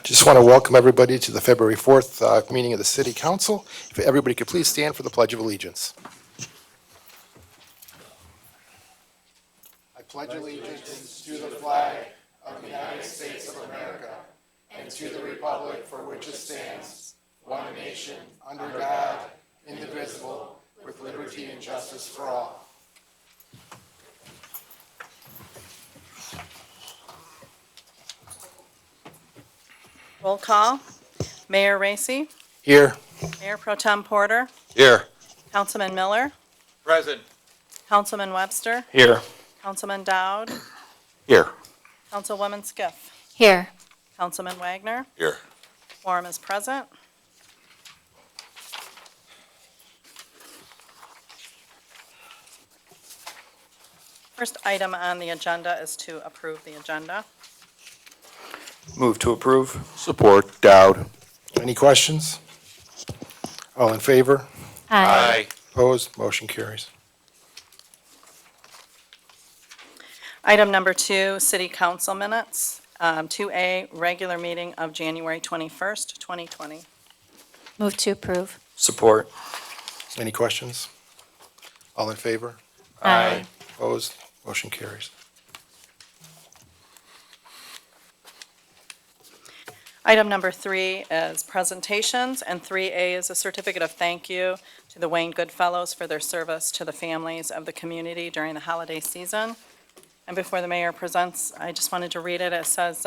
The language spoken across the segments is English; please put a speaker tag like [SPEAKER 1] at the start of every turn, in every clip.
[SPEAKER 1] Just want to welcome everybody to the February 4th meeting of the City Council. If everybody could please stand for the Pledge of Allegiance. I pledge allegiance to the flag of the United States of America and to the republic for which it stands, one nation, under God, indivisible, with liberty and justice for all.
[SPEAKER 2] Roll call. Mayor Racy,
[SPEAKER 1] Here.
[SPEAKER 2] Mayor Pro Tem Porter,
[SPEAKER 1] Here.
[SPEAKER 2] Councilman Miller,
[SPEAKER 3] Present.
[SPEAKER 2] Councilman Webster,
[SPEAKER 1] Here.
[SPEAKER 2] Councilman Dowd,
[SPEAKER 1] Here.
[SPEAKER 2] Councilwoman Skiff,
[SPEAKER 4] Here.
[SPEAKER 2] Councilman Wagner.
[SPEAKER 3] Here.
[SPEAKER 2] Quorum is present. First item on the agenda is to approve the agenda.
[SPEAKER 3] Move to approve. Support. Dowd.
[SPEAKER 1] Any questions? All in favor?
[SPEAKER 3] Aye.
[SPEAKER 1] Opposed? Motion carries.
[SPEAKER 2] Item number 2, City Council minutes. 2A, regular meeting of January 21st, 2020.
[SPEAKER 4] Move to approve.
[SPEAKER 3] Support.
[SPEAKER 1] Any questions? All in favor?
[SPEAKER 4] Aye.
[SPEAKER 1] Opposed? Motion carries.
[SPEAKER 2] Item number 3 is presentations, and 3A is a certificate of thank you to the Wayne Goodfellows for their service to the families of the community during the holiday season. And before the mayor presents, I just wanted to read it. It says,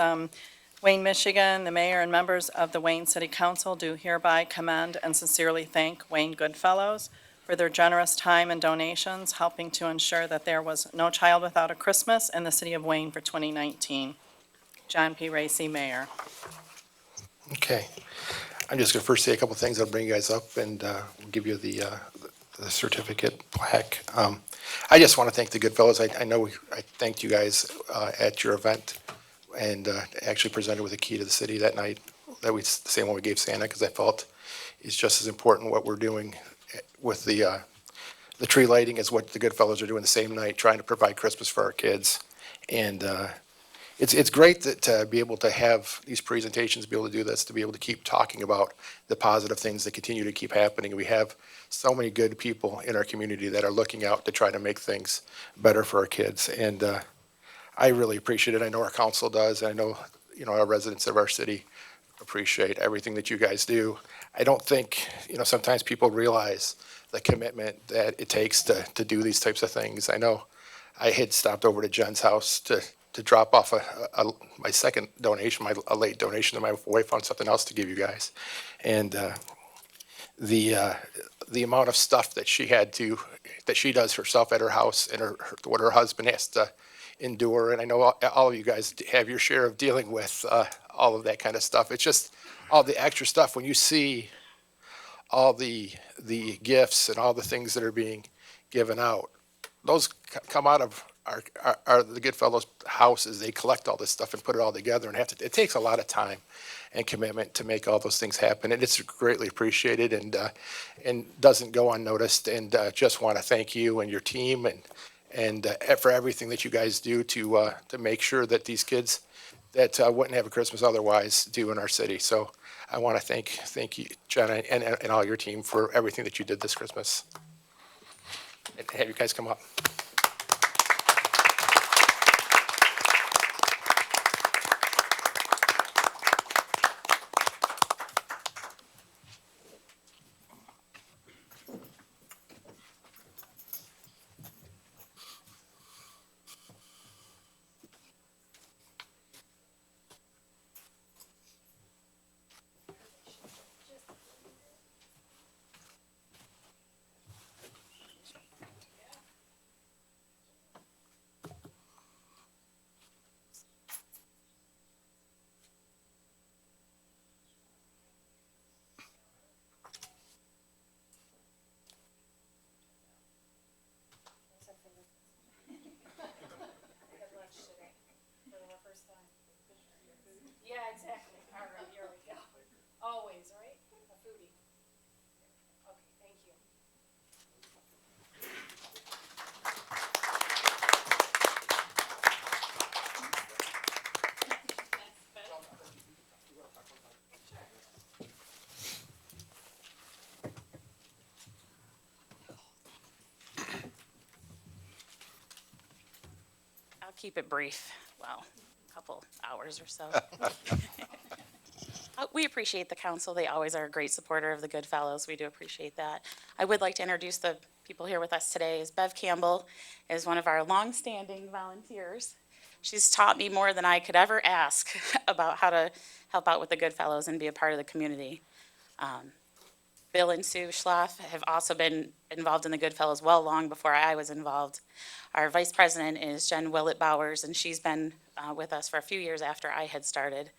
[SPEAKER 2] Wayne, Michigan, the mayor and members of the Wayne City Council do hereby commend and sincerely thank Wayne Goodfellows for their generous time and donations, helping to ensure that there was no child without a Christmas in the city of Wayne for 2019. John P. Racy, Mayor.
[SPEAKER 1] Okay. I'm just going to first say a couple things. I'll bring you guys up and we'll give you the certificate plaque. I just want to thank the Goodfellows. I know I thanked you guys at your event and actually presented with a key to the city that night. That was the same one we gave Santa because I felt it's just as important what we're doing with the tree lighting as what the Goodfellows are doing the same night, trying to provide Christmas for our kids. And it's great to be able to have these presentations, be able to do this, to be able to keep talking about the positive things that continue to keep happening. We have so many good people in our community that are looking out to try to make things better for our kids. And I really appreciate it. I know our council does. I know, our residents of our city appreciate everything that you guys do. I don't think, sometimes people realize the commitment that it takes to do these types of things. I know I had stopped over to Jen's house to drop off my second donation, a late donation, that my wife found something else to give you guys. And the amount of stuff that she does herself at her house and what her husband has to endure. And I know all of you guys have your share of dealing with all of that kind of stuff. It's just all the extra stuff when you see all the gifts and all the things that are being given out. Those come out of the Goodfellows houses. They collect all this stuff and put it all together, and it takes a lot of time and commitment to make all those things happen. And it's greatly appreciated and doesn't go unnoticed. And just want to thank you and your team and for everything that you guys do to make sure that these kids that wouldn't have a Christmas otherwise do in our city. So I want to thank you, Jenna, and all your team for everything that you did this Christmas. And have you guys come up.
[SPEAKER 5] keep it brief. Well, a couple hours or so. We appreciate the council. They always are a great supporter of the Goodfellows. We do appreciate that. I would like to introduce the people here with us today. Is Bev Campbell is one of our longstanding volunteers. She's taught me more than I could ever ask about how to help out with the Goodfellows and be a part of the community. Bill and Sue Schloff have also been involved in the Goodfellows well long before I was involved. Our vice president is Jen Willett Bowers, and she's been with us for a few years after I had started.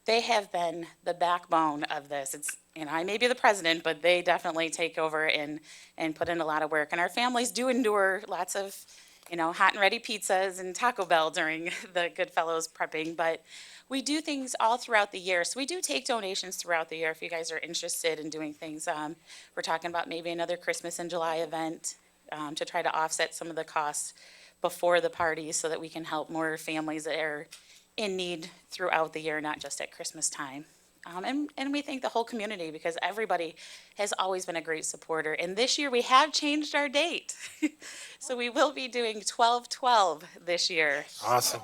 [SPEAKER 5] They have been the backbone of this. It's, I may be the president, but they definitely take over and put in a lot of work. And our families do endure lots of, hot and ready pizzas and Taco Bell during the Goodfellows prepping, but we do things all throughout the year. So we do take donations throughout the year if you guys are interested in doing things. We're talking about maybe another Christmas in July event to try to offset some of the costs before the party so that we can help more families that are in need throughout the year, not just at Christmas time. And we thank the whole community because everybody has always been a great supporter. And this year we have changed our date. So we will be doing 12/12 this year.
[SPEAKER 1] Awesome.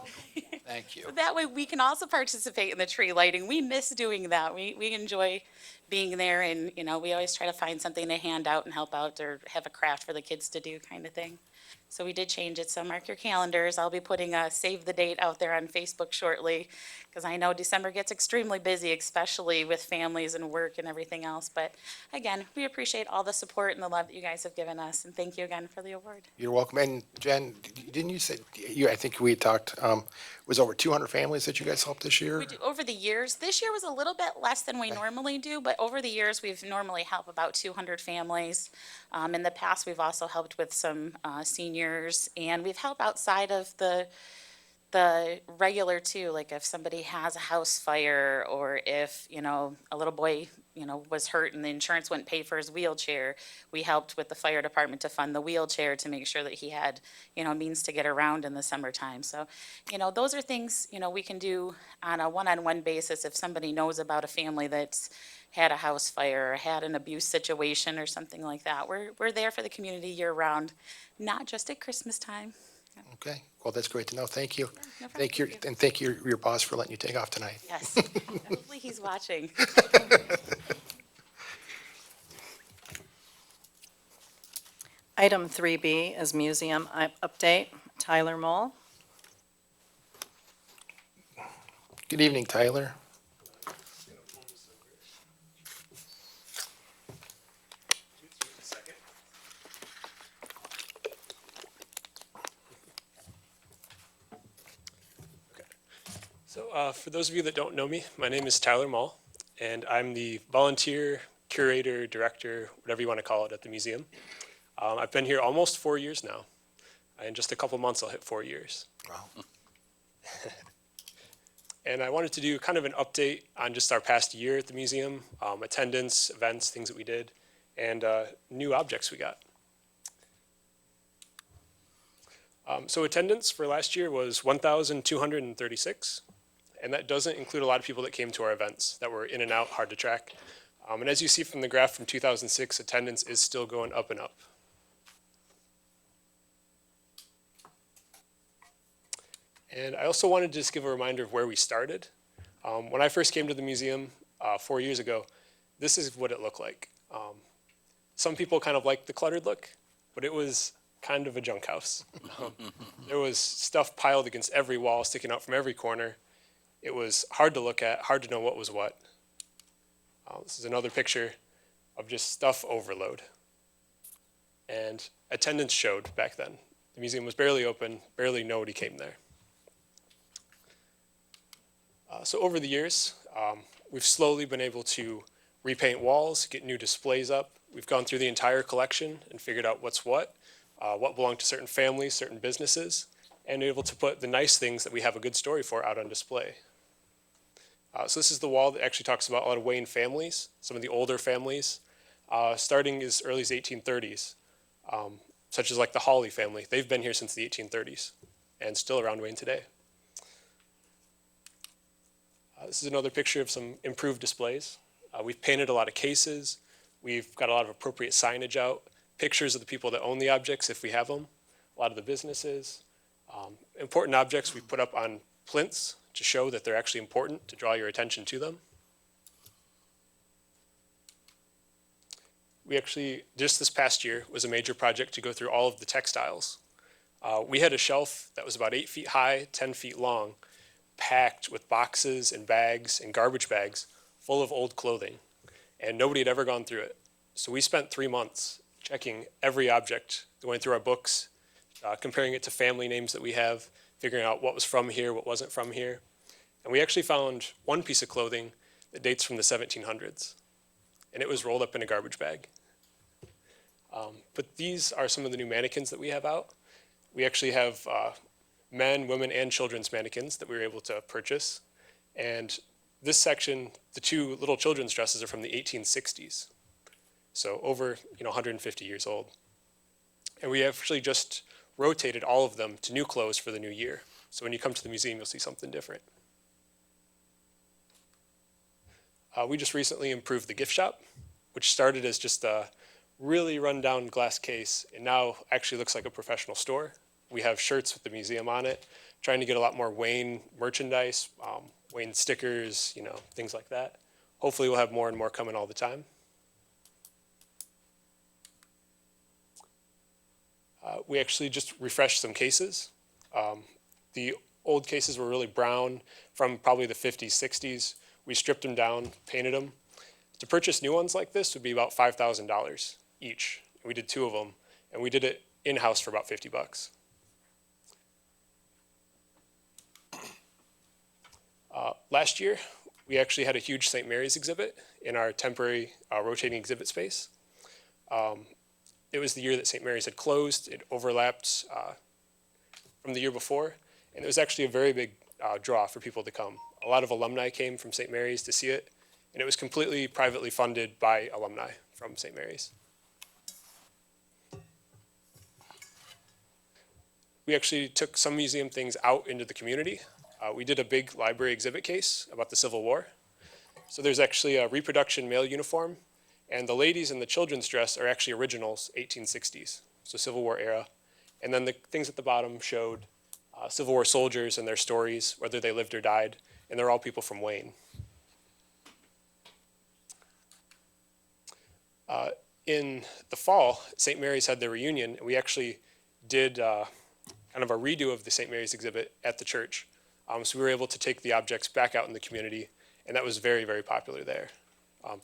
[SPEAKER 3] Thank you.
[SPEAKER 5] So that way we can also participate in the tree lighting. We miss doing that. We enjoy being there and, we always try to find something to hand out and help out or have a craft for the kids to do kind of thing. So we did change it, so mark your calendars. I'll be putting a save the date out there on Facebook shortly, because I know December gets extremely busy, especially with families and work and everything else. But again, we appreciate all the support and the love that you guys have given us, and thank you again for the award.
[SPEAKER 1] You're welcome. And Jen, didn't you say, I think we had talked, was over 200 families that you guys helped this year?
[SPEAKER 5] We do, over the years, this year was a little bit less than we normally do, but over the years, we've normally helped about 200 families. In the past, we've also helped with some seniors, and we've helped outside of the regular too, like if somebody has a house fire or if, a little boy, was hurt and the insurance wouldn't pay for his wheelchair, we helped with the fire department to fund the wheelchair to make sure that he had, means to get around in the summertime. So, those are things, we can do on a one-on-one basis if somebody knows about a family that's had a house fire or had an abuse situation or something like that. We're there for the community year-round, not just at Christmas time.
[SPEAKER 1] Okay, well, that's great to know. Thank you.
[SPEAKER 5] No problem.
[SPEAKER 1] Thank you, and thank your boss for letting you take off tonight.
[SPEAKER 5] Yes, hopefully he's watching.
[SPEAKER 2] Item 3B is museum update. Tyler Moll.
[SPEAKER 1] Good evening, Tyler.
[SPEAKER 6] So for those of you that don't know me, my name is Tyler Mull, and I'm the volunteer, curator, director, whatever you want to call it at the museum. I've been here almost 4 years now. In just a couple months, I'll hit 4 years.
[SPEAKER 1] Wow.
[SPEAKER 6] And I wanted to do kind of an update on just our past year at the museum, attendance, events, things that we did, and new objects we got. So attendance for last year was 1,236, and that doesn't include a lot of people that came to our events that were in and out, hard to track. And as you see from the graph from 2006, attendance is still going up and up. And I also wanted to just give a reminder of where we started. When I first came to the museum 4 years ago, this is what it looked like. Some people kind of liked the cluttered look, but it was kind of a junk house. There was stuff piled against every wall, sticking out from every corner. It was hard to look at, hard to know what was what. This is another picture of just stuff overload. And attendance showed back then. The museum was barely open, barely nobody came there. So over the years, we've slowly been able to repaint walls, get new displays up. We've gone through the entire collection and figured out what's what belonged to certain families, certain businesses, and able to put the nice things that we have a good story for out on display. So this is the wall that actually talks about a lot of Wayne families, some of the older families, starting as early as 1830s, such as like the Hawley family. They've been here since the 1830s and still around Wayne today. This is another picture of some improved displays. We've painted a lot of cases. We've got a lot of appropriate signage out, pictures of the people that own the objects if we have them, a lot of the businesses. important objects we put up on plinths to show that they're actually important, to draw your attention to them. We actually, just this past year, was a major project to go through all of the textiles. We had a shelf that was about 8 feet high, 10 feet long, packed with boxes and bags and garbage bags full of old clothing, and nobody had ever gone through it. So we spent 3 months checking every object, going through our books, comparing it to family names that we have, figuring out what was from here, what wasn't from here. And we actually found one piece of clothing that dates from the 1700s, and it was rolled up in a garbage bag. But these are some of the new mannequins that we have out. We actually have men, women, and children's mannequins that we were able to purchase. And this section, the 2 little children's dresses are from the 1860s. So over 150 years old. And we actually just rotated all of them to new clothes for the new year. So when you come to the museum, you'll see something different. We just recently improved the gift shop, which started as just a really run-down glass case, and now actually looks like a professional store. We have shirts with the museum on it, trying to get a lot more Wayne merchandise, Wayne stickers, things like that. Hopefully we'll have more and more coming all the time. We actually just refreshed some cases. The old cases were really brown from probably the 50s, 60s. We stripped them down, painted them. To purchase new ones like this would be about $5,000 each. We did 2 of them, and we did it in-house for about $50. Last year, we actually had a huge St. Mary's exhibit in our temporary rotating exhibit space. It was the year that St. Mary's had closed. It overlapped from the year before, and it was actually a very big draw for people to come. A lot of alumni came from St. Mary's to see it, and it was completely privately funded by alumni from St. Mary's. We actually took some museum things out into the community. We did a big library exhibit case about the Civil War. So there's actually a reproduction male uniform, and the ladies in the children's dress are actually originals, 1860s, so Civil War era. And then the things at the bottom showed Civil War soldiers and their stories, whether they lived or died, and they're all people from Wayne. In the fall, St. Mary's had their reunion, and we actually did kind of a redo of the St. Mary's exhibit at the church. So we were able to take the objects back out in the community, and that was very, very popular there.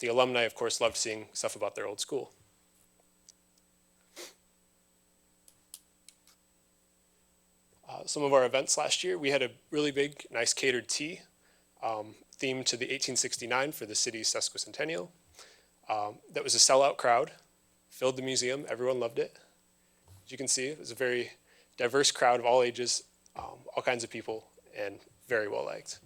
[SPEAKER 6] The alumni, of course, loved seeing stuff about their old school. Some of our events last year, we had a really big, nice catered tea themed to the 1869 for the city's sesquicentennial. That was a sellout crowd, filled the museum, everyone loved it. As you can see, it was a very diverse crowd of all ages, all kinds of people, and very well liked.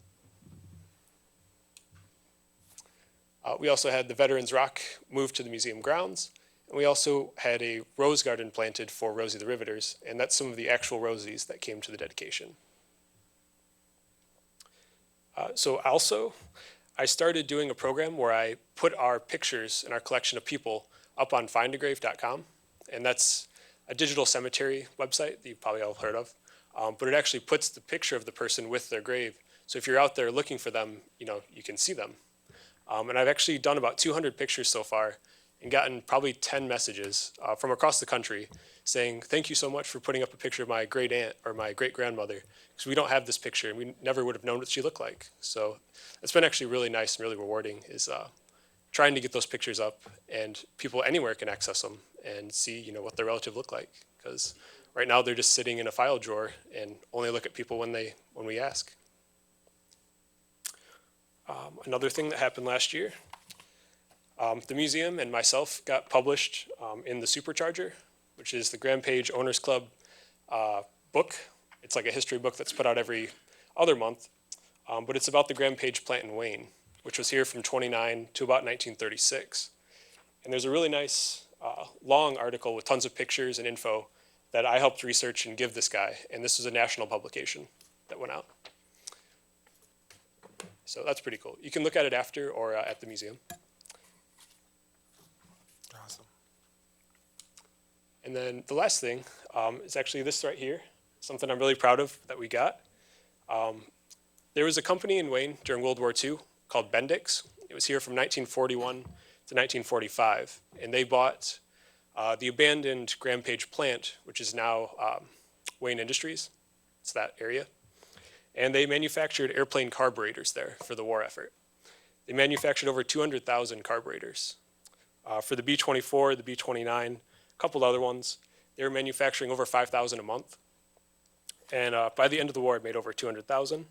[SPEAKER 6] We also had the Veterans Rock moved to the museum grounds, and we also had a rose garden planted for Rosie the Riveters, and that's some of the actual Rosies that came to the dedication. So also, I started doing a program where I put our pictures in our collection of people up on findagrave.com, and that's a digital cemetery website that you've probably all heard of, but it actually puts the picture of the person with their grave. So if you're out there looking for them, you can see them. And I've actually done about 200 pictures so far and gotten probably 10 messages from across the country saying, thank you so much for putting up a picture of my great aunt or my great grandmother, because we don't have this picture and we never would have known what she looked like. So it's been actually really nice and really rewarding is trying to get those pictures up, and people anywhere can access them and see what their relative looked like, because right now they're just sitting in a file drawer and only look at people when we ask. Another thing that happened last year, the museum and myself got published in the Supercharger, which is the Grand Page Owners Club book. It's like a history book that's put out every other month, but it's about the Grand Page plant in Wayne, which was here from 29 to about 1936. And there's a really nice long article with tons of pictures and info that I helped research and give this guy, and this was a national publication that went out. So that's pretty cool. You can look at it after or at the museum.
[SPEAKER 1] Awesome.
[SPEAKER 6] And then the last thing is actually this right here. something I'm really proud of that we got. There was a company in Wayne during World War II called Bendix. It was here from 1941 to 1945, and they bought the abandoned Grand Page plant, which is now Wayne Industries. It's that area. And they manufactured airplane carburetors there for the war effort. They manufactured over 200,000 carburetors. For the B-24, the B-29, a couple other ones, they were manufacturing over 5,000 a month. And by the end of the war, it made over 200,000.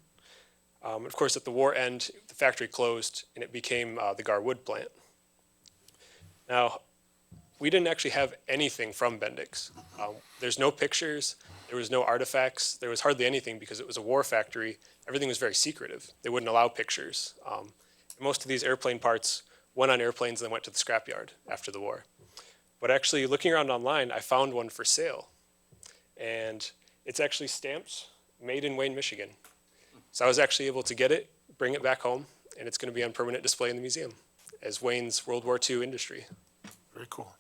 [SPEAKER 6] Of course, at the war end, the factory closed and it became the Garwood plant. Now, we didn't actually have anything from Bendix. There's no pictures, there was no artifacts, there was hardly anything because it was a war factory. Everything was very secretive. They wouldn't allow pictures. Most of these airplane parts went on airplanes and then went to the scrapyard after the war. But actually, looking around online, I found one for sale. And it's actually stamped, made in Wayne, Michigan. So I was actually able to get it, bring it back home, and it's going to be on permanent display in the museum as Wayne's World War II industry.
[SPEAKER 1] Very cool.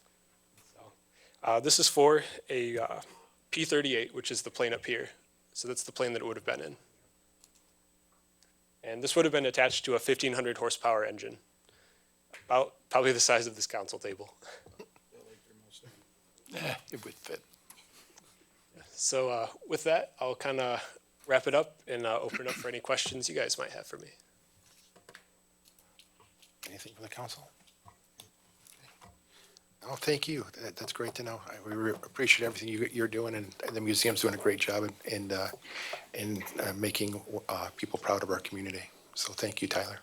[SPEAKER 6] This is for a P-38, which is the plane up here. So that's the plane that it would have been in. And this would have been attached to a 1,500 horsepower engine, about probably the size of this council table.
[SPEAKER 1] Yeah, it would fit.
[SPEAKER 6] So with that, I'll kind of wrap it up and open it up for any questions you guys might have for me.
[SPEAKER 1] Anything from the council? Oh, thank you. That's great to know. We appreciate everything you're doing, and the museum's doing a great job in making people proud of our community. So thank you, Tyler.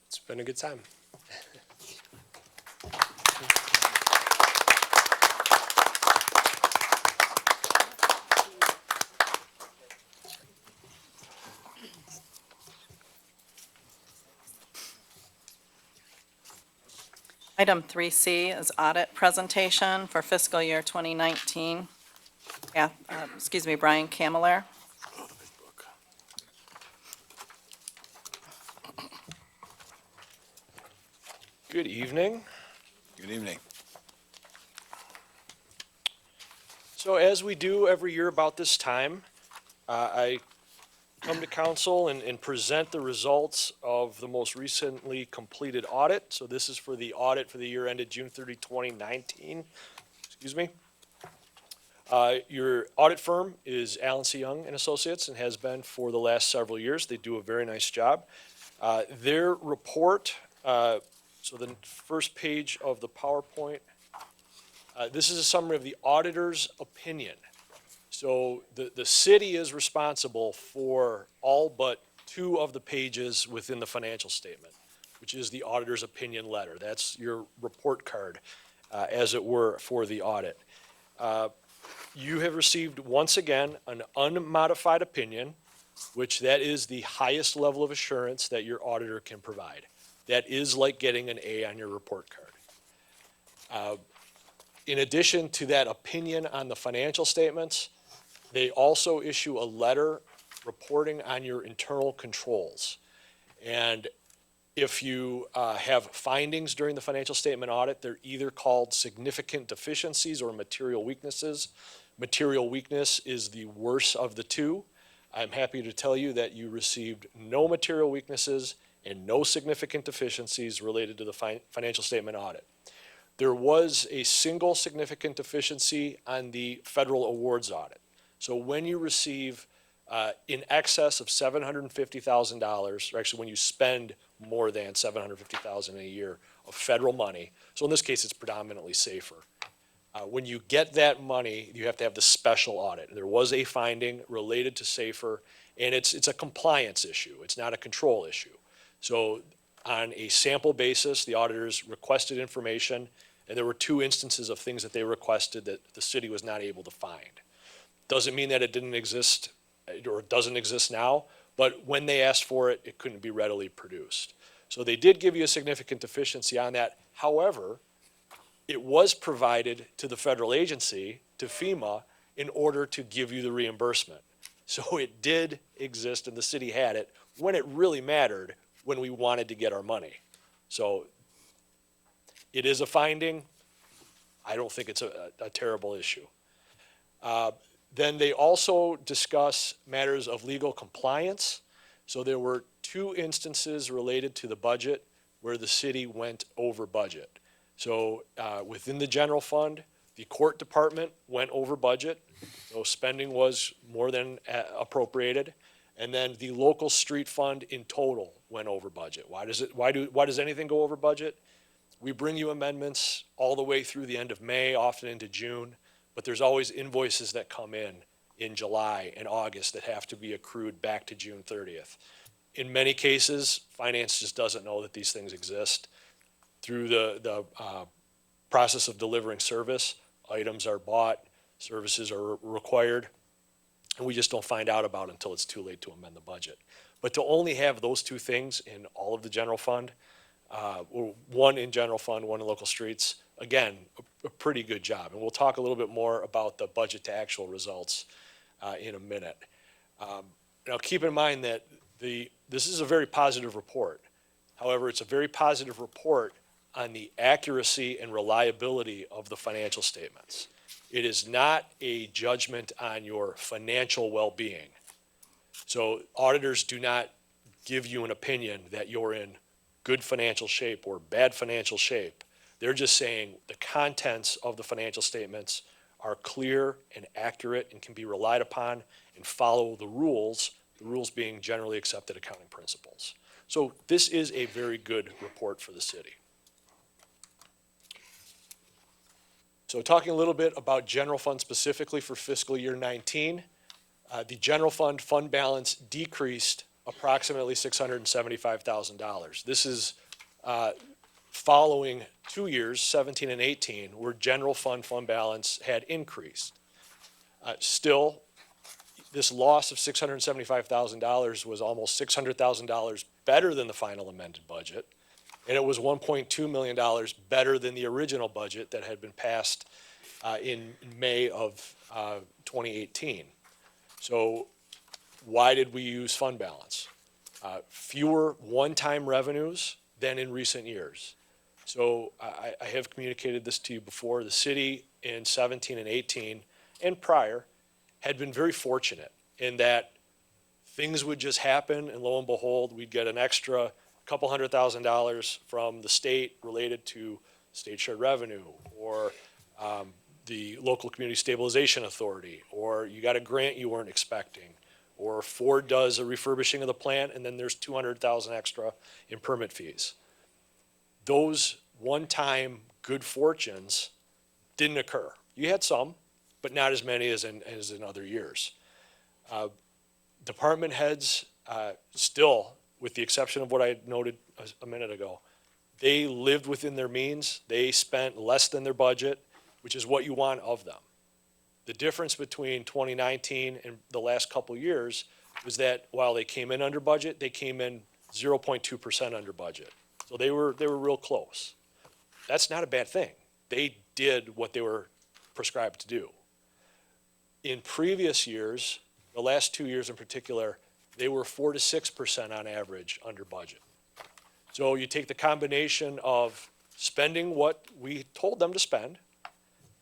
[SPEAKER 6] It's been a good time.
[SPEAKER 2] Item 3C is audit presentation for fiscal year 2019. Yeah, Brian Kamler.
[SPEAKER 7] Good evening.
[SPEAKER 3] Good evening.
[SPEAKER 7] So as we do every year about this time, I come to council and present the results of the most recently completed audit. So this is for the audit for the year ended June 30, 2019. Excuse me. Your audit firm is Allen C. Young and Associates and has been for the last several years. They do a very nice job. Their report, so the first page of the PowerPoint, this is a summary of the auditor's opinion. So the city is responsible for all but 2 of the pages within the financial statement, which is the auditor's opinion letter. That's your report card, as it were, for the audit. You have received, once again, an unmodified opinion, which that is the highest level of assurance that your auditor can provide. That is like getting an A on your report card. In addition to that opinion on the financial statements, they also issue a letter reporting on your internal controls. And if you have findings during the financial statement audit, they're either called significant deficiencies or material weaknesses. Material weakness is the worst of the 2. I'm happy to tell you that you received no material weaknesses and no significant deficiencies related to the financial statement audit. There was a single significant deficiency on the federal awards audit. So when you receive in excess of $750,000, or actually when you spend more than $750,000 a year of federal money, so in this case it's predominantly SAFER. When you get that money, you have to have the special audit. There was a finding related to SAFER, and it's a compliance issue. It's not a control issue. So on a sample basis, the auditors requested information, and there were 2 instances of things that they requested that the city was not able to find. Doesn't mean that it didn't exist or it doesn't exist now, but when they asked for it, it couldn't be readily produced. So they did give you a significant deficiency on that. However, it was provided to the federal agency, to FEMA, in order to give you the reimbursement. So it did exist and the city had it when it really mattered, when we wanted to get our money. So it is a finding. I don't think it's a terrible issue. Then they also discuss matters of legal compliance. So there were 2 instances related to the budget where the city went over budget. So within the general fund, the court department went over budget. So spending was more than appropriated. And then the local street fund in total went over budget. Why does anything go over budget? We bring you amendments all the way through the end of May, often into June, but there's always invoices that come in July and August that have to be accrued back to June 30th. In many cases, finance just doesn't know that these things exist. Through the process of delivering service, items are bought, services are required, and we just don't find out about it until it's too late to amend the budget. But to only have those 2 things in all of the general fund, or 1 in general fund, 1 in local streets, again, a pretty good job. And we'll talk a little bit more about the budget to actual results in a minute. Now keep in mind that this is a very positive report. However, it's a very positive report on the accuracy and reliability of the financial statements. It is not a judgment on your financial well-being. So auditors do not give you an opinion that you're in good financial shape or bad financial shape. They're just saying the contents of the financial statements are clear and accurate and can be relied upon and follow the rules being generally accepted accounting principles. So this is a very good report for the city. So talking a little bit about general fund specifically for fiscal year 19, the general fund balance decreased approximately $675,000. This is following 2 years, 17 and 18, where general fund balance had increased. Still, this loss of $675,000 was almost $600,000 better than the final amended budget, and it was $1.2 million better than the original budget that had been passed in May of 2018. So why did we use fund balance? Fewer one-time revenues than in recent years. So I have communicated this to you before. The city in 17 and 18 and prior had been very fortunate in that things would just happen, and lo and behold, we'd get an extra couple $100,000 from the state related to state shared revenue, or the local community stabilization authority, or you got a grant you weren't expecting, or Ford does a refurbishing of the plant and then there's 200,000 extra in permit fees. Those one-time good fortunes didn't occur. You had some, but not as many as in other years. Department heads still, with the exception of what I noted a minute ago, they lived within their means. They spent less than their budget, which is what you want of them. The difference between 2019 and the last couple of years was that while they came in under budget, they came in 0.2% under budget. So they were real close. That's not a bad thing. They did what they were prescribed to do. In previous years, the last 2 years in particular, they were 4 to 6% on average under budget. So you take the combination of spending what we told them to spend,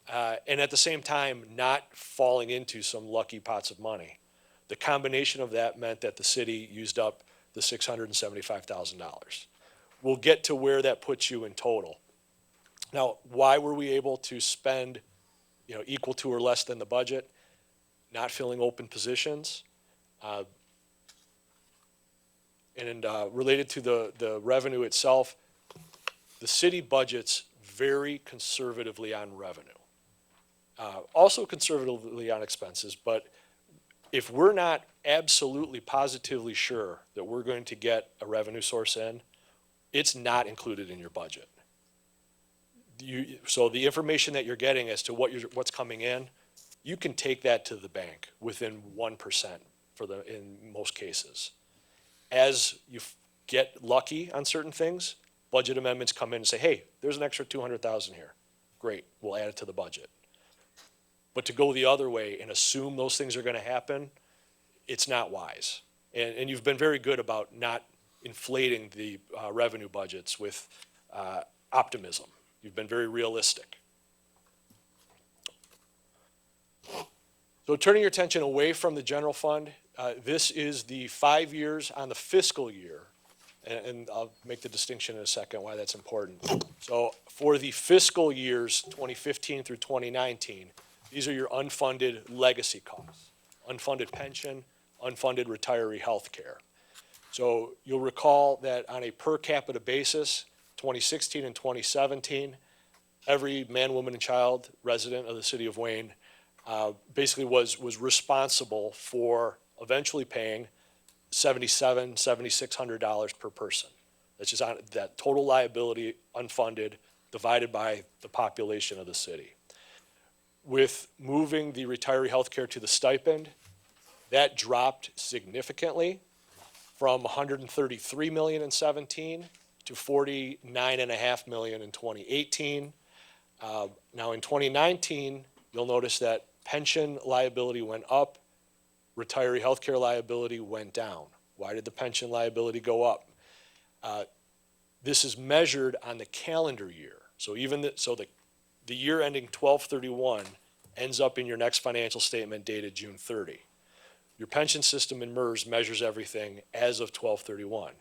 [SPEAKER 7] and at the same time, not falling into some lucky pots of money. The combination of that meant that the city used up the $675,000. We'll get to where that puts you in total. Now, why were we able to spend, equal to or less than the budget? Not filling open positions. And related to the revenue itself, the city budgets very conservatively on revenue. Also conservatively on expenses, but if we're not absolutely positively sure that we're going to get a revenue source in, it's not included in your budget. So the information that you're getting as to what's coming in, you can take that to the bank within 1% in most cases. As you get lucky on certain things, budget amendments come in and say, hey, there's an extra 200,000 here. Great, we'll add it to the budget. But to go the other way and assume those things are going to happen, it's not wise. And you've been very good about not inflating the revenue budgets with optimism. You've been very realistic. So turning your attention away from the general fund, this is the 5 years on the fiscal year. And I'll make the distinction in a second why that's important. So for the fiscal years 2015 through 2019, these are your unfunded legacy costs, unfunded pension, unfunded retiree health care. So you'll recall that on a per capita basis, 2016 and 2017, every man, woman, and child resident of the city of Wayne basically was responsible for eventually paying $7,600 per person. That's just on that total liability unfunded divided by the population of the city. With moving the retiree health care to the stipend, that dropped significantly from 133 million in 17 to 49.5 million in 2018. Now in 2019, you'll notice that pension liability went up, retiree healthcare liability went down. Why did the pension liability go up? This is measured on the calendar year. So the year ending 12/31 ends up in your next financial statement dated June 30. Your pension system in MERS measures everything as of 12/31.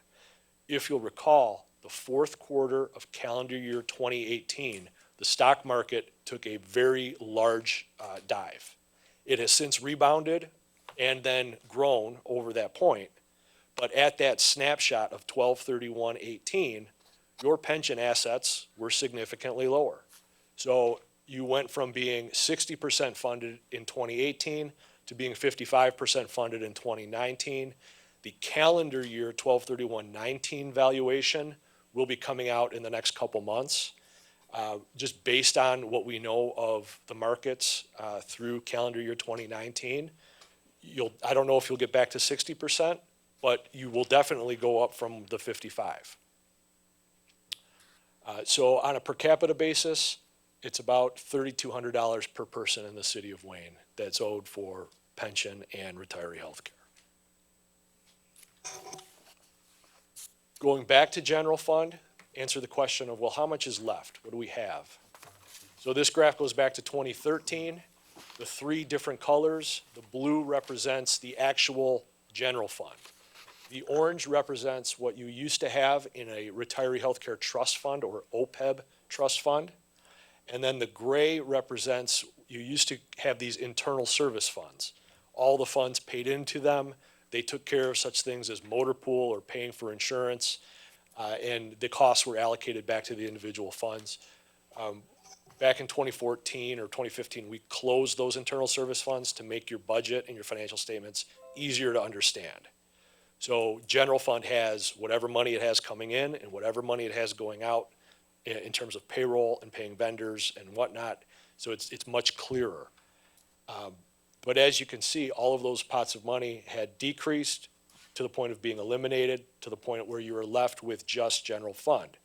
[SPEAKER 7] If you'll recall, the fourth quarter of calendar year 2018, the stock market took a very large dive. It has since rebounded and then grown over that point. But at that snapshot of 12/31/18, your pension assets were significantly lower. So you went from being 60% funded in 2018 to being 55% funded in 2019. The calendar year 12/31/19 valuation will be coming out in the next couple months. Just based on what we know of the markets through calendar year 2019, I don't know if you'll get back to 60%, but you will definitely go up from the 55. So on a per capita basis, it's about $3,200 per person in the city of Wayne that's owed for pension and retiree health care. Going back to general fund, answer the question of, well, how much is left? What do we have? So this graph goes back to 2013. The three different colors, the blue represents the actual general fund. The orange represents what you used to have in a retiree healthcare trust fund or OPEB trust fund. And then the gray represents, you used to have these internal service funds. All the funds paid into them. They took care of such things as motor pool or paying for insurance. And the costs were allocated back to the individual funds. Back in 2014 or 2015, we closed those internal service funds to make your budget and your financial statements easier to understand. So general fund has whatever money it has coming in and whatever money it has going out in terms of payroll and paying vendors and whatnot. So it's much clearer. But as you can see, all of those pots of money had decreased to the point of being eliminated, to the point where you were left with just general fund.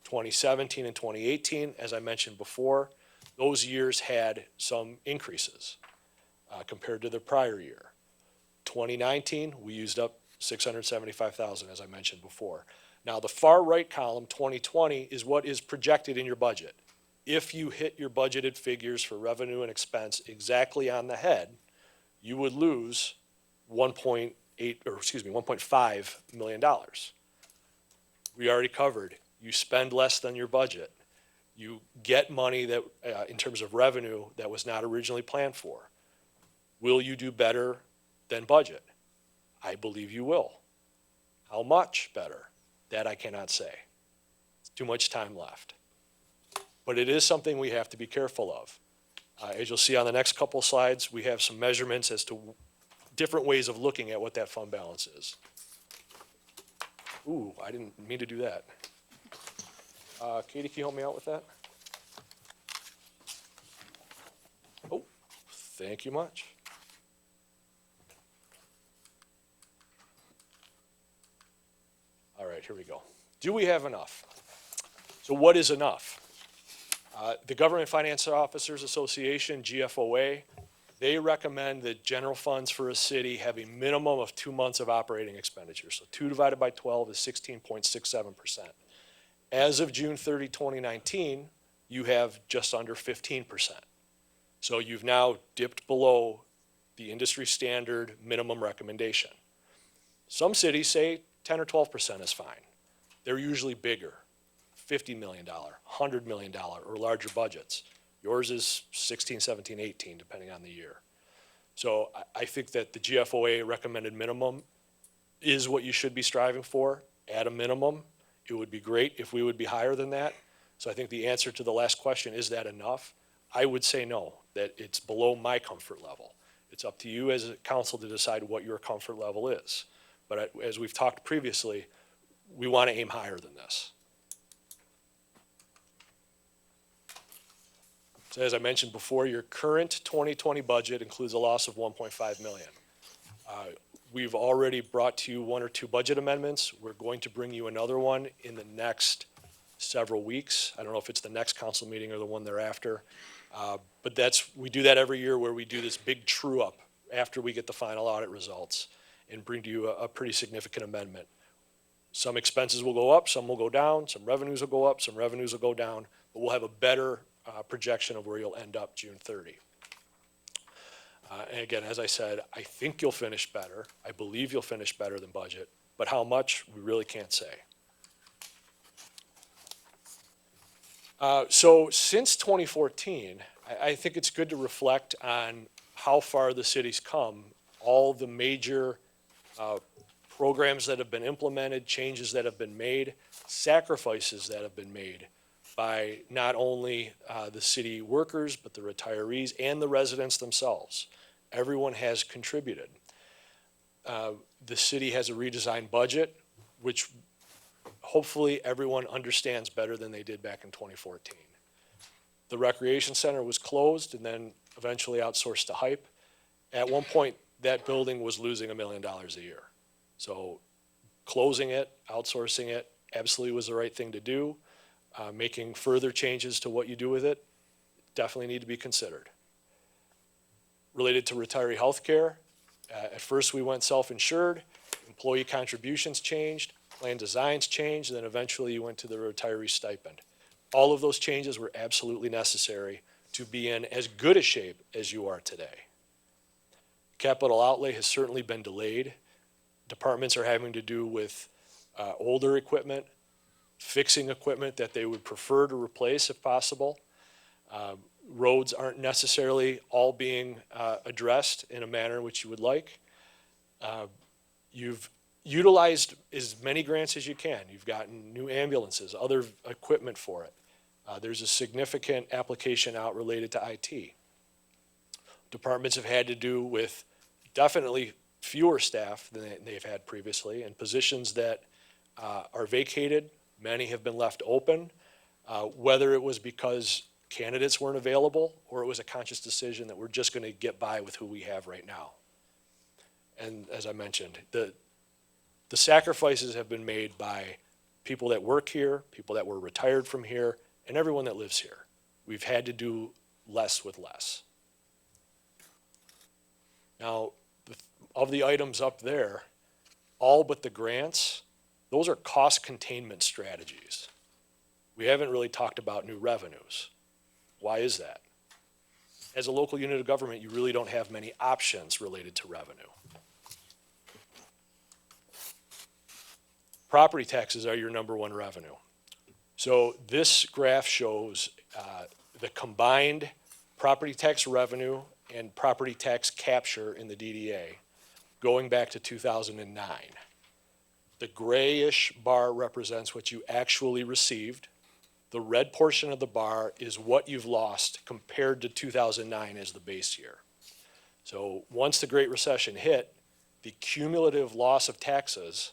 [SPEAKER 7] 2017 and 2018, as I mentioned before, those years had some increases compared to the prior year. 2019, we used up $675,000, as I mentioned before. Now, the far right column, 2020, is what is projected in your budget. If you hit your budgeted figures for revenue and expense exactly on the head, you would lose $1.5 million. We already covered. You spend less than your budget. You get money that, in terms of revenue, that was not originally planned for. Will you do better than budget? I believe you will. How much better? That I cannot say. It's too much time left. But it is something we have to be careful of. As you'll see on the next couple slides, we have some measurements as to different ways of looking at what that fund balance is. Ooh, I didn't mean to do that. Katie, can you help me out with that? Oh, thank you much. All right, here we go. Do we have enough? So what is enough? The Government Finance Officers Association, GFOA, they recommend that general funds for a city have a minimum of 2 months of operating expenditures. So 2 divided by 12 is 16.67%. As of June 30, 2019, you have just under 15%. So you've now dipped below the industry standard minimum recommendation. Some cities say 10 or 12% is fine. They're usually bigger, $50 million, $100 million, or larger budgets. Yours is 16, 17, 18, depending on the year. So I think that the GFOA recommended minimum is what you should be striving for. At a minimum, it would be great if we would be higher than that. So I think the answer to the last question, is that enough? I would say no, that it's below my comfort level. It's up to you as a council to decide what your comfort level is. But as we've talked previously, we want to aim higher than this. So as I mentioned before, your current 2020 budget includes a loss of 1.5 million. We've already brought to you 1 or 2 budget amendments. We're going to bring you another one in the next several weeks. I don't know if it's the next council meeting or the one thereafter. But we do that every year, where we do this big true up after we get the final audit results and bring to you a pretty significant amendment. Some expenses will go up, some will go down, some revenues will go up, some revenues will go down, but we'll have a better projection of where you'll end up June 30. And again, as I said, I think you'll finish better. I believe you'll finish better than budget, but how much, we really can't say. So since 2014, I think it's good to reflect on how far the city's come, all the major programs that have been implemented, changes that have been made, sacrifices that have been made by not only the city workers, but the retirees and the residents themselves. Everyone has contributed. The city has a redesigned budget, which hopefully everyone understands better than they did back in 2014. The recreation center was closed and then eventually outsourced to Hype. At one point, that building was losing $1 million a year. So closing it, outsourcing it, absolutely was the right thing to do. Making further changes to what you do with it definitely need to be considered. Related to retiree health care, at first we went self-insured, employee contributions changed, plan designs changed, and then eventually you went to the retiree stipend. All of those changes were absolutely necessary to be in as good a shape as you are today. Capital outlay has certainly been delayed. Departments are having to do with older equipment, fixing equipment that they would prefer to replace if possible. Roads aren't necessarily all being addressed in a manner in which you would like. You've utilized as many grants as you can. You've gotten new ambulances, other equipment for it. There's a significant application out related to IT. Departments have had to do with definitely fewer staff than they've had previously, and positions that are vacated. Many have been left open, whether it was because candidates weren't available or it was a conscious decision that we're just going to get by with who we have right now. And as I mentioned, the sacrifices have been made by people that work here, people that were retired from here, and everyone that lives here. We've had to do less with less. Now, of the items up there, all but the grants, those are cost containment strategies. We haven't really talked about new revenues. Why is that? As a local unit of government, you really don't have many options related to revenue. Property taxes are your #1 revenue. So this graph shows the combined property tax revenue and property tax capture in the DDA going back to 2009. The grayish bar represents what you actually received. The red portion of the bar is what you've lost compared to 2009 as the base year. So once the Great Recession hit, the cumulative loss of taxes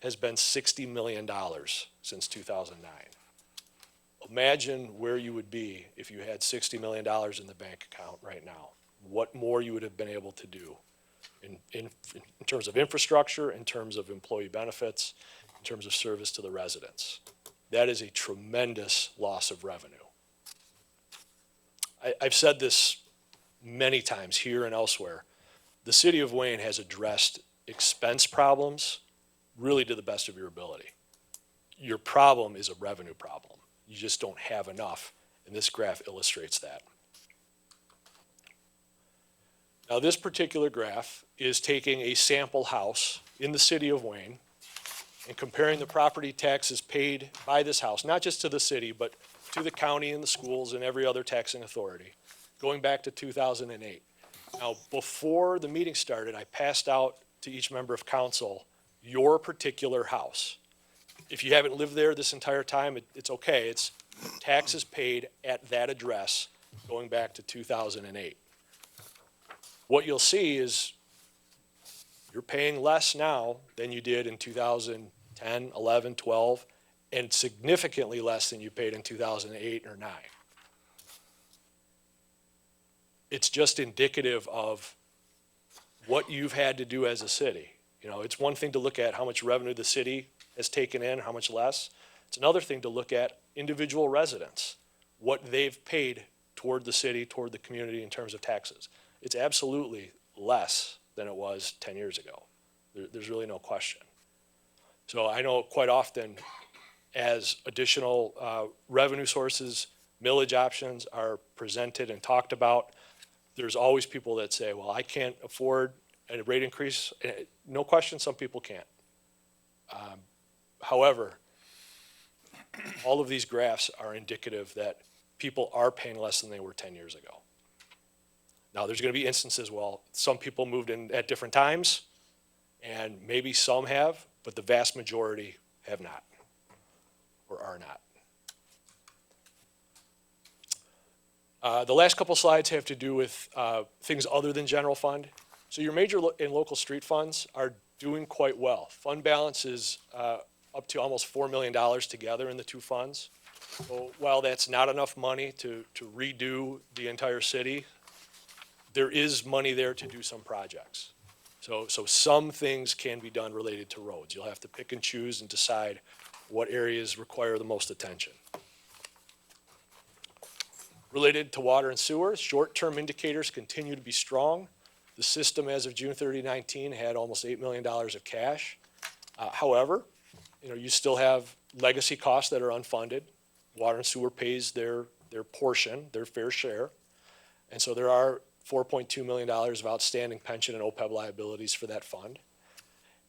[SPEAKER 7] has been $60 million since 2009. Imagine where you would be if you had $60 million in the bank account right now. What more you would have been able to do in terms of infrastructure, in terms of employee benefits, in terms of service to the residents. That is a tremendous loss of revenue. I've said this many times here and elsewhere. The city of Wayne has addressed expense problems really to the best of your ability. Your problem is a revenue problem. You just don't have enough, and this graph illustrates that. Now, this particular graph is taking a sample house in the city of Wayne and comparing the property taxes paid by this house, not just to the city, but to the county and the schools and every other taxing authority, going back to 2008. Now, before the meeting started, I passed out to each member of council your particular house. If you haven't lived there this entire time, it's okay. It's taxes paid at that address going back to 2008. What you'll see is you're paying less now than you did in 2010, 11, 12, and significantly less than you paid in 2008 or 9. It's just indicative of what you've had to do as a city. You know, it's one thing to look at how much revenue the city has taken in, how much less. It's another thing to look at individual residents, what they've paid toward the city, toward the community in terms of taxes. It's absolutely less than it was 10 years ago. There's really no question. So I know quite often as additional revenue sources, millage options are presented and talked about, there's always people that say, well, I can't afford a rate increase. No question, some people can't. However, all of these graphs are indicative that people are paying less than they were 10 years ago. Now, there's going to be instances, well, some people moved in at different times, and maybe some have, but the vast majority have not, or are not. The last couple slides have to do with things other than general fund. So your major and local street funds are doing quite well. Fund balance is up to almost $4 million together in the two funds. So while that's not enough money to redo the entire city, there is money there to do some projects. So some things can be done related to roads. You'll have to pick and choose and decide what areas require the most attention. Related to water and sewer, short-term indicators continue to be strong. The system as of June 30, 19 had almost $8 million of cash. However, you still have legacy costs that are unfunded. Water and sewer pays their portion, their fair share. And so there are $4.2 million of outstanding pension and OPEB liabilities for that fund.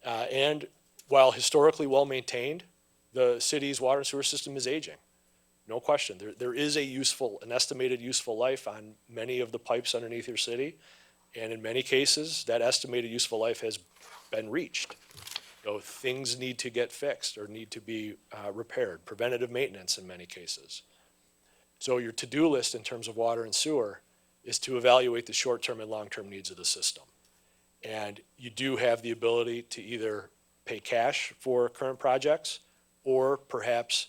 [SPEAKER 7] And while historically well-maintained, the city's water and sewer system is aging. No question. There is an estimated useful life on many of the pipes underneath your city. And in many cases, that estimated useful life has been reached. Things need to get fixed or need to be repaired, preventative maintenance in many cases. So your to-do list in terms of water and sewer is to evaluate the short-term and long-term needs of the system. And you do have the ability to either pay cash for current projects or perhaps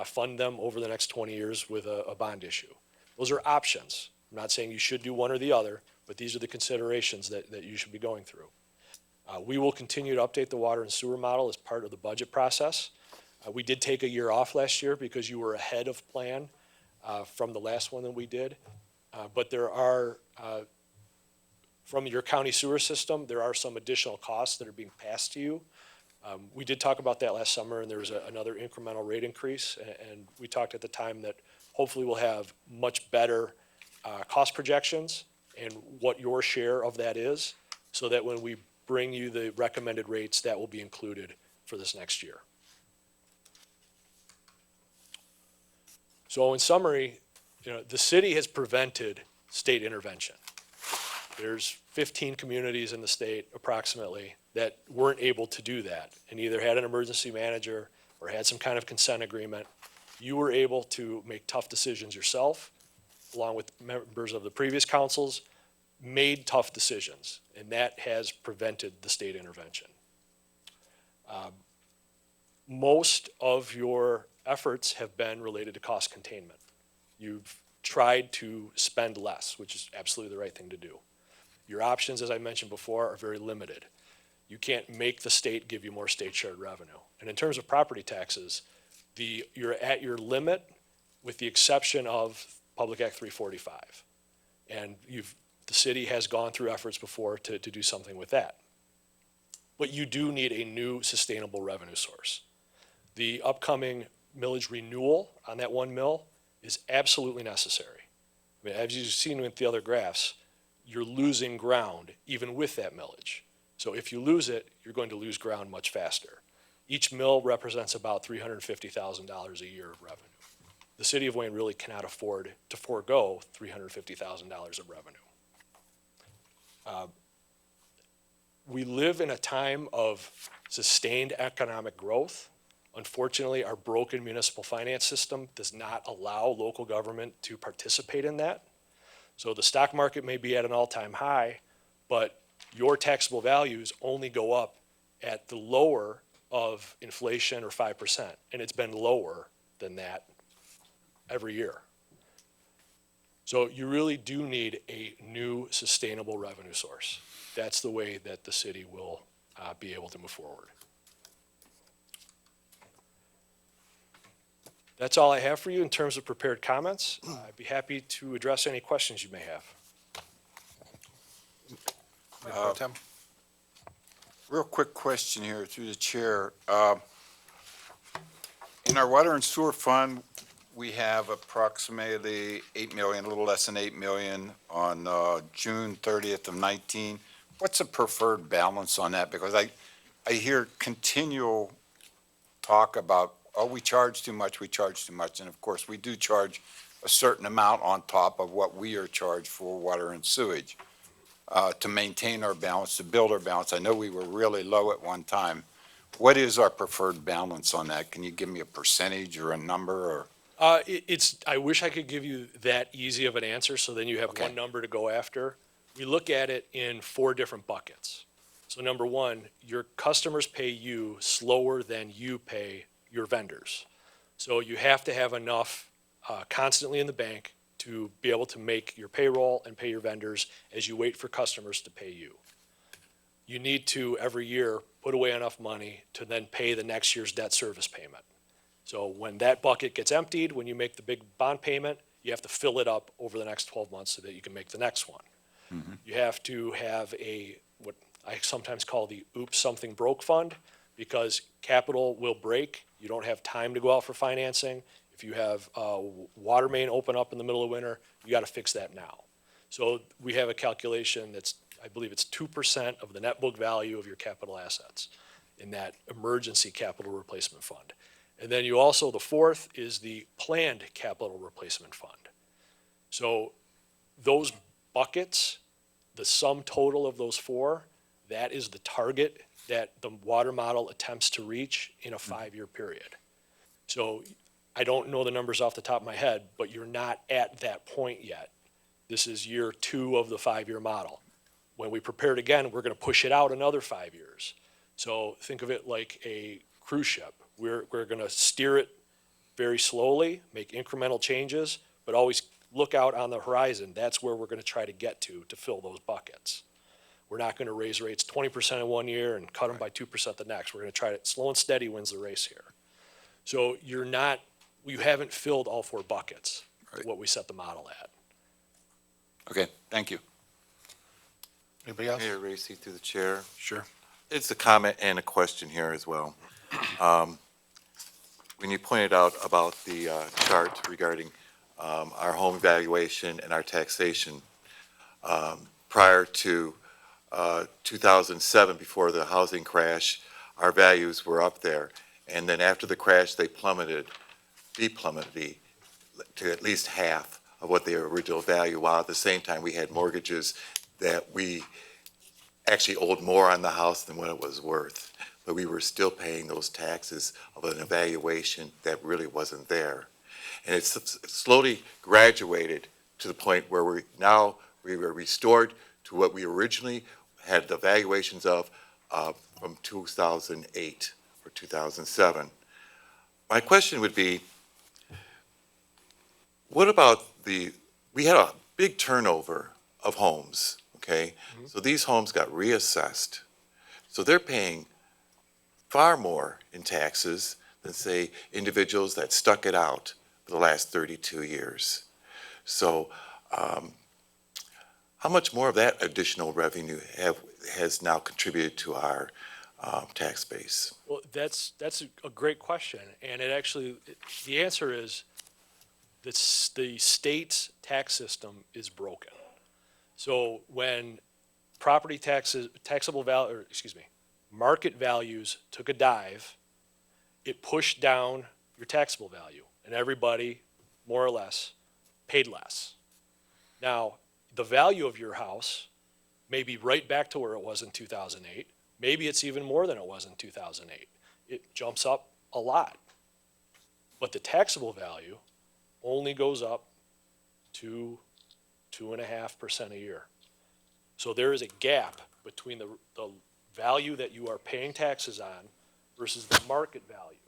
[SPEAKER 7] fund them over the next 20 years with a bond issue. Those are options. I'm not saying you should do one or the other, but these are the considerations that you should be going through. We will continue to update the water and sewer model as part of the budget process. We did take a year off last year because you were ahead of plan from the last one that we did. But there are, from your county sewer system, there are some additional costs that are being passed to you. We did talk about that last summer, and there was another incremental rate increase. And we talked at the time that hopefully we'll have much better cost projections and what your share of that is, so that when we bring you the recommended rates, that will be included for this next year. So in summary, the city has prevented state intervention. There's 15 communities in the state approximately that weren't able to do that and either had an emergency manager or had some kind of consent agreement. You were able to make tough decisions yourself, along with members of the previous councils, made tough decisions, and that has prevented the state intervention. Most of your efforts have been related to cost containment. You've tried to spend less, which is absolutely the right thing to do. Your options, as I mentioned before, are very limited. You can't make the state give you more state shared revenue. And in terms of property taxes, you're at your limit with the exception of Public Act 345. And the city has gone through efforts before to do something with that. But you do need a new sustainable revenue source. The upcoming millage renewal on that one mill is absolutely necessary. I mean, as you've seen with the other graphs, you're losing ground even with that millage. So if you lose it, you're going to lose ground much faster. Each mill represents about $350,000 a year of revenue. The city of Wayne really cannot afford to forego $350,000 of revenue. We live in a time of sustained economic growth. Unfortunately, our broken municipal finance system does not allow local government to participate in that. So the stock market may be at an all-time high, but your taxable values only go up at the lower of inflation or 5%, and it's been lower than that every year. So you really do need a new sustainable revenue source. That's the way that the city will be able to move forward. That's all I have for you in terms of prepared comments. I'd be happy to address any questions you may have.
[SPEAKER 1] Mayor Pro Tem?
[SPEAKER 8] Real quick question here through the chair. In our water and sewer fund, we have approximately 8 million, a little less than 8 million on June 30th of 19. What's the preferred balance on that? Because I hear continual talk about, oh, we charge too much, we charge too much. And of course, we do charge a certain amount on top of what we are charged for water and sewage to maintain our balance, to build our balance. I know we were really low at one time. What is our preferred balance on that? Can you give me a percentage or a number or?
[SPEAKER 7] I wish I could give you that easy of an answer, so then you have
[SPEAKER 8] Okay.
[SPEAKER 7] one number to go after. We look at it in 4 different buckets. So number one, your customers pay you slower than you pay your vendors. So you have to have enough constantly in the bank to be able to make your payroll and pay your vendors as you wait for customers to pay you. You need to, every year, put away enough money to then pay the next year's debt service payment. So when that bucket gets emptied, when you make the big bond payment, you have to fill it up over the next 12 months so that you can make the next one. You have to have what I sometimes call the oops, something broke fund, because capital will break. You don't have time to go out for financing. If you have a water main open up in the middle of winter, you got to fix that now. So we have a calculation that's, I believe it's 2% of the net book value of your capital assets in that emergency capital replacement fund. And then you also, the fourth is the planned capital replacement fund. So those buckets, the sum total of those 4, that is the target that the water model attempts to reach in a 5-year period. So I don't know the numbers off the top of my head, but you're not at that point yet. This is year 2 of the 5-year model. When we prepare it again, we're going to push it out another 5 years. So think of it like a cruise ship. We're going to steer it very slowly, make incremental changes, but always look out on the horizon. That's where we're going to try to get to fill those buckets. We're not going to raise rates 20% in one year and cut them by 2% the next. We're going to try to, slow and steady wins the race here. So you haven't filled all 4 buckets,
[SPEAKER 8] Right.
[SPEAKER 7] what we set the model at.
[SPEAKER 8] Okay, thank you.
[SPEAKER 1] Anybody else?
[SPEAKER 3] Mayor Racy, through the chair.
[SPEAKER 1] Sure.
[SPEAKER 3] It's a comment and a question here as well. When you pointed out about the chart regarding our home valuation and our taxation, prior to 2007, before the housing crash, our values were up there. And then after the crash, they plummeted to at least half of what their original value, while at the same time, we had mortgages that we actually owed more on the house than what it was worth. But we were still paying those taxes of an evaluation that really wasn't there. And it's slowly graduated to the point where we were restored to what we originally had the valuations of from 2008 or 2007. My question would be, what about we had a big turnover of homes, okay? So these homes got reassessed. So they're paying far more in taxes than, say, individuals that stuck it out for the last 32 years. So how much more of that additional revenue has now contributed to our tax base?
[SPEAKER 7] Well, that's a great question, and the answer is the state's tax system is broken. So when property taxes, market values took a dive, it pushed down your taxable value, and everybody, more or less, paid less. Now, the value of your house may be right back to where it was in 2008. Maybe it's even more than it was in 2008. It jumps up a lot. But the taxable value only goes up 2.5% a year. So there is a gap between the value that you are paying taxes on versus the market value.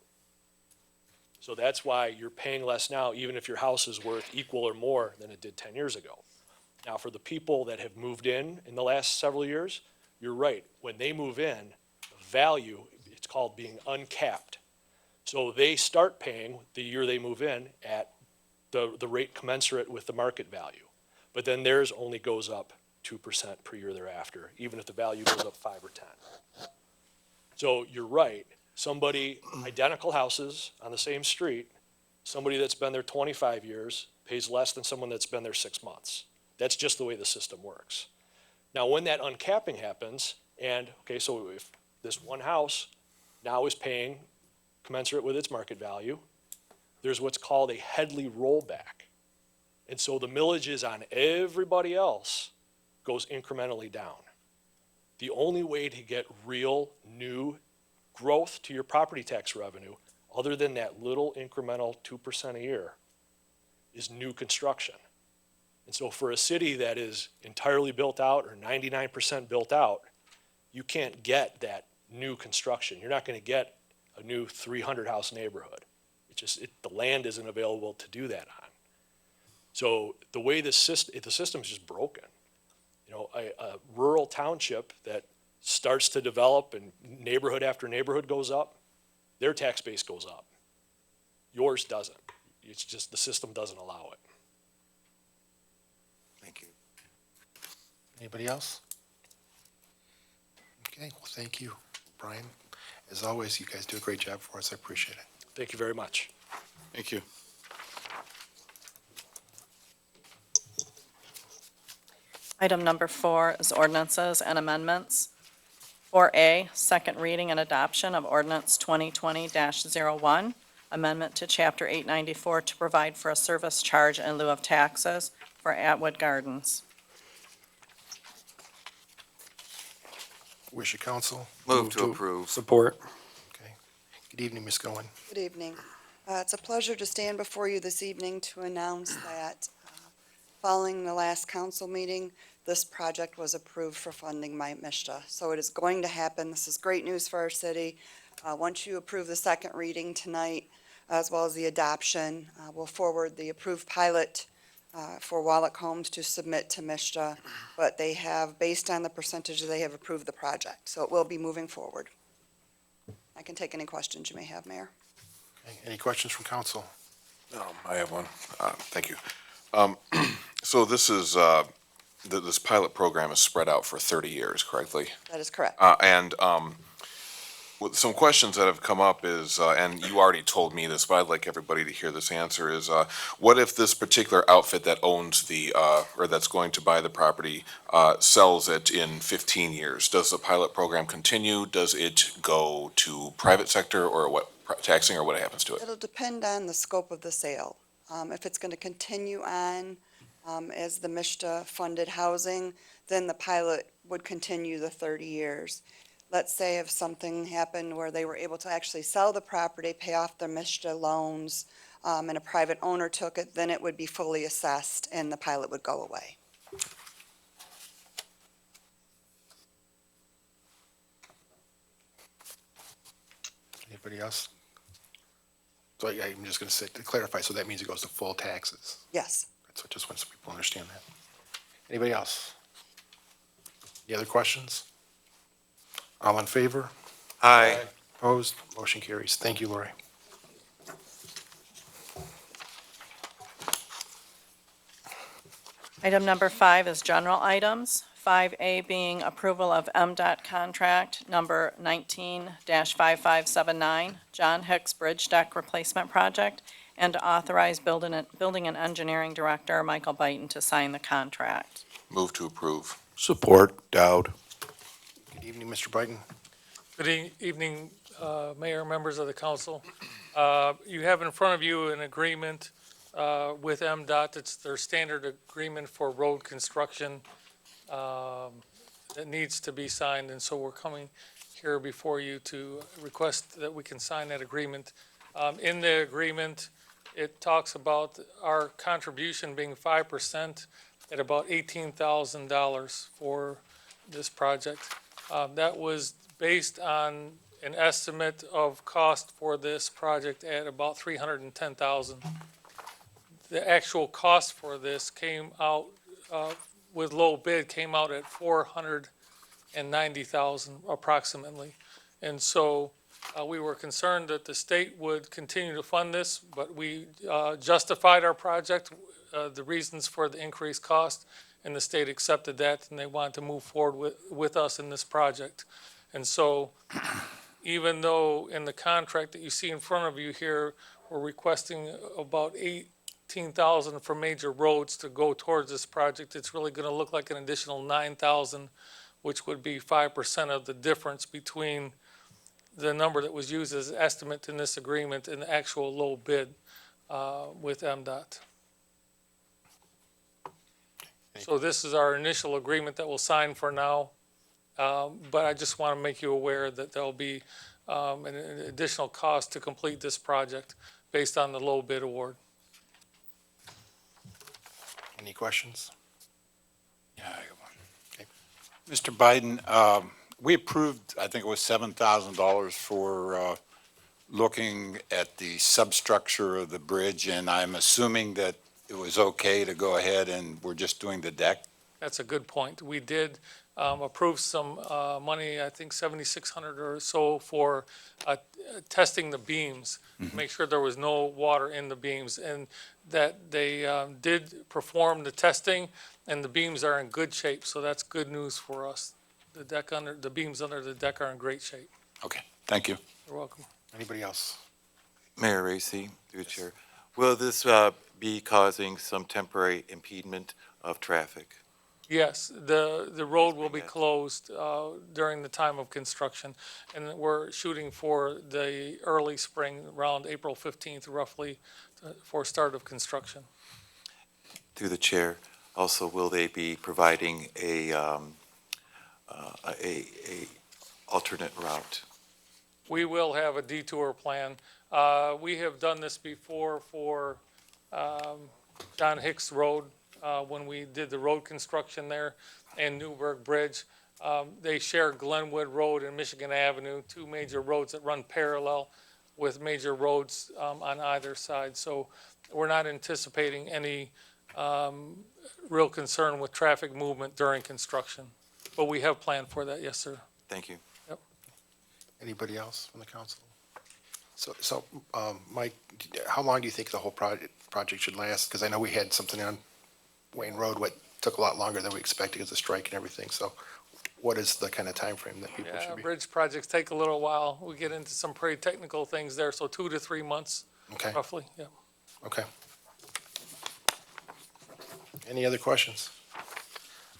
[SPEAKER 7] So that's why you're paying less now, even if your house is worth equal or more than it did 10 years ago. Now, for the people that have moved in the last several years, you're right. When they move in, the value, it's called being uncapped. So they start paying the year they move in at the rate commensurate with the market value. But then theirs only goes up 2% per year thereafter, even if the value goes up 5 or 10. So you're right. Somebody, identical houses on the same street, somebody that's been there 25 years pays less than someone that's been there 6 months. That's just the way the system works. Now, when that uncapping happens, and, okay, so if this one house now is paying commensurate with its market value, there's what's called a Headley rollback. And so the millages on everybody else goes incrementally down. The only way to get real new growth to your property tax revenue, other than that little incremental 2% a year, is new construction. And so for a city that is entirely built out or 99% built out, you can't get that new construction. You're not going to get a new 300-house neighborhood. The land isn't available to do that on. So the way the system is just broken. You know, a rural township that starts to develop and neighborhood after neighborhood goes up, their tax base goes up. Yours doesn't. It's just the system doesn't allow it.
[SPEAKER 3] Thank you.
[SPEAKER 1] Anybody else? Okay, well, thank you, Brian. As always, you guys do a great job for us. I appreciate it.
[SPEAKER 7] Thank you very much.
[SPEAKER 8] Thank you.
[SPEAKER 2] Item number 4 is ordinances and amendments. 4A, second reading and adoption of ordinance 2020-01, amendment to Chapter 894 to provide for a service charge in lieu of taxes for Atwood Gardens.
[SPEAKER 1] Wish of council?
[SPEAKER 3] Move to approve.
[SPEAKER 1] Support. Okay. Good evening, Ms. Goen.
[SPEAKER 9] Good evening. It's a pleasure to stand before you this evening to announce that following the last council meeting, this project was approved for funding by MSHDA. So it is going to happen. This is great news for our city. Once you approve the second reading tonight, as well as the adoption, we'll forward the approved pilot for Wallach Homes to submit to MSHDA. But they have, based on the percentage, they have approved the project. So it will be moving forward. I can take any questions you may have, Mayor.
[SPEAKER 1] Okay, any questions from council?
[SPEAKER 10] I have one. Thank you. So this is, this pilot program is spread out for 30 years, correctly?
[SPEAKER 9] That is correct.
[SPEAKER 10] And with some questions that have come up is, and you already told me this, but I'd like everybody to hear this answer, is what if this particular outfit that owns the, or that's going to buy the property, sells it in 15 years? Does the pilot program continue? Does it go to private sector or what, taxing, or what happens to it?
[SPEAKER 9] It'll depend on the scope of the sale. If it's going to continue on as the MSHDA-funded housing, then the pilot would continue the 30 years. Let's say if something happened where they were able to actually sell the property, pay off their MSHDA loans, and a private owner took it, then it would be fully assessed and the pilot would go away.
[SPEAKER 1] Anybody else? So I'm just going to say, to clarify, so that means it goes to full taxes.
[SPEAKER 9] Yes.
[SPEAKER 1] That's what, just want some people to understand that. Anybody else? Any other questions? All in favor?
[SPEAKER 3] Aye.
[SPEAKER 1] Opposed? Motion carries. Thank you, Lori.
[SPEAKER 2] Item number 5 is general items. 5A being approval of MDOT contract number 19-5579, John Hicks Bridge Deck Replacement Project, and to authorize building and engineering director Michael Byton to sign the contract.
[SPEAKER 10] Move to approve.
[SPEAKER 1] Support, Dowd. Good evening, Mr. Brighton.
[SPEAKER 11] Good evening, Mayor, members of the council. You have in front of you an agreement with MDOT. It's their standard agreement for road construction that needs to be signed, and so we're coming here before you to request that we can sign that agreement. In the agreement, it talks about our contribution being 5% at about $18,000 for this project. That was based on an estimate of cost for this project at about $310,000. The actual cost for this came out, with low bid, came out at $490,000 approximately. And so we were concerned that the state would continue to fund this, but we justified our project, the reasons for the increased cost, and the state accepted that, and they wanted to move forward with us in this project. And so even though in the contract that you see in front of you here, we're requesting about $18,000 for major roads to go towards this project, it's really going to look like an additional $9,000, which would be 5% of the difference between the number that was used as estimate in this agreement and the actual low bid with MDOT. So this is our initial agreement that we'll sign for now. But I just want to make you aware that there'll be an additional cost to complete this project based on the low bid award.
[SPEAKER 1] Any questions?
[SPEAKER 8] Yeah, I got one. Mr. Biden, we approved, I think it was $7,000 for looking at the substructure of the bridge, and I'm assuming that it was okay to go ahead and we're just doing the deck?
[SPEAKER 11] That's a good point. We did approve some money, I think $7,600 or so, for testing the beams, to make sure there was no water in the beams, and that they did perform the testing, and the beams are in good shape, so that's good news for us. The beams under the deck are in great shape.
[SPEAKER 8] Okay, thank you.
[SPEAKER 11] You're welcome.
[SPEAKER 1] Anybody else?
[SPEAKER 3] Mayor Racy, through the chair, will this be causing some temporary impediment of traffic?
[SPEAKER 11] Yes, the road will be
[SPEAKER 3] Yes.
[SPEAKER 11] closed during the time of construction, and we're shooting for the early spring, around April 15th roughly, for start of construction.
[SPEAKER 3] Through the chair, also, will they be providing a alternate route?
[SPEAKER 11] We will have a detour plan. We have done this before for John Hicks Road, when we did the road construction there, and Newburgh Bridge. They share Glenwood Road and Michigan Avenue, two major roads that run parallel with major roads on either side. So we're not anticipating any real concern with traffic movement during construction. But we have planned for that, yes, sir.
[SPEAKER 3] Thank you.
[SPEAKER 1] Anybody else from the council? So, Mike, how long do you think the whole project should last? Because I know we had something on Wayne Road, what took a lot longer than we expected because of the strike and everything. So what is the kind of time frame that people
[SPEAKER 11] Yeah,
[SPEAKER 1] should be?
[SPEAKER 11] bridge projects take a little while. We get into some pretty technical things there, so 2 to 3 months
[SPEAKER 1] Okay,
[SPEAKER 11] roughly, yeah.
[SPEAKER 1] okay. Any other questions?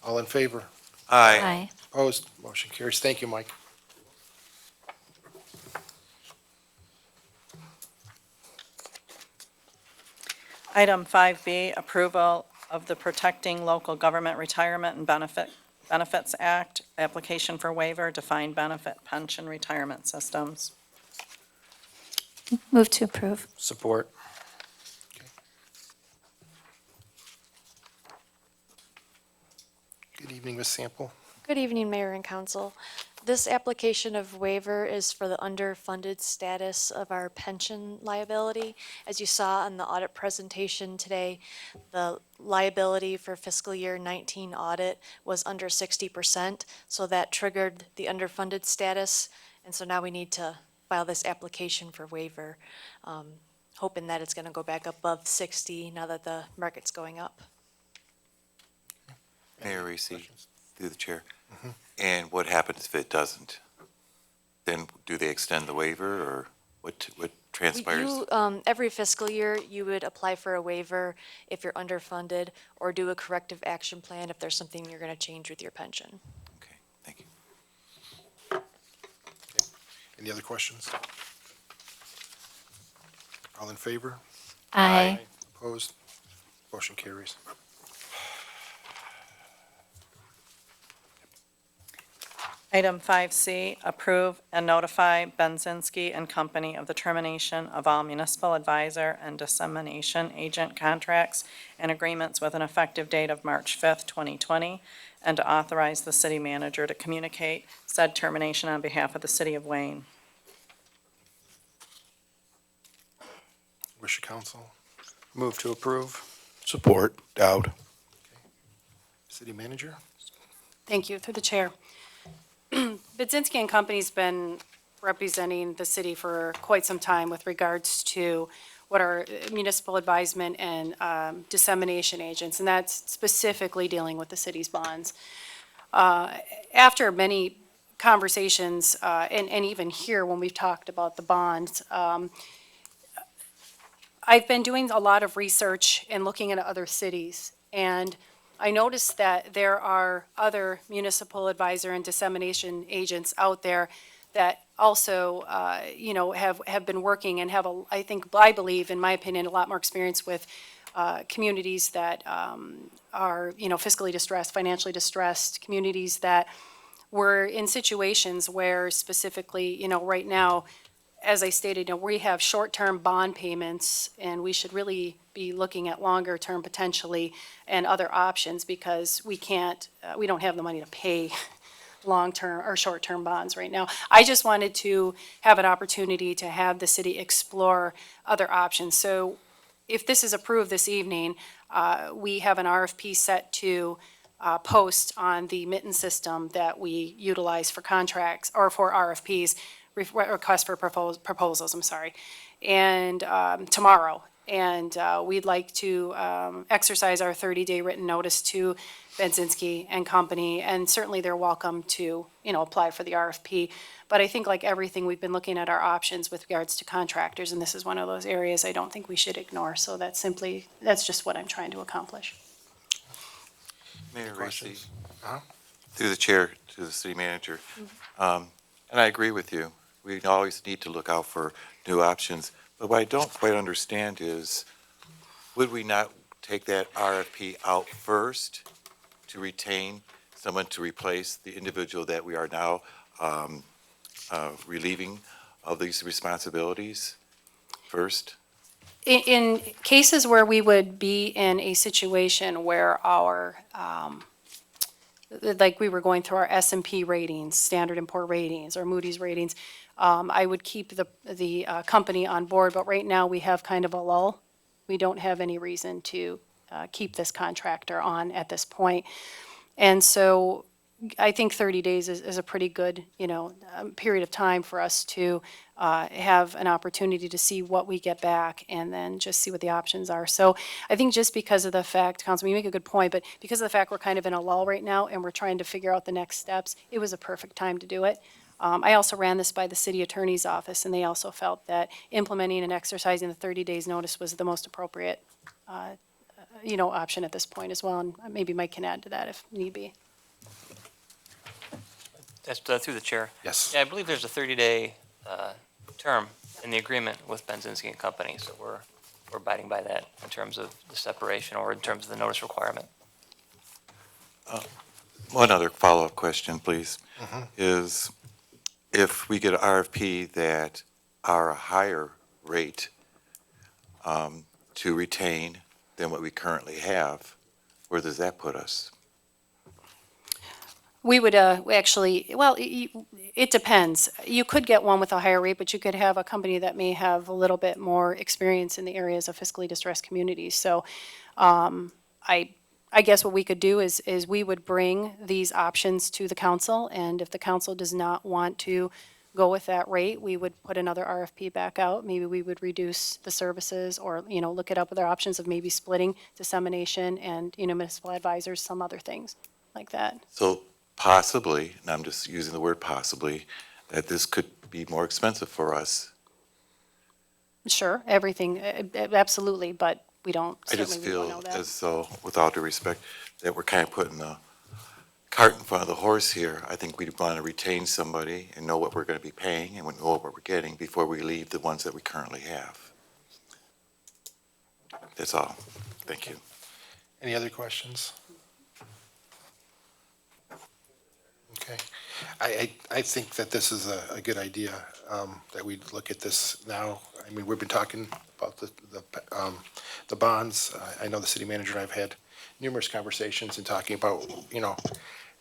[SPEAKER 1] All in favor?
[SPEAKER 3] Aye.
[SPEAKER 4] Aye.
[SPEAKER 1] Opposed? Motion carries. Thank you, Mike.
[SPEAKER 2] Item 5B, approval of the Protecting Local Government Retirement and Benefits Act, application for waiver, defined benefit pension retirement systems.
[SPEAKER 4] Move to approve.
[SPEAKER 1] Support. Good evening, Ms. Sample.
[SPEAKER 12] Good evening, Mayor and Council. This application of waiver is for the underfunded status of our pension liability. As you saw on the audit presentation today, the liability for fiscal year 19 audit was under 60%, so that triggered the underfunded status, and so now we need to file this application for waiver, hoping that it's going to go back above 60 now that the market's going up.
[SPEAKER 3] Mayor Racy, through the chair. And what happens if it doesn't? Then do they extend the waiver, or what transpires?
[SPEAKER 12] Every fiscal year, you would apply for a waiver if you're underfunded, or do a corrective action plan if there's something you're going to change with your pension.
[SPEAKER 3] Okay, thank you.
[SPEAKER 1] Any other questions? All in favor?
[SPEAKER 4] Aye.
[SPEAKER 1] Opposed? Motion carries.
[SPEAKER 2] Item 5C, approve and notify Benzinski and Company of the termination of all municipal advisor and dissemination agent contracts and agreements with an effective date of March 5th, 2020, and to authorize the city manager to communicate said termination on behalf of the city of Wayne.
[SPEAKER 1] Wish of council?
[SPEAKER 13] Move to approve.
[SPEAKER 1] Support. Dowd. City manager?
[SPEAKER 14] Thank you, through the chair. Budzinski and Company's been representing the city for quite some time with regards to what are municipal advisement and dissemination agents, and that's specifically dealing with the city's bonds. After many conversations, and even here when we've talked about the bonds, I've been doing a lot of research and looking at other cities, and I noticed that there are other municipal advisor and dissemination agents out there that also, have been working and have I believe, in my opinion, a lot more experience with communities that are, fiscally distressed, financially distressed, communities that were in situations where specifically, right now, as I stated, we have short-term bond payments, and we should really be looking at longer-term potentially and other options, because we don't have the money to pay long-term or short-term bonds right now. I just wanted to have an opportunity to have the city explore other options. So if this is approved this evening, we have an RFP set to post on the Mitten system that we utilize for contracts, or for RFPs, request for proposals, I'm sorry, and tomorrow. And we'd like to exercise our 30-day written notice to Benzinski and Company, and certainly they're welcome to, apply for the RFP. But I think, like everything, we've been looking at our options with regards to contractors, and this is one of those areas I don't think we should ignore. So that's just what I'm trying to accomplish.
[SPEAKER 3] Mayor Racy,
[SPEAKER 1] Questions? Uh-huh.
[SPEAKER 3] through the chair to the city manager, and I agree with you. We always need to look out for new options. But what I don't quite understand is, would we not take that RFP out first to retain someone to replace the individual that we are now relieving of these responsibilities first?
[SPEAKER 14] In cases where we would be in a situation where our, like we were going through our S&P ratings, Standard & Poor ratings, or Moody's ratings, I would keep the company on board, but right now we have kind of a lull. We don't have any reason to keep this contractor on at this point. And so I think 30 days is a pretty good, period of time for us to have an opportunity to see what we get back, and then just see what the options are. So I think just because of the fact, Councilman, you make a good point, but because of the fact we're kind of in a lull right now and we're trying to figure out the next steps, it was a perfect time to do it. I also ran this by the city attorney's office, and they also felt that implementing and exercising the 30 days notice was the most appropriate, option at this point as well. And maybe Mike can add to that if need be.
[SPEAKER 15] That's through the chair.
[SPEAKER 1] Yes.
[SPEAKER 15] Yeah, I believe there's a 30-day term in the agreement with Benzinski and Company, so we're abiding by that in terms of the separation or in terms of the notice requirement.
[SPEAKER 3] One other follow-up question, please, is if we get an RFP that are a higher rate to retain than what we currently have, where does that put us?
[SPEAKER 14] We would actually, well, it depends. You could get one with a higher rate, but you could have a company that may have a little bit more experience in the areas of fiscally distressed communities. So I guess what we could do is we would bring these options to the council, and if the council does not want to go with that rate, we would put another RFP back out. Maybe we would reduce the services, or, look at other options of maybe splitting dissemination and, municipal advisors, some other things like that.
[SPEAKER 3] So possibly, and I'm just using the word possibly, that this could be more expensive for us
[SPEAKER 14] Sure, everything, absolutely, but we don't,
[SPEAKER 3] I just
[SPEAKER 14] certainly we don't
[SPEAKER 3] feel
[SPEAKER 14] know that.
[SPEAKER 3] as though, with all due respect, that we're kind of putting the cart in front of the horse here. I think we'd want to retain somebody and know what we're going to be paying and know what we're getting before we leave the ones that we currently have. That's all. Thank you.
[SPEAKER 1] Any other questions? Okay. I think that this is a good idea, that we look at this now. I mean, we've been talking about the bonds. I know the city manager and I've had numerous conversations and talking about, you know,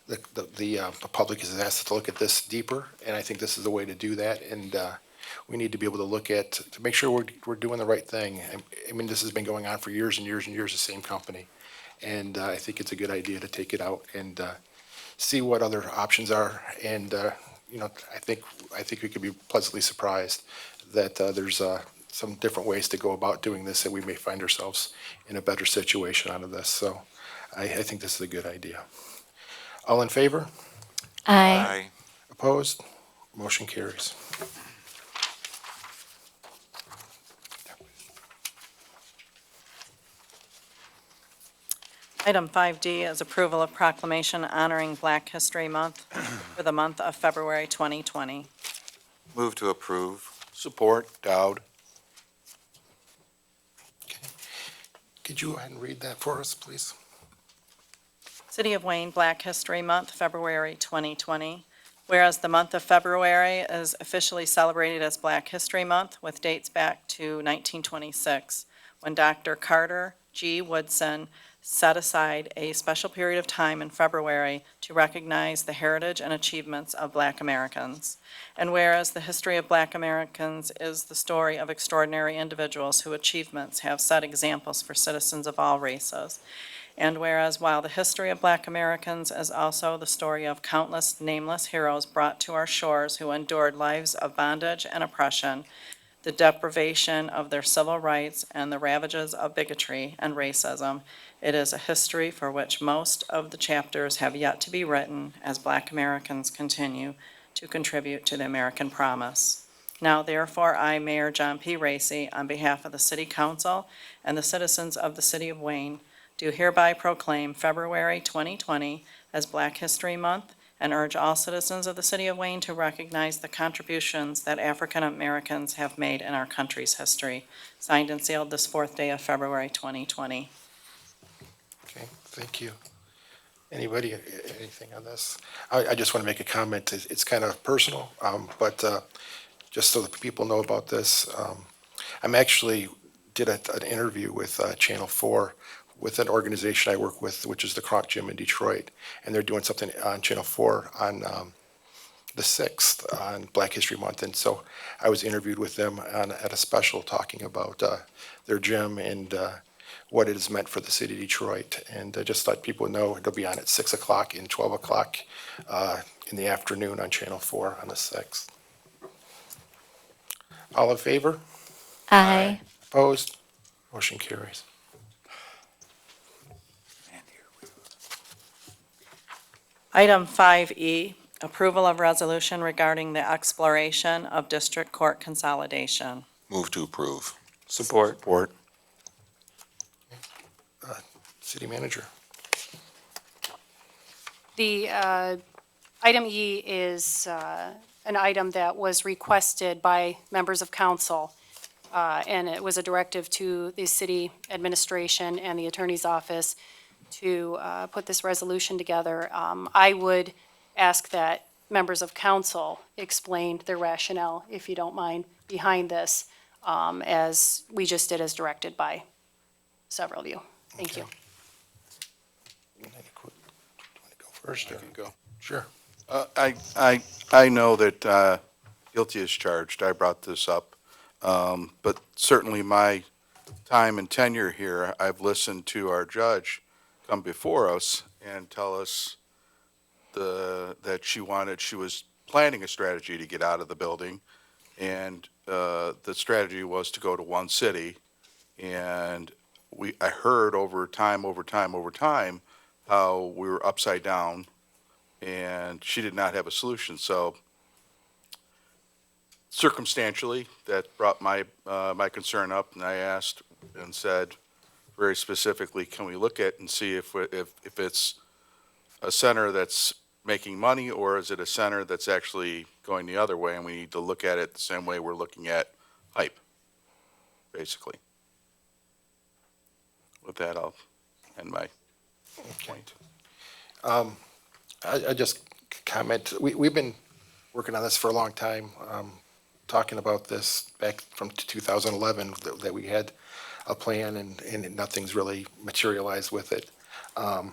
[SPEAKER 1] the public has asked us to look at this deeper, and I think this is the way to do that. And we need to be able to look at, to make sure we're doing the right thing. I mean, this has been going on for years and years and years, the same company. And I think it's a good idea to take it out and see what other options are. And, you know, I think we could be pleasantly surprised that there's some different ways to go about doing this, and we may find ourselves in a better situation out of this. So I think this is a good idea. All in favor?
[SPEAKER 4] Aye.
[SPEAKER 1] Opposed? Motion carries.
[SPEAKER 2] Item 5D is approval of proclamation honoring Black History Month for the month of February 2020.
[SPEAKER 3] Move to approve.
[SPEAKER 13] Support, Dowd.
[SPEAKER 1] Could you go ahead and read that for us, please?
[SPEAKER 2] City of Wayne Black History Month, February 2020. Whereas the month of February is officially celebrated as Black History Month with dates back to 1926, when Dr. Carter G. Woodson set aside a special period of time in February to recognize the heritage and achievements of Black Americans. And whereas the history of Black Americans is the story of extraordinary individuals whose achievements have set examples for citizens of all races. And whereas while the history of Black Americans is also the story of countless nameless heroes brought to our shores who endured lives of bondage and oppression, the deprivation of their civil rights, and the ravages of bigotry and racism, it is a history for which most of the chapters have yet to be written as Black Americans continue to contribute to the American promise. Now therefore, I, Mayor John P. Racy, on behalf of the City Council and the citizens of the City of Wayne, do hereby proclaim February 2020 as Black History Month and urge all citizens of the City of Wayne to recognize the contributions that African Americans have made in our country's history. Signed and sealed this 4th day of February 2020.
[SPEAKER 1] Okay, thank you. Anybody, anything on this? I just want to make a comment. It's kind of personal, but just so that people know about this, I'm actually did an interview with Channel 4 with an organization I work with, which is the Kronk Gym in Detroit, and they're doing something on Channel 4 on the 6th on Black History Month. And so I was interviewed with them at a special talking about their gym and what it has meant for the city of Detroit. And just let people know it'll be on at 6 o'clock and 12 o'clock in the afternoon on Channel 4 on the 6th. All in favor?
[SPEAKER 4] Aye.
[SPEAKER 1] Opposed? Motion carries.
[SPEAKER 2] Item 5E, approval of resolution regarding the exploration of district court consolidation.
[SPEAKER 10] Move to approve.
[SPEAKER 13] Support. Support.
[SPEAKER 1] City Manager.
[SPEAKER 14] The item E is an item that was requested by members of council, and it was a directive to the city administration and the attorney's office to put this resolution together. I would ask that members of council explain their rationale, if you don't mind, behind this, as we just did as directed by several of you. Thank you.
[SPEAKER 1] You want to go first? I can go. Sure.
[SPEAKER 13] I know that guilty as charged. I brought this up. But certainly my time and tenure here, I've listened to our judge come before us and tell us that she was planning a strategy to get out of the building. And the strategy was to go to one city. And I heard over time, how we were upside down and she did not have a solution. So circumstantially, that brought my, my concern up, and I asked and said very specifically, can we look at and see if it's a center that's making money, or is it a center that's actually going the other way, and we need to look at it the same way we're looking at hype, basically. With that, I'll end my point.
[SPEAKER 1] I just comment, we've been working on this for a long time, talking about this back from 2011, that we had a plan and nothing's really materialized with it. A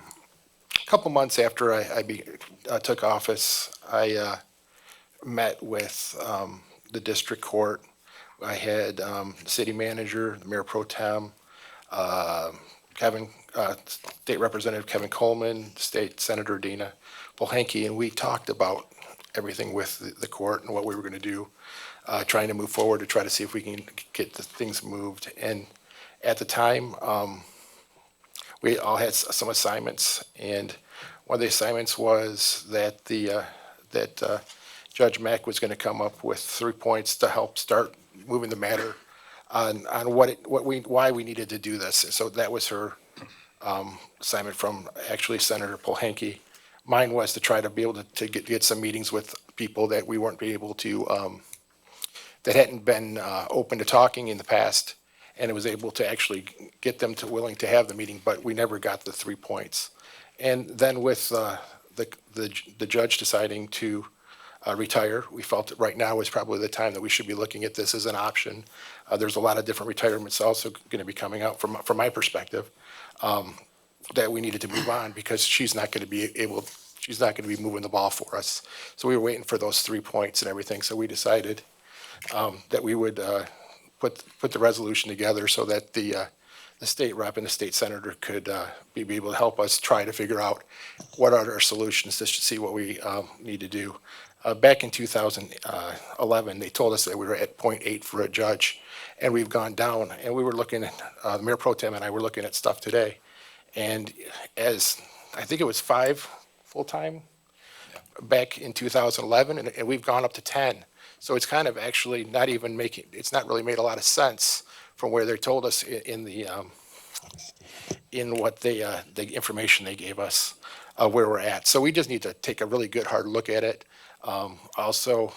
[SPEAKER 1] couple months after I took office, I met with the district court. I had the city manager, the mayor pro tem, State Representative Kevin Coleman, State Senator Dina Polhanke, and we talked about everything with the court and what we were going to do, trying to move forward to try to see if we can get the things moved. And at the time, we all had some assignments, and one of the assignments was that Judge Mack was going to come up with 3 points to help start moving the matter on why we needed to do this. So that was her assignment from actually Senator Polhanke. Mine was to try to be able to get some meetings with people that we weren't able to, that hadn't been open to talking in the past, and it was able to actually get them to willing to have the meeting, but we never got the 3 points. And then with the judge deciding to retire, we felt that right now is probably the time that we should be looking at this as an option. There's a lot of different retirements also going to be coming out from my perspective, that we needed to move on because she's not going to be moving the ball for us. So we were waiting for those 3 points and everything. So we decided that we would put the resolution together so that the state rep and the state senator could be able to help us try to figure out what are our solutions to see what we need to do. Back in 2011, they told us that we were at 0.8 for a judge, and we've gone down. And we were looking at, the Mayor Pro Tem and I were looking at stuff today. And as, I think it was 5 full-time back in 2011, and we've gone up to 10. So it's kind of actually not even making, it's not really made a lot of sense from where they told us in what the information they gave us, where we're at. So we just need to take a really good hard look at it. Also,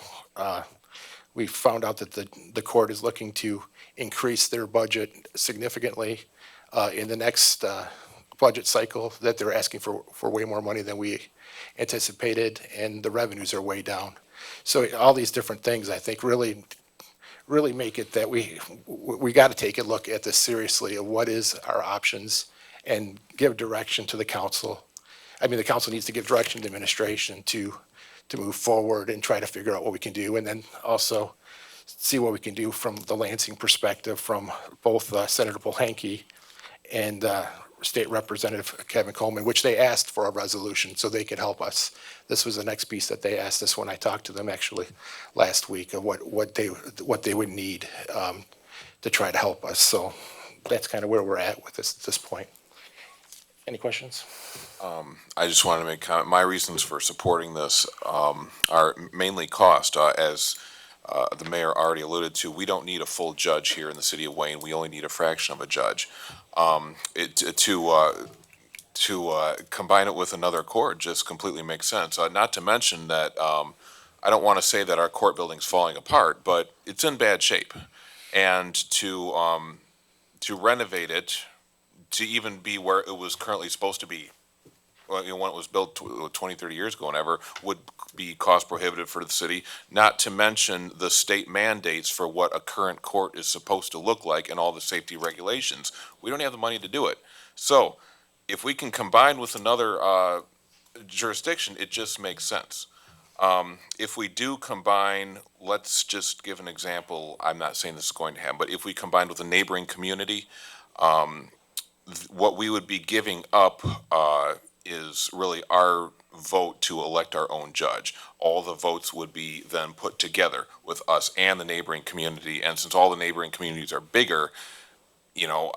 [SPEAKER 1] we found out that the court is looking to increase their budget significantly in the next budget cycle, that they're asking for way more money than we anticipated, and the revenues are way down. So all these different things, I think, really make it that we got to take a look at this seriously of what is our options and give direction to the council. I mean, the council needs to give direction to administration to move forward and try to figure out what we can do, and then also see what we can do from the Lansing perspective from both Senator Polhanke and State Representative Kevin Coleman, which they asked for a resolution so they could help us. This was the next piece that they asked us when I talked to them actually last week of what they would need to try to help us. So that's kind of where we're at with this at this point. Any questions?
[SPEAKER 10] I just wanted to make comment. My reasons for supporting this are mainly cost. As the mayor already alluded to, we don't need a full judge here in the city of Wayne. We only need a fraction of a judge. To combine it with another court just completely makes sense. Not to mention that I don't want to say that our court building's falling apart, but it's in bad shape. And to renovate it to even be where it was currently supposed to be, when it was built 20, 30 years ago, whenever, would be cost prohibitive for the city, not to mention the state mandates for what a current court is supposed to look like and all the safety regulations. We don't have the money to do it. So if we can combine with another jurisdiction, it just makes sense. If we do combine, let's just give an example. I'm not saying this is going to happen, but if we combine with a neighboring community, what we would be giving up is really our vote to elect our own judge. All the votes would be then put together with us and the neighboring community, and since all the neighboring communities are bigger, the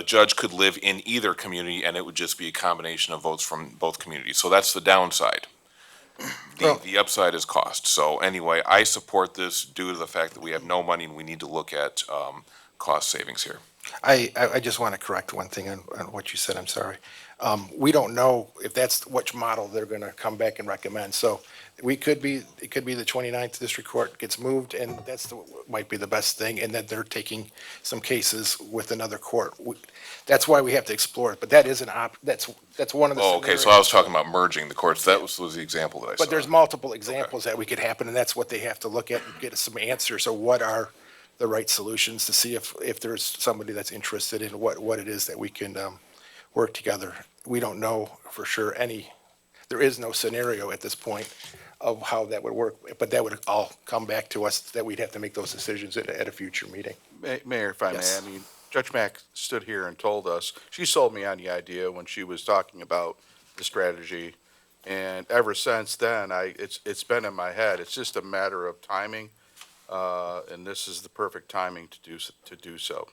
[SPEAKER 10] judge could live in either community, and it would just be a combination of votes from both communities. So that's the downside. the upside is cost. So anyway, I support this due to the fact that we have no money and we need to look at, cost savings here.
[SPEAKER 1] I just want to correct one thing on what you said, I'm sorry. We don't know if that's which model they're going to come back and recommend. So it could be the 29th District Court gets moved, and might be the best thing, and that they're taking some cases with another court. That's why we have to explore it, but that is that's one of the
[SPEAKER 10] Oh, okay, so
[SPEAKER 1] scenarios.
[SPEAKER 10] I was talking about merging the courts. That was the example that I saw.
[SPEAKER 1] But there's multiple examples that we could happen, and that's what they have to look at and get some answers. So what are the right solutions to see if there's somebody that's interested in what it is that we can work together. We don't know for sure there is no scenario at this point of how that would work, but that would all come back to us, that we'd have to make those decisions at a future meeting.
[SPEAKER 13] Mayor, if I may,
[SPEAKER 1] Yes.
[SPEAKER 13] I mean, Judge Mack stood here and told us, she sold me on the idea when she was talking about the strategy. And ever since then, it's been in my head. It's just a matter of timing. And this is the perfect timing to do so.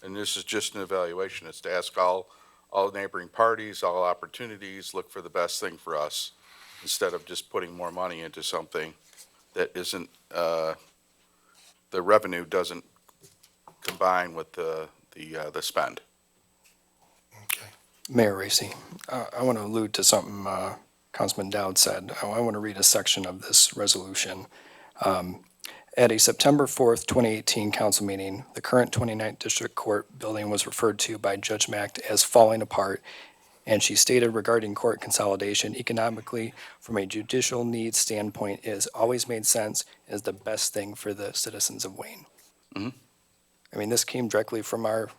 [SPEAKER 13] And this is just an evaluation. It's to ask all neighboring parties, all opportunities, look for the best thing for us, instead of just putting more money into something that isn't, the revenue doesn't combine with the spend.
[SPEAKER 16] Mayor Racy, I want to allude to something Councilman Dowd said. I want to read a section of this resolution. At a September 4th, 2018 council meeting, the current 29th District Court building was referred to by Judge Mack as falling apart, and she stated regarding court consolidation, economically, from a judicial needs standpoint, it has always made sense as the best thing for the citizens of Wayne.
[SPEAKER 13] Mhm.
[SPEAKER 16] I mean, this came directly from our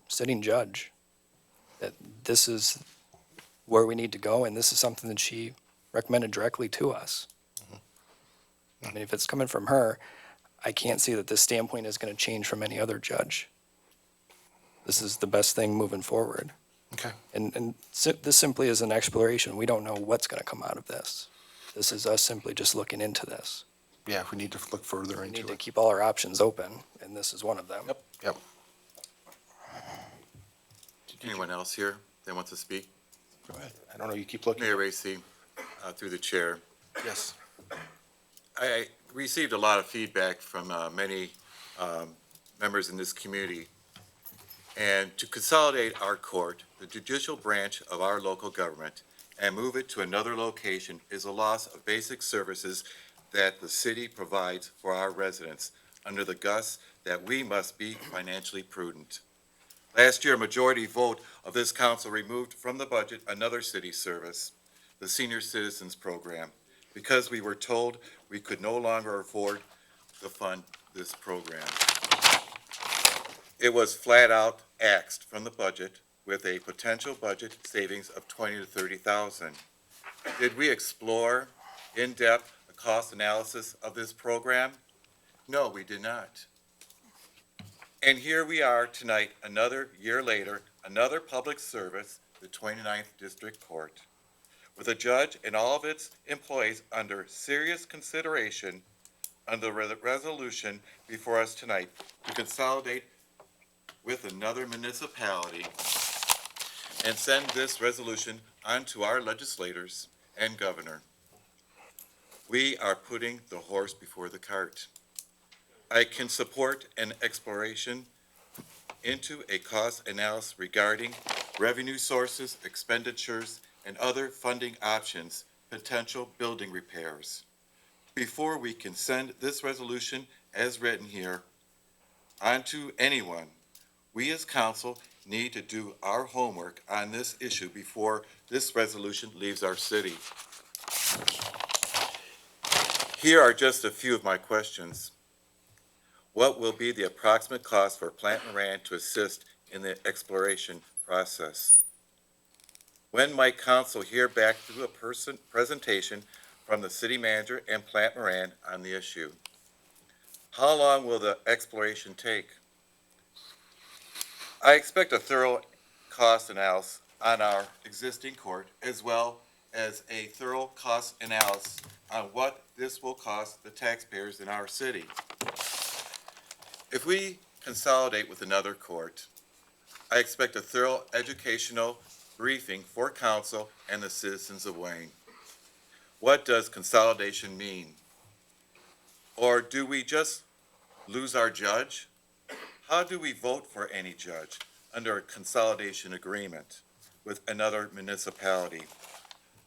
[SPEAKER 16] sitting judge, that this is where we need to go, and this is something that she recommended directly to us. I mean, if it's coming from her, I can't see that this standpoint is going to change from any other judge. This is the best thing moving forward.
[SPEAKER 1] Okay.
[SPEAKER 16] And this simply is an exploration. We don't know what's going to come out of this. This is us simply just looking into this.
[SPEAKER 1] Yeah, we need to look further
[SPEAKER 16] We
[SPEAKER 1] into
[SPEAKER 16] need to
[SPEAKER 1] it.
[SPEAKER 16] keep all our options open, and this is one of them.
[SPEAKER 1] Yep.
[SPEAKER 3] Anyone else here that wants to speak?
[SPEAKER 1] Go ahead. I don't know, you keep looking.
[SPEAKER 3] Mayor Racy, through the chair.
[SPEAKER 1] Yes.
[SPEAKER 3] I received a lot of feedback from many members in this community. And to consolidate our court, the judicial branch of our local government, and move it to another location is a loss of basic services that the city provides for our residents under the guise that we must be financially prudent. Last year, a majority vote of this council removed from the budget another city service, the Senior Citizens Program, because we were told we could no longer afford to fund this program. It was flat out axed from the budget with a potential budget savings of 20 to 30,000. Did we explore in depth the cost analysis of this program? No, we did not. And here we are tonight, another year later, another public service, the 29th District Court, with a judge and all of its employees under serious consideration under the resolution before us tonight to consolidate with another municipality and send this resolution on to our legislators and governor. We are putting the horse before the cart. I can support an exploration into a cost analysis regarding revenue sources, expenditures, and other funding options, potential building repairs. Before we can send this resolution as written here on to anyone, we as council need to do our homework on this issue before this resolution leaves our city. Here are just a few of my questions. What will be the approximate cost for Plant Moran to assist in the exploration process? When might council hear back through a presentation from the city manager and Plant Moran on the issue? How long will the exploration take? I expect a thorough cost analysis on our existing court, as well as a thorough cost analysis on what this will cost the taxpayers in our city. If we consolidate with another court, I expect a thorough educational briefing for council and the citizens of Wayne. What does consolidation mean? Or do we just lose our judge? How do we vote for any judge under a consolidation agreement with another municipality?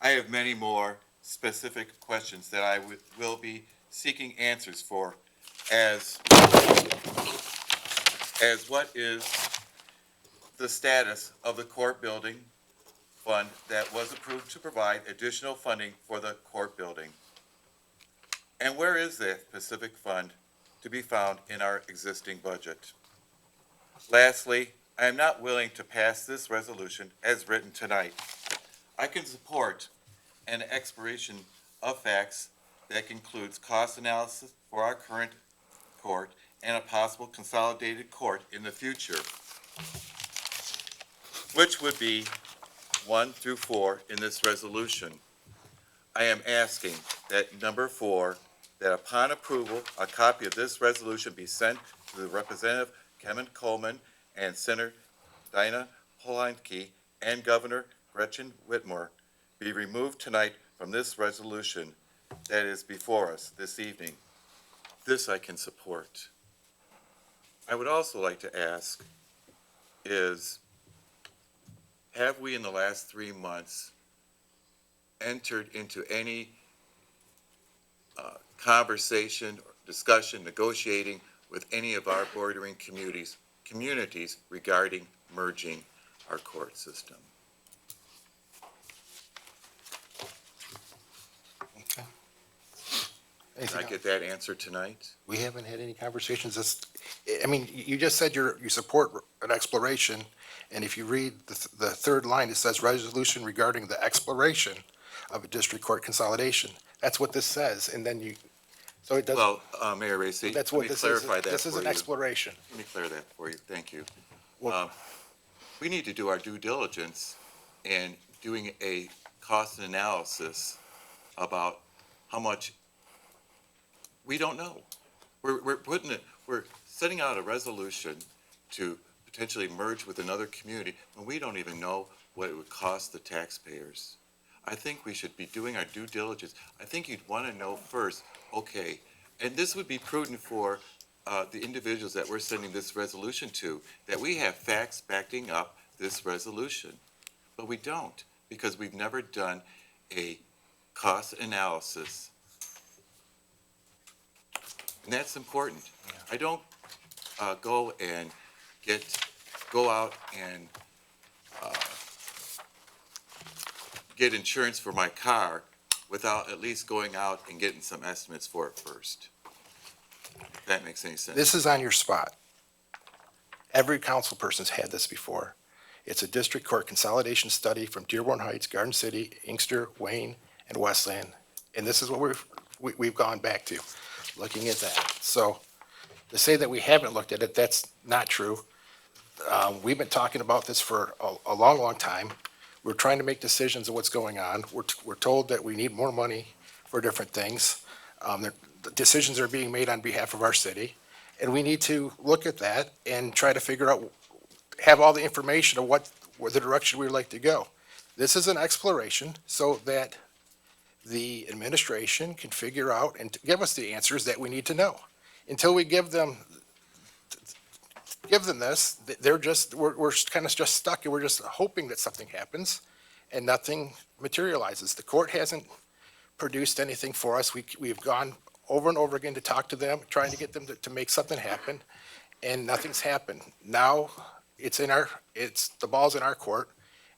[SPEAKER 3] I have many more specific questions that I will be seeking answers for as what is the status of the court building fund that was approved to provide additional funding for the court building? And where is that specific fund to be found in our existing budget? Lastly, I am not willing to pass this resolution as written tonight. I can support an exploration of facts that concludes cost analysis for our current court and a possible consolidated court in the future, which would be 1 through 4 in this resolution. I am asking that number 4, that upon approval, a copy of this resolution be sent to the Representative Kevin Coleman and Senator Dinah Polanski and Governor Gretchen Whitmer be removed tonight from this resolution that is before us this evening. This I can support. I would also like to ask is, have we in the last 3 months entered into any conversation, or discussion, negotiating with any of our bordering communities regarding merging our court system?
[SPEAKER 1] Okay.
[SPEAKER 3] Did
[SPEAKER 1] Anything
[SPEAKER 3] I
[SPEAKER 1] else?
[SPEAKER 3] get that answer tonight?
[SPEAKER 1] We haven't had any conversations. I mean, you just said you support an exploration, and if you read the third line, it says resolution regarding the exploration of a district court consolidation. That's what this says, and then so it doesn't.
[SPEAKER 3] Well, Mayor Racy,
[SPEAKER 1] That's
[SPEAKER 3] let
[SPEAKER 1] what
[SPEAKER 3] me
[SPEAKER 1] this is.
[SPEAKER 3] clarify that for you.
[SPEAKER 1] This is an exploration.
[SPEAKER 3] Let me clear that for you. Thank you.
[SPEAKER 1] Well-
[SPEAKER 3] We need to do our due diligence in doing a cost analysis about how much we don't know. We're setting out a resolution to potentially merge with another community when we don't even know what it would cost the taxpayers. I think we should be doing our due diligence. I think you'd want to know first, okay, and this would be prudent for the individuals that we're sending this resolution to, that we have facts backing up this resolution. But we don't, because we've never done a cost analysis. And that's important. I don't go out and get insurance for my car without at least going out and getting some estimates for it first. If that makes any sense.
[SPEAKER 1] This is on your spot. Every council person's had this before. It's a district court consolidation study from Dearborn Heights, Garden City, Inkster, Wayne, and Westland. And this is what we've gone back to, looking at that. So to say that we haven't looked at it, that's not true. We've been talking about this for a long, long time. We're trying to make decisions of what's going on. We're told that we need more money for different things. The decisions are being made on behalf of our city, and we need to look at that and try to figure out, have all the information of what the direction we'd like to go. This is an exploration so that the administration can figure out and give us the answers that we need to know. Until we give them this, we're kind of just stuck, and we're just hoping that something happens and nothing materializes. The court hasn't produced anything for us. We've gone over and over again to talk to them, trying to get them to make something happen, and nothing's happened. Now, the ball's in our court,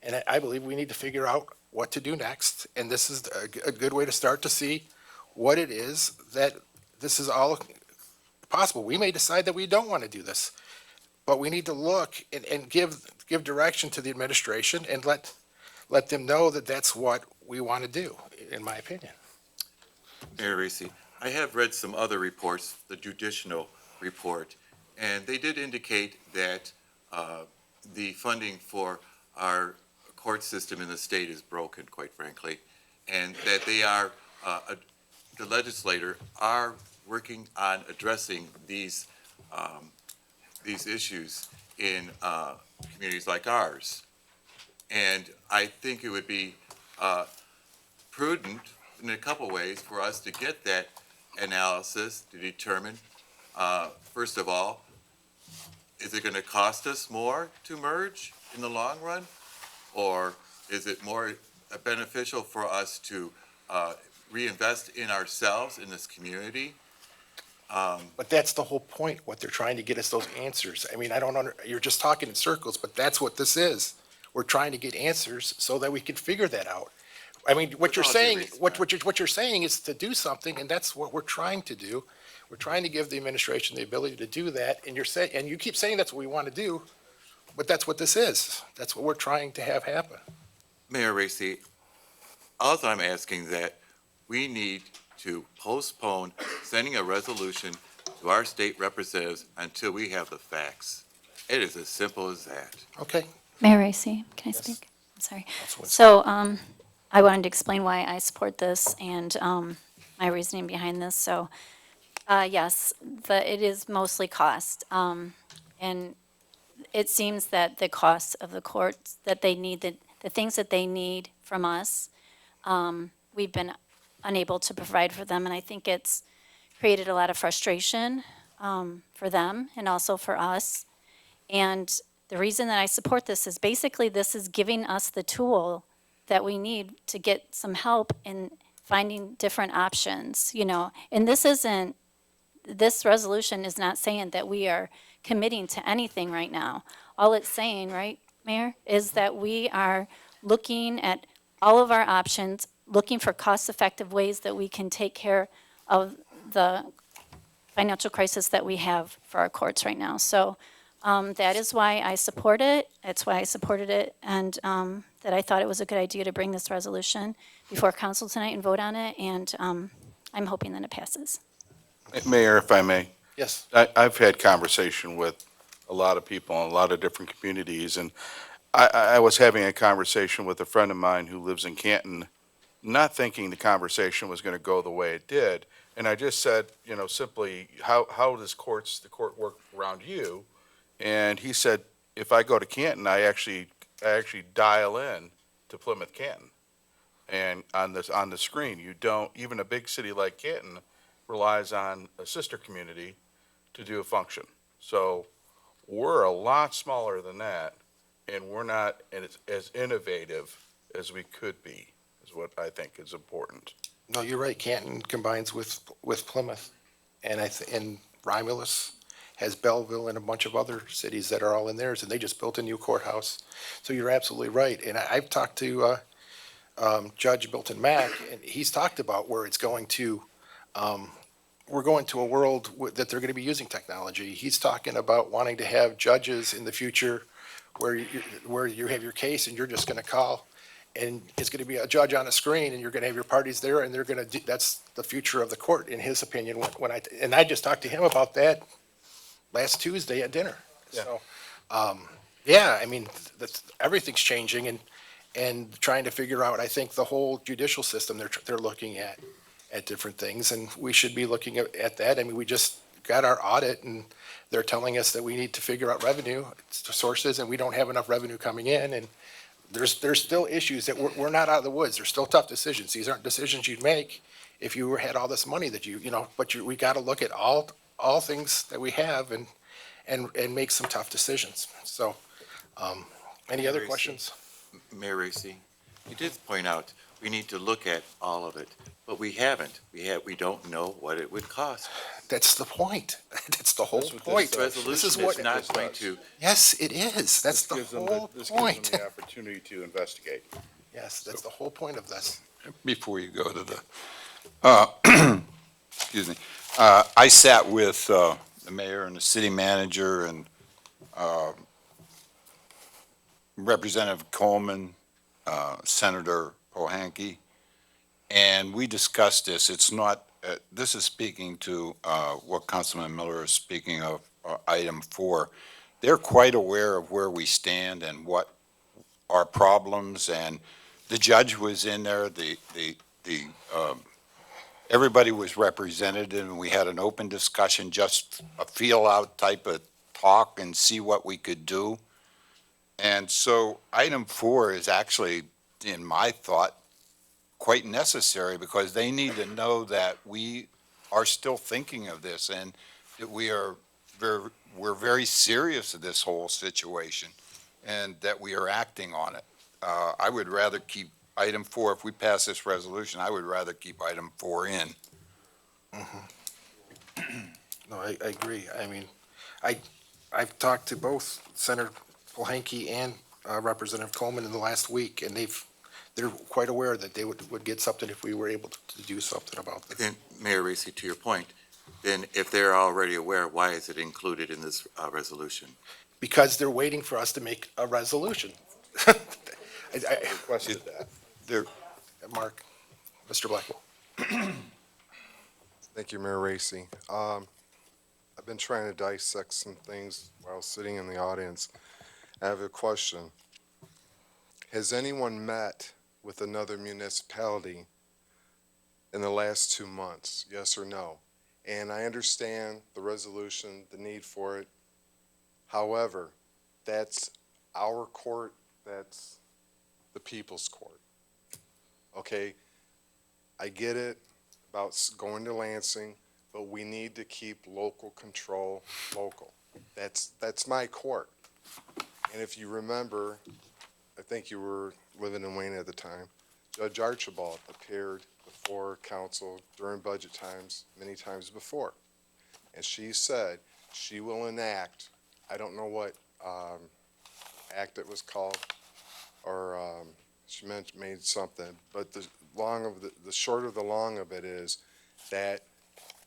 [SPEAKER 1] and I believe we need to figure out what to do next, and this is a good way to start to see what it is that this is all possible. We may decide that we don't want to do this, but we need to look and give direction to the administration and let them know that that's what we want to do, in my opinion.
[SPEAKER 3] Mayor Racy, I have read some other reports, the judicial report, and they did indicate that the funding for our court system in the state is broken, quite frankly, and that they are, the legislator are working on addressing these issues in communities like ours. And I think it would be prudent in a couple ways for us to get that analysis to determine, first of all, is it gonna cost us more to merge in the long run? Or is it more beneficial for us to reinvest in ourselves, in this community?
[SPEAKER 1] But that's the whole point, what they're trying to get us those answers. I mean, you're just talking in circles, but that's what this is. We're trying to get answers so that we can figure that out. I mean, what you're
[SPEAKER 3] With all due
[SPEAKER 1] saying,
[SPEAKER 3] respect.
[SPEAKER 1] what you're saying is to do something, and that's what we're trying to do. We're trying to give the administration the ability to do that, and and you keep saying that's what we want to do, but that's what this is. That's what we're trying to have happen.
[SPEAKER 3] Mayor Racy, also I'm asking that we need to postpone sending a resolution to our state representatives until we have the facts. It is as simple as that.
[SPEAKER 1] Okay?
[SPEAKER 4] Mayor Racy, can I speak? I'm sorry.
[SPEAKER 1] Councilwoman.
[SPEAKER 4] So, I wanted to explain why I support this and, my reasoning behind this. So, yes, it is mostly cost. And it seems that the costs of the courts that they need, the things that they need from us, we've been unable to provide for them. And I think it's created a lot of frustration, for them and also for us. And the reason that I support this is basically this is giving us the tool that we need to get some help in finding different options, you know. And this resolution is not saying that we are committing to anything right now. All it's saying, right, Mayor, is that we are looking at all of our options, looking for cost-effective ways that we can take care of the financial crisis that we have for our courts right now. So that is why I support it. That's why I supported it, and that I thought it was a good idea to bring this resolution before council tonight and vote on it, and I'm hoping that it passes.
[SPEAKER 13] Mayor, if I may,
[SPEAKER 1] Yes.
[SPEAKER 13] I've had conversation with a lot of people in a lot of different communities, and I was having a conversation with a friend of mine who lives in Canton, not thinking the conversation was going to go the way it did. And I just said, you know, simply, how does the court work around you? And he said, if I go to Canton, I actually dial in to Plymouth Canton. And on the screen, you don't, even a big city like Canton relies on a sister community to do a function. So we're a lot smaller than that, and we're not as innovative as we could be, is what I think is important.
[SPEAKER 1] No, you're right. Canton combines with Plymouth, and and Romulus has Belleville and a bunch of other cities that are all in theirs, and they just built a new courthouse. So you're absolutely right. And I've talked to Judge Milton Mack, and he's talked about where it's going to. We're going to a world that they're going to be using technology. He's talking about wanting to have judges in the future where you have your case and you're just going to call, and it's going to be a judge on a screen, and you're going to have your parties there, and they're going to that's the future of the court, in his opinion. And I just talked to him about that last Tuesday at dinner.
[SPEAKER 13] Yeah.
[SPEAKER 1] So, yeah, I mean, everything's changing, and trying to figure out, I think, the whole judicial system, they're looking at different things, and we should be looking at that. I mean, we just got our audit, and they're telling us that we need to figure out revenue sources, and we don't have enough revenue coming in, and there's still issues that we're not out of the woods. There's still tough decisions. These aren't decisions you'd make if you had all this money that we got to look at all things that we have and make some tough decisions. So, any other questions?
[SPEAKER 3] Mayor Racy, you did point out we need to look at all of it, but we haven't. We don't know what it would cost.
[SPEAKER 1] That's the point. That's the whole
[SPEAKER 13] That's what
[SPEAKER 1] point.
[SPEAKER 13] this
[SPEAKER 3] Resolution is not going to,
[SPEAKER 1] Yes, it is. That's the whole
[SPEAKER 13] This gives
[SPEAKER 1] point.
[SPEAKER 13] them the opportunity to investigate.
[SPEAKER 1] Yes, that's the whole point of this.
[SPEAKER 8] Before you go to the, excuse me, I sat with the mayor and the city manager and Representative Coleman, Senator Pohanke, and we discussed this. It's not, this is speaking to what Councilman Miller is speaking of, item 4. They're quite aware of where we stand and what our problems, and the judge was in there, everybody was represented, and we had an open discussion, just a feel-out type of talk and see what we could do. And so item 4 is actually, in my thought, quite necessary because they need to know that we are still thinking of this and that we're very serious of this whole situation and that we are acting on it. I would rather keep item 4, if we pass this resolution, I would rather keep item 4 in.
[SPEAKER 1] No, I agree. I mean, I've talked to both Senator Polanki and Representative Coleman in the last week, and they're quite aware that they would get something if we were able to do something about this.
[SPEAKER 3] Then, Mayor Racy, to your point, then if they're already aware, why is it included in this resolution?
[SPEAKER 1] Because they're waiting for us to make a resolution. I requested that.
[SPEAKER 8] There,
[SPEAKER 1] Mark, Mr. Blackwell.
[SPEAKER 17] Thank you, Mayor Racy. I've been trying to dissect some things while sitting in the audience. I have a question. Has anyone met with another municipality in the last 2 months, yes or no? And I understand the resolution, the need for it. However, that's our court, that's the people's court. Okay, I get it about going to Lansing, but we need to keep local control local. That's my court. And if you remember, I think you were living in Wayne at the time, Judge Archibald appeared before council during budget times, many times before. And she said she will enact, I don't know what act it was called, or she made something, but the short of the long of it is that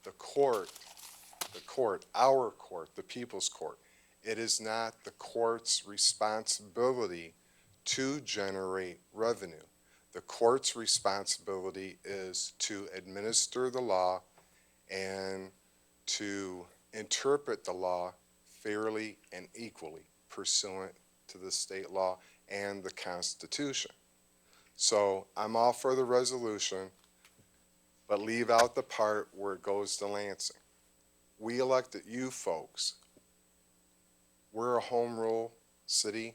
[SPEAKER 17] the court, our court, the people's court, it is not the court's responsibility to generate revenue. The court's responsibility is to administer the law and to interpret the law fairly and equally pursuant to the state law and the Constitution. So I'm all for the resolution, but leave out the part where it goes to Lansing. We elected you folks. We're a home rule city.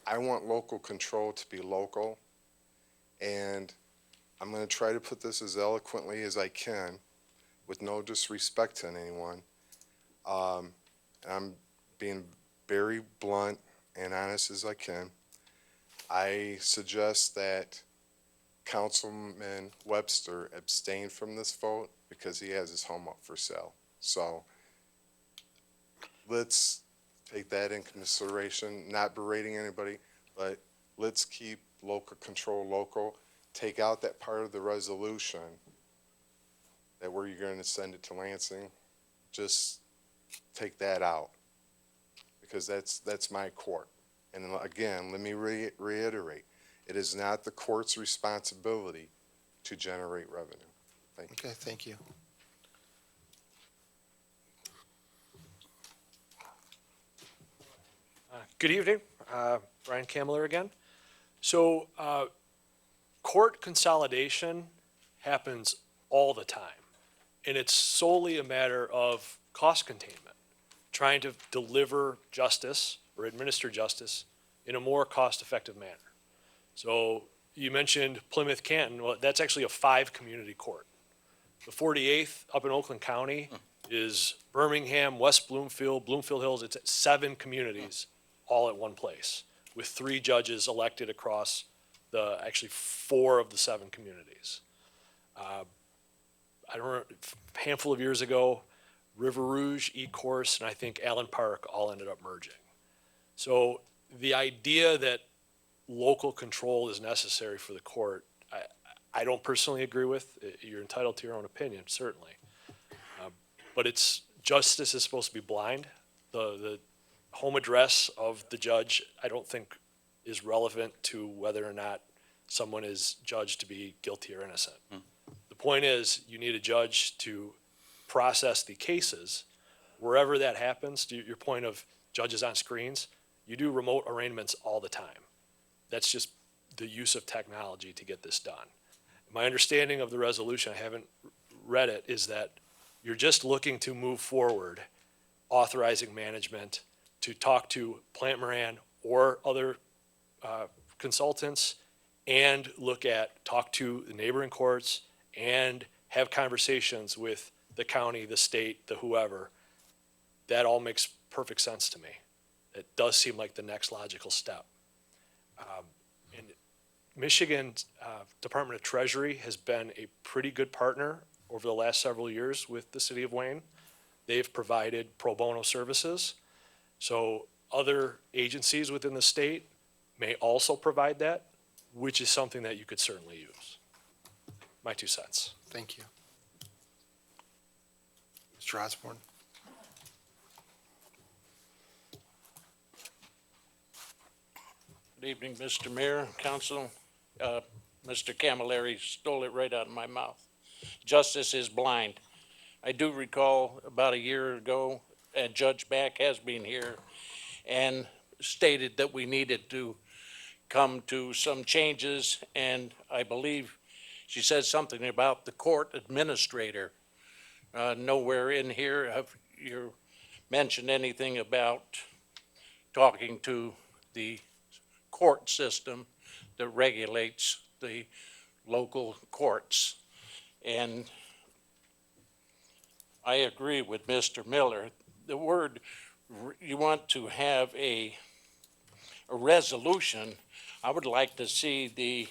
[SPEAKER 17] I want local control to be local, and I'm going to try to put this as eloquently as I can with no disrespect to anyone. I'm being very blunt and honest as I can. I suggest that Councilman Webster abstain from this vote because he has his home up for sale. So let's take that in consideration, not berating anybody, but let's keep local control local. Take out that part of the resolution that where you're going to send it to Lansing. Just take that out because that's my court. And again, let me reiterate, it is not the court's responsibility to generate revenue. Thank you.
[SPEAKER 1] Okay, thank you.
[SPEAKER 7] Good evening, Brian Kamler again. So, court consolidation happens all the time, and it's solely a matter of cost containment, trying to deliver justice or administer justice in a more cost-effective manner. So, you mentioned Plymouth Canton, well, that's actually a 5-community court. The 48th up in Oakland County is Birmingham, West Bloomfield, Bloomfield Hills, it's at 7 communities all at one place, with 3 judges elected across actually 4 of the 7 communities. I don't know, a handful of years ago, River Rouge, Ecorse, and I think Allen Park all ended up merging. So the idea that local control is necessary for the court, I don't personally agree with. You're entitled to your own opinion, certainly. But justice is supposed to be blind. The home address of the judge, I don't think is relevant to whether or not someone is judged to be guilty or innocent. The point is, you need a judge to process the cases. Wherever that happens, to your point of judges on screens, you do remote arraignments all the time. That's just the use of technology to get this done. My understanding of the resolution, I haven't read it, is that you're just looking to move forward, authorizing management to talk to Plant Moran or other consultants and talk to the neighboring courts and have conversations with the county, the state, the whoever, that all makes perfect sense to me. It does seem like the next logical step. And Michigan Department of Treasury has been a pretty good partner over the last several years with the city of Wayne. They've provided pro bono services. So other agencies within the state may also provide that, which is something that you could certainly use. My 2 cents.
[SPEAKER 1] Thank you. Mr. Osborne?
[SPEAKER 18] Good evening, Mr. Mayor, Council. Mr. Camilleri stole it right out of my mouth. Justice is blind. I do recall about a year ago, Judge Mack has been here and stated that we needed to come to some changes, and I believe she said something about the court administrator. Nowhere in here have you mentioned anything about talking to the court system that regulates the local courts. And I agree with Mr. Miller. The word, you want to have a resolution, I would like to see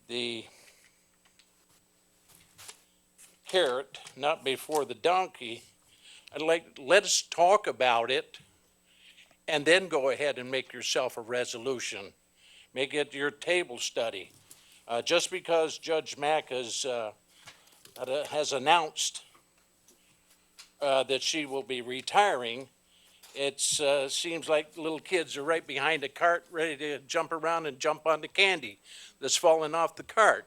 [SPEAKER 18] the carrot, not before the donkey. Let us talk about it and then go ahead and make yourself a resolution. Make it your table study. Just because Judge Mack has announced that she will be retiring, it seems like little kids are right behind a cart ready to jump around and jump on the candy that's falling off the cart.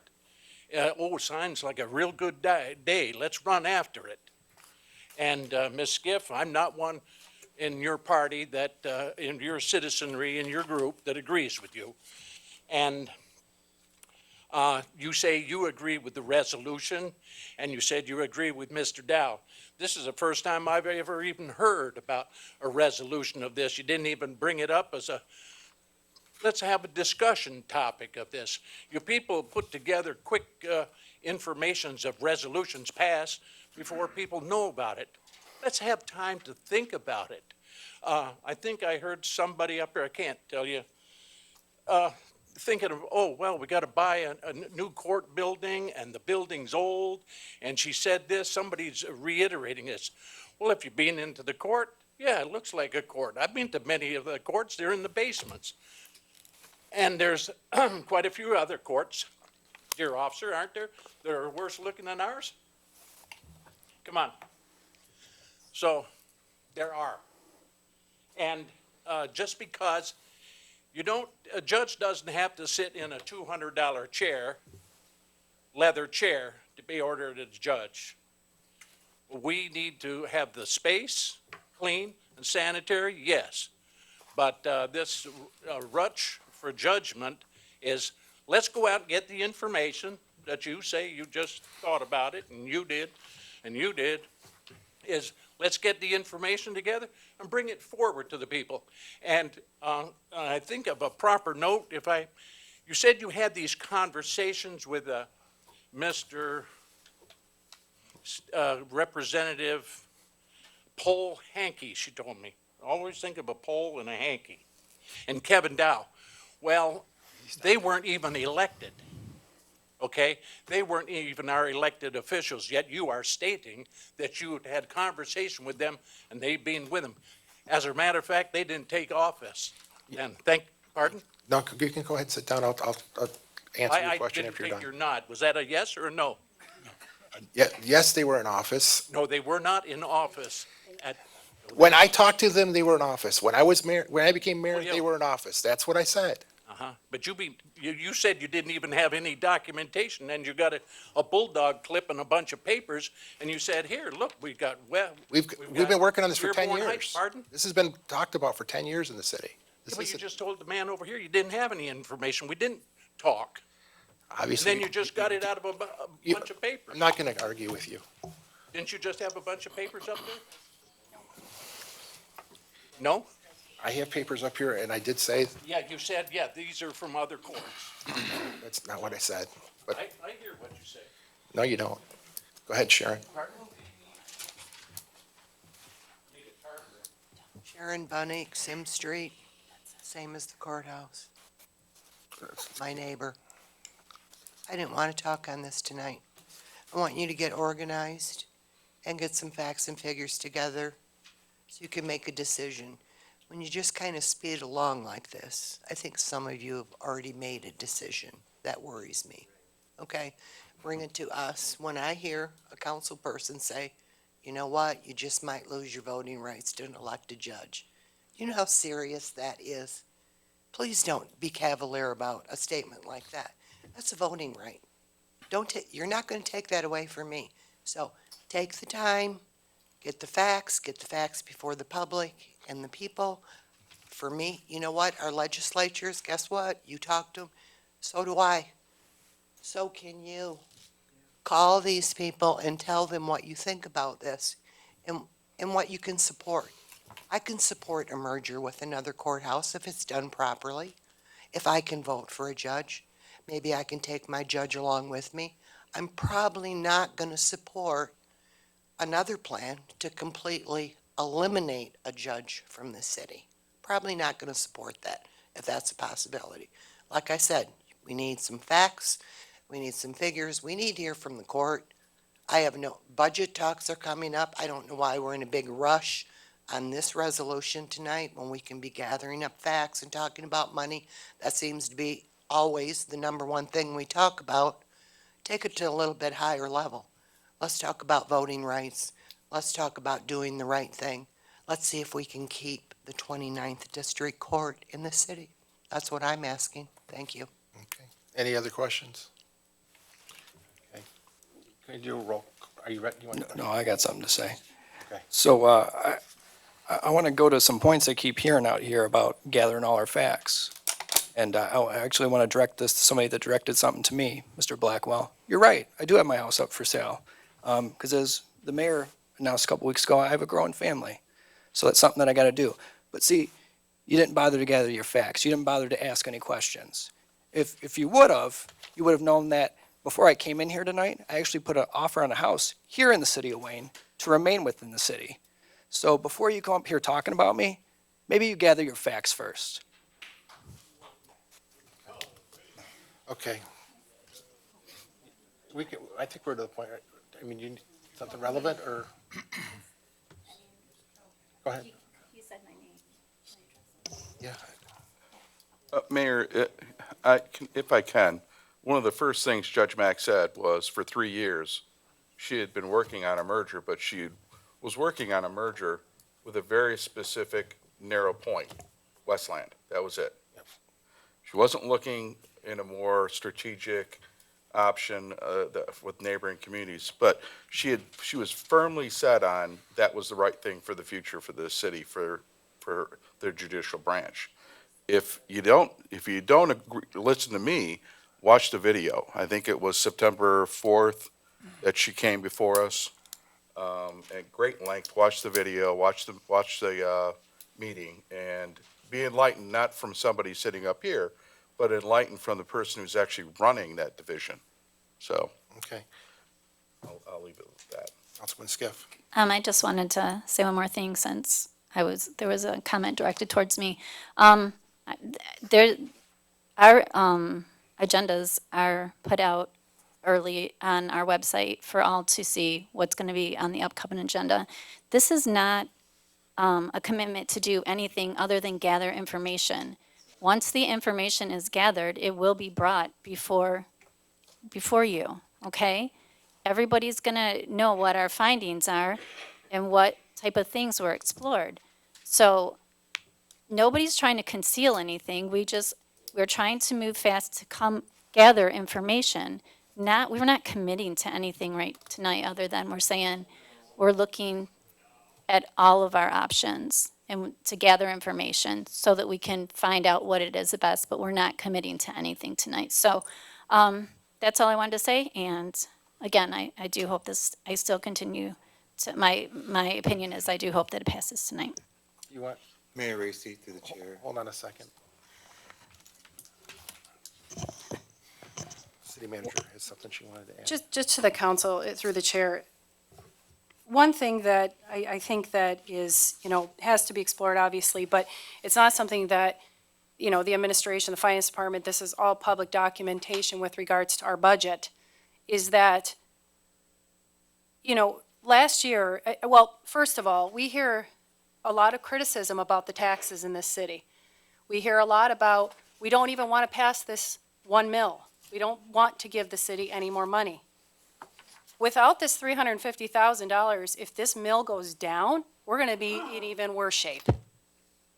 [SPEAKER 18] Sounds like a real good day. Let's run after it. And Ms. Skiff, I'm not one in your party that, in your citizenry, in your group that agrees with you. And you say you agree with the resolution, and you said you agree with Mr. Dow. This is the first time I've ever even heard about a resolution of this. You didn't even bring it up as let's have a discussion topic of this. You people put together quick informations of resolutions passed before people know about it. Let's have time to think about it. I think I heard somebody up there, I can't tell you, thinking of, we got to buy a new court building and the building's old. And she said this, somebody's reiterating this. Well, if you've been into the court, yeah, it looks like a court. I've been to many of the courts, they're in the basements. And there's quite a few other courts, dear officer, aren't there? That are worse looking than ours? Come on. So there are. And just because a judge doesn't have to sit in a $200 chair, leather chair, to be ordered as judge. We need to have the space clean and sanitary, yes. But this rush for judgment is, let's go out and get the information that you say you just thought about it, and you did, is let's get the information together and bring it forward to the people. And I think of a proper note, you said you had these conversations with Mr. Representative Paul Hankey, she told me. I always think of a Paul and a Hankey. And Kevin Dow. Well, they weren't even elected. Okay? They weren't even our elected officials, yet you are stating that you had conversation with them and they've been with them. As a matter of fact, they didn't take office. And pardon?
[SPEAKER 1] No, you can go ahead and sit down. I'll answer your question after you're
[SPEAKER 18] I didn't
[SPEAKER 1] done.
[SPEAKER 18] take your nod. Was that a yes or a no?
[SPEAKER 1] Yeah, yes, they were in office.
[SPEAKER 18] No, they were not in office at.
[SPEAKER 1] When I talked to them, they were in office. When I became mayor,
[SPEAKER 18] Well, yeah.
[SPEAKER 1] they were in office. That's what I said.
[SPEAKER 18] But you said you didn't even have any documentation, and you got a bulldog clip and a bunch of papers, and you said, here, look, we've
[SPEAKER 1] We've been working on this for 10
[SPEAKER 18] Dearborn Heights,
[SPEAKER 1] years.
[SPEAKER 18] pardon?
[SPEAKER 1] This has been talked about for 10 years in the city.
[SPEAKER 18] Yeah, but you just told the man over here you didn't have any information. We didn't talk.
[SPEAKER 1] Obviously.
[SPEAKER 18] And then you just got it out of a bunch of papers.
[SPEAKER 1] I'm not going to argue with you.
[SPEAKER 18] Didn't you just have a bunch of papers up there? No?
[SPEAKER 1] I have papers up here, and I did say,
[SPEAKER 18] Yeah, you said, yeah, these are from other courts.
[SPEAKER 1] that's not what I said, but
[SPEAKER 18] I hear what you say.
[SPEAKER 1] no, you don't. Go ahead, Sharon.
[SPEAKER 18] Pardon?
[SPEAKER 19] Sharon Bunnick, Sim Street, same as the courthouse. My neighbor. I didn't want to talk on this tonight. I want you to get organized and get some facts and figures together so you can make a decision. When you just kind of speed along like this, I think some of you have already made a decision. That worries me. Okay? Bring it to us. When I hear a council person say, you know what, you just might lose your voting rights to an elected judge. You know how serious that is? Please don't be cavalier about a statement like that. That's a voting right. You're not going to take that away from me. So take the time, get the facts before the public and the people. For me, you know what? Our legislatures, guess what? You talk to them. So do I. So can you. Call these people and tell them what you think about this and what you can support. I can support a merger with another courthouse if it's done properly. If I can vote for a judge, maybe I can take my judge along with me. I'm probably not going to support another plan to completely eliminate a judge from the city. Probably not going to support that if that's a possibility. Like I said, we need some facts. We need some figures. We need to hear from the court. I have no, budget talks are coming up. I don't know why we're in a big rush on this resolution tonight when we can be gathering up facts and talking about money. That seems to be always the number one thing we talk about. Take it to a little bit higher level. Let's talk about voting rights. Let's talk about doing the right thing. Let's see if we can keep the 29th District Court in the city. That's what I'm asking. Thank you.
[SPEAKER 1] Okay. Any other questions? Okay. Can you do a roll? Are you ready? You want
[SPEAKER 16] No, I got something to say.
[SPEAKER 1] Okay.
[SPEAKER 16] So I want to go to some points I keep hearing out here about gathering all our facts. And I actually want to direct this to somebody that directed something to me, Mr. Blackwell. You're right, I do have my house up for sale. Because as the mayor announced a couple weeks ago, I have a growing family. So that's something that I got to do. But see, you didn't bother to gather your facts. You didn't bother to ask any questions. If you would have, you would have known that before I came in here tonight, I actually put an offer on a house here in the city of Wayne to remain within the city. So before you come up here talking about me, maybe you gather your facts first.
[SPEAKER 1] Okay. I think we're to the point, I mean, you need something relevant or? Go ahead.
[SPEAKER 4] You said my name.
[SPEAKER 1] Yeah.
[SPEAKER 13] Mayor, if I can, one of the first things Judge Mack said was for 3 years, she had been working on a merger, but she was working on a merger with a very specific narrow point, Westland. That was it. She wasn't looking in a more strategic option with neighboring communities, but she was firmly set on that was the right thing for the future for the city, for their judicial branch. If you don't agree, listen to me, watch the video. I think it was September 4th that she came before us, at great length. Watch the video, watch the meeting, and be enlightened, not from somebody sitting up here, but enlightened from the person who's actually running that division. So
[SPEAKER 1] Okay.
[SPEAKER 13] I'll leave it with that.
[SPEAKER 1] Councilman Skiff.
[SPEAKER 4] I just wanted to say one more thing since there was a comment directed towards me. Our agendas are put out early on our website for all to see what's going to be on the upcoming agenda. This is not a commitment to do anything other than gather information. Once the information is gathered, it will be brought before you, okay? Everybody's going to know what our findings are and what type of things were explored. So nobody's trying to conceal anything. We're trying to move fast to come gather information. We're not committing to anything right tonight other than we're saying we're looking at all of our options and to gather information so that we can find out what it is the best, but we're not committing to anything tonight. So that's all I wanted to say. And again, I do hope I still continue to, my opinion is I do hope that it passes tonight.
[SPEAKER 1] You want,
[SPEAKER 3] Mayor Racy, through the chair.
[SPEAKER 1] Hold on a second. City manager has something she wanted to add.
[SPEAKER 14] Just to the council, through the chair, one thing that I think that is, has to be explored, obviously, but it's not something that, the administration, the finance department, this is all public documentation with regards to our budget, is that, last year, well, first of all, we hear a lot of criticism about the taxes in this city. We hear a lot about, we don't even want to pass this 1 mil. We don't want to give the city any more money. Without this $350,000, if this mill goes down, we're going to be in even worse shape.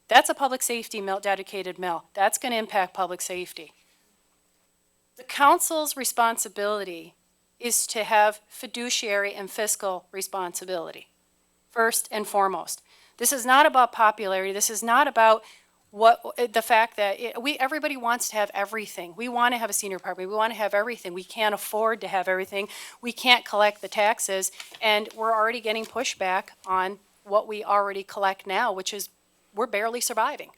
[SPEAKER 14] That's a public safety mill, dedicated mill. That's going to impact public safety. The council's responsibility is to have fiduciary and fiscal responsibility, first and foremost. This is not about popularity. This is not about the fact that everybody wants to have everything. We want to have a senior apartment. We want to have everything. We can't afford to have everything. We can't collect the taxes, and we're already getting pushback on what we already collect now, which is we're barely surviving.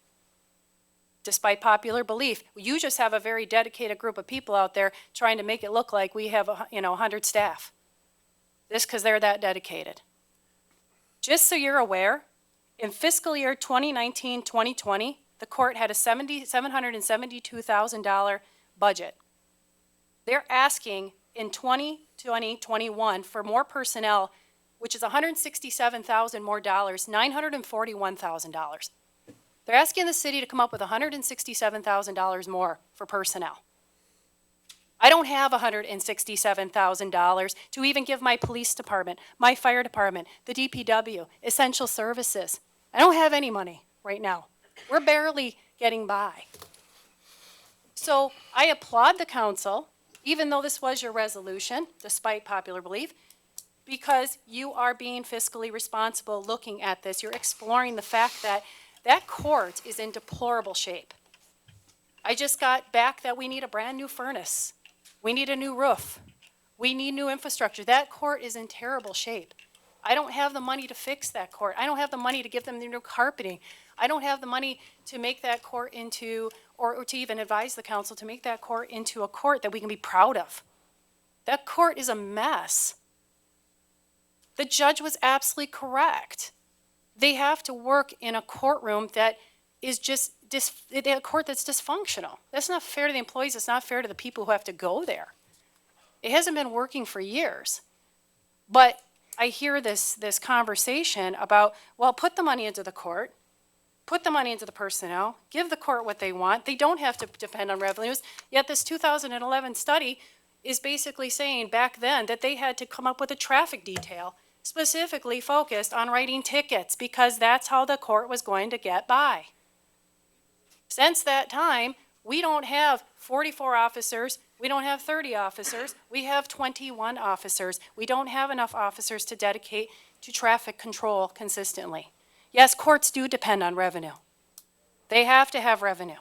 [SPEAKER 14] Despite popular belief, you just have a very dedicated group of people out there trying to make it look like we have 100 staff. This because they're that dedicated. Just so you're aware, in fiscal year 2019-2020, the court had a $772,000 budget. They're asking in 2020-21 for more personnel, which is $167,000 more dollars, $941,000. They're asking the city to come up with $167,000 more for personnel. I don't have $167,000 to even give my police department, my fire department, the DPW, essential services. I don't have any money right now. We're barely getting by. So I applaud the council, even though this was your resolution, despite popular belief, because you are being fiscally responsible looking at this. You're exploring the fact that that court is in deplorable shape. I just got back that we need a brand new furnace. We need a new roof. We need new infrastructure. That court is in terrible shape. I don't have the money to fix that court. I don't have the money to give them the new carpeting. I don't have the money to make that court into, or to even advise the council to make that court into a court that we can be proud of. That court is a mess. The judge was absolutely correct. They have to work in a courtroom that is just a court that's dysfunctional. That's not fair to the employees. It's not fair to the people who have to go there. It hasn't been working for years. But I hear this conversation about, well, put the money into the court, put the money into the personnel, give the court what they want. They don't have to depend on revenues. Yet this 2011 study is basically saying back then that they had to come up with a traffic detail specifically focused on writing tickets because that's how the court was going to get by. Since that time, we don't have 44 officers, we don't have 30 officers, we have 21 officers. We don't have enough officers to dedicate to traffic control consistently. Yes, courts do depend on revenue. They have to have revenue.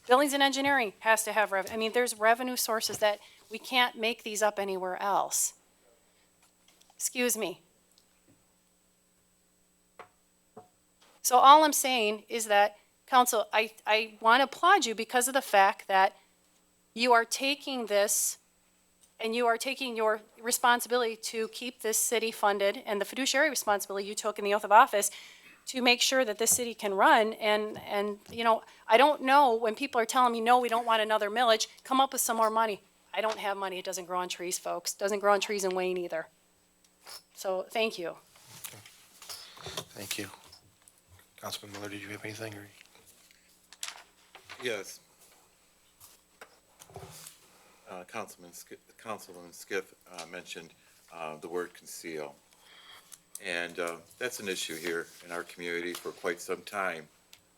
[SPEAKER 14] Buildings and engineering has to have revenue. I mean, there's revenue sources that we can't make these up anywhere else. Excuse me. So all I'm saying is that, council, I want to applaud you because of the fact that you are taking this and you are taking your responsibility to keep this city funded and the fiduciary responsibility you took in the oath of office to make sure that this city can run. And I don't know when people are telling me, no, we don't want another millage, come up with some more money. I don't have money. It doesn't grow on trees, folks. It doesn't grow on trees in Wayne either. So thank you.
[SPEAKER 1] Thank you. Councilman Miller, did you have anything? Or?
[SPEAKER 3] Yes. Councilman Skiff mentioned the word conceal. And that's an issue here in our community for quite some time.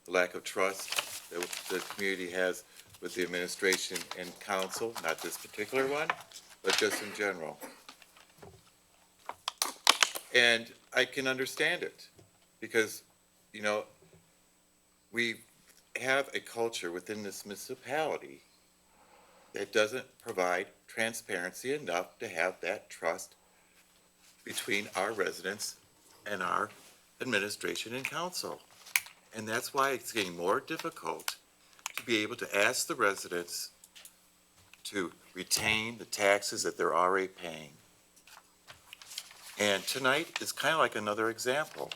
[SPEAKER 3] The lack of trust that the community has with the administration and council, not this particular one, but just in general. And I can understand it because, we have a culture within this municipality that doesn't provide transparency enough to have that trust between our residents and our administration and council. And that's why it's getting more difficult to be able to ask the residents to retain the taxes that they're already paying. And tonight is kind of like another example.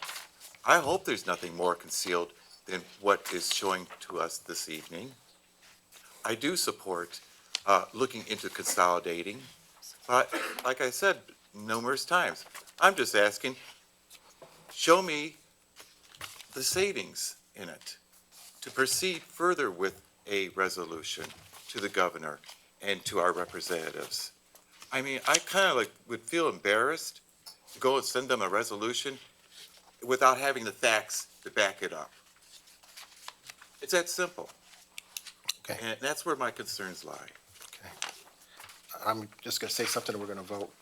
[SPEAKER 3] I hope there's nothing more concealed than what is showing to us this evening. I do support looking into consolidating, but like I said numerous times, I'm just asking, show me the savings in it to proceed further with a resolution to the governor and to our representatives. I mean, I kind of like would feel embarrassed to go and send them a resolution without having the facts to back it up. It's that simple.
[SPEAKER 1] Okay.
[SPEAKER 3] And that's where my concerns lie.
[SPEAKER 1] I'm just gonna say something and we're gonna vote.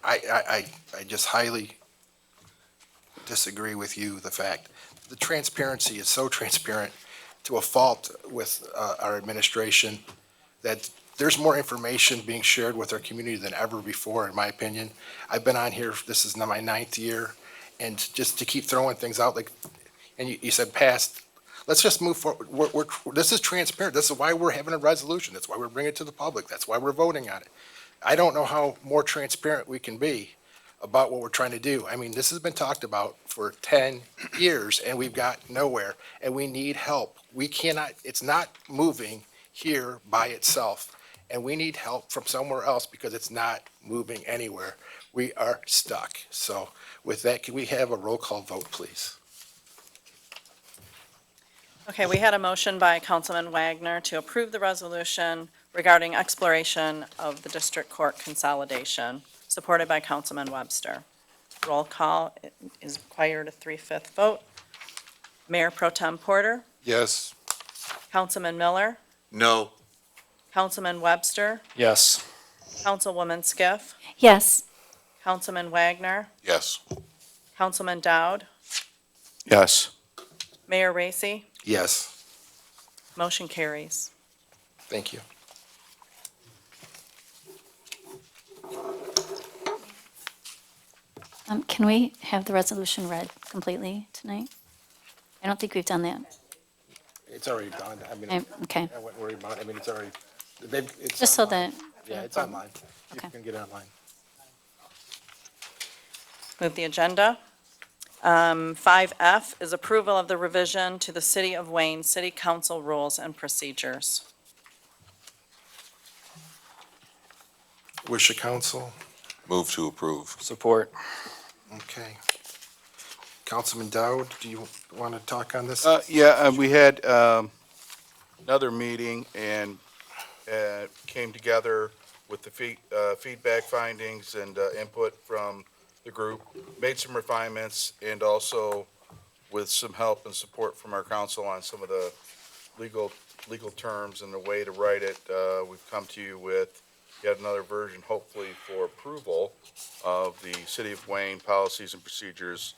[SPEAKER 1] I just highly disagree with you, the fact, the transparency is so transparent to a fault with our administration that there's more information being shared with our community than ever before, in my opinion. I've been on here, this is now my 9th year, and just to keep throwing things out, like, and you said past, let's just move forward. This is transparent. This is why we're having a resolution. That's why we're bringing it to the public. That's why we're voting on it. I don't know how more transparent we can be about what we're trying to do. I mean, this has been talked about for 10 years, and we've got nowhere, and we need help. We cannot, it's not moving here by itself, and we need help from somewhere else because it's not moving anywhere. We are stuck. So with that, can we have a roll call vote, please?
[SPEAKER 2] Okay, we had a motion by Councilman Wagner to approve the resolution regarding exploration of the district court consolidation, supported by Councilman Webster. Roll call is required a 3/5 vote. Mayor Pro Tem Porter,
[SPEAKER 17] Yes.
[SPEAKER 2] Councilman Miller,
[SPEAKER 3] No,
[SPEAKER 2] Councilman Webster,
[SPEAKER 16] Yes.
[SPEAKER 2] Councilwoman Skiff,
[SPEAKER 4] Yes.
[SPEAKER 2] Councilman Wagner,
[SPEAKER 10] Yes.
[SPEAKER 2] Councilman Dowd,
[SPEAKER 13] Yes.
[SPEAKER 2] Mayor Racy,
[SPEAKER 1] Yes,
[SPEAKER 2] motion carries.
[SPEAKER 1] thank you.
[SPEAKER 4] Can we have the resolution read completely tonight? I don't think we've done that.
[SPEAKER 1] It's already done. I mean,
[SPEAKER 4] Okay,
[SPEAKER 1] I wouldn't worry about it. I mean, it's already, it's.
[SPEAKER 4] just so
[SPEAKER 1] online.
[SPEAKER 4] that.
[SPEAKER 1] Yeah, it's online. You
[SPEAKER 4] Okay.
[SPEAKER 1] can get it online.
[SPEAKER 2] Move the agenda. 5F is approval of the revision to the City of Wayne City Council Rules and Procedures.
[SPEAKER 1] Wish of council?
[SPEAKER 10] Move to approve.
[SPEAKER 16] Support.
[SPEAKER 1] Okay. Councilman Dowd, do you want to talk on this?
[SPEAKER 13] Yeah, we had another meeting and came together with the feedback findings and input from the group, made some refinements, and also with some help and support from our council on some of the legal terms and the way to write it, we've come to you with yet another version, hopefully for approval of the City of Wayne Policies and Procedures,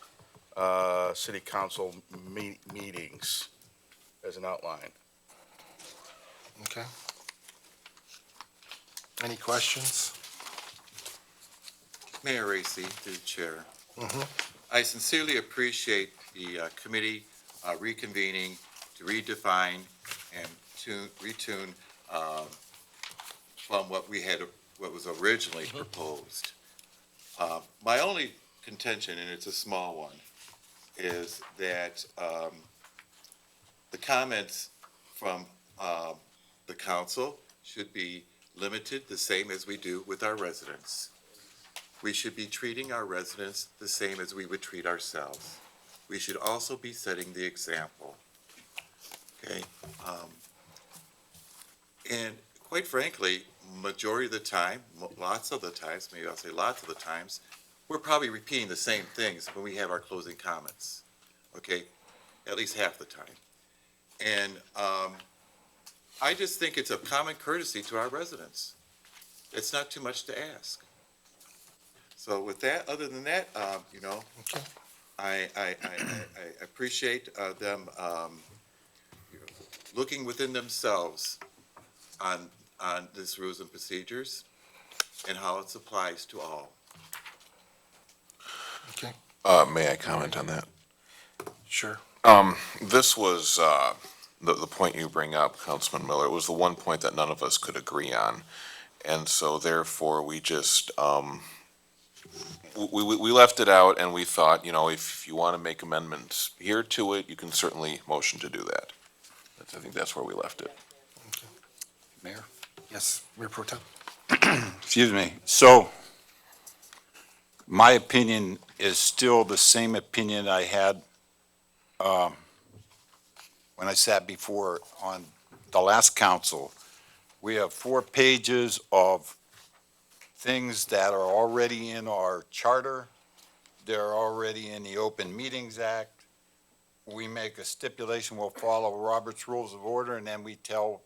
[SPEAKER 13] City Council meetings as an outline.
[SPEAKER 1] Okay. Any questions?
[SPEAKER 3] Mayor Racy, through the chair.
[SPEAKER 1] Mhm.
[SPEAKER 3] I sincerely appreciate the committee reconvening to redefine and to retune from what was originally proposed. My only contention, and it's a small one, is that the comments from the council should be limited the same as we do with our residents. We should be treating our residents the same as we would treat ourselves. We should also be setting the example. Okay? And quite frankly, majority of the time, lots of the times, maybe I'll say lots of the times, we're probably repeating the same things when we have our closing comments. Okay? At least half the time. And I just think it's a common courtesy to our residents. It's not too much to ask. So with that, other than that, I appreciate them looking within themselves on this rules and procedures and how it applies to all.
[SPEAKER 1] Okay.
[SPEAKER 10] May I comment on that?
[SPEAKER 1] Sure.
[SPEAKER 10] This was, the point you bring up, Councilman Miller, was the one point that none of us could agree on. And so therefore, we just, we left it out and we thought, if you want to make amendments here to it, you can certainly motion to do that. I think that's where we left it.
[SPEAKER 8] Mayor?
[SPEAKER 1] Yes, Mayor Pro Tem.
[SPEAKER 8] Excuse me. So, my opinion is still the same opinion I had when I sat before on the last council. We have 4 pages of things that are already in our charter. They're already in the Open Meetings Act. We make a stipulation, we'll follow Robert's Rules of Order, and then we tell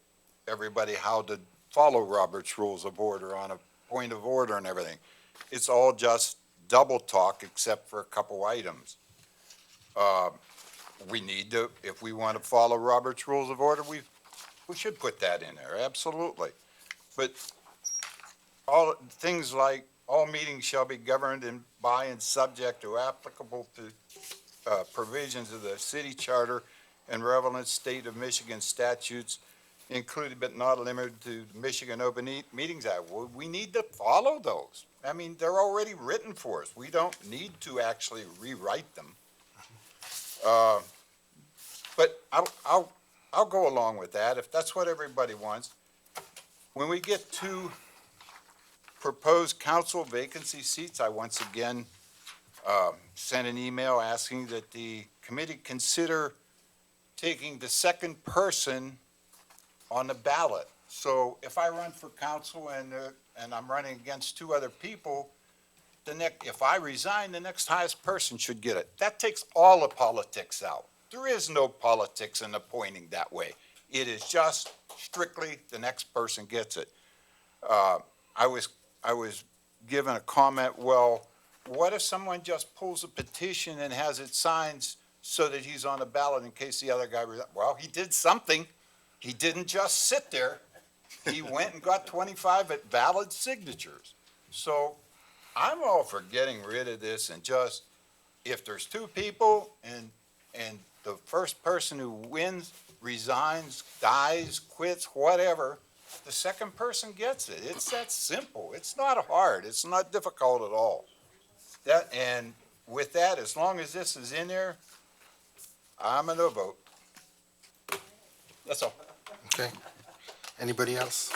[SPEAKER 8] everybody how to follow Robert's Rules of Order on a point of order and everything. It's all just double talk except for a couple items. We need to, if we want to follow Robert's Rules of Order, we should put that in there, absolutely. But all things like all meetings shall be governed by and subject to applicable to provisions of the city charter and relevant state of Michigan statutes, included but not limited to the Michigan Open Meetings Act. We need to follow those. I mean, they're already written for us. We don't need to actually rewrite them. But I'll go along with that if that's what everybody wants. When we get to proposed council vacancy seats, I once again sent an email asking that the committee consider taking the second person on the ballot. So if I run for council and I'm running against 2 other people, if I resign, the next highest person should get it. That takes all the politics out. There is no politics in appointing that way. It is just strictly the next person gets it. I was given a comment, well, what if someone just pulls a petition and has it signed so that he's on the ballot in case the other guy, well, he did something. He didn't just sit there. He went and got 25 valid signatures. So I'm all for getting rid of this and just, if there's 2 people and the first person who wins, resigns, dies, quits, whatever, the second person gets it. It's that simple. It's not hard. It's not difficult at all. And with that, as long as this is in there, I'm a no vote. That's all.
[SPEAKER 1] Okay. Anybody else?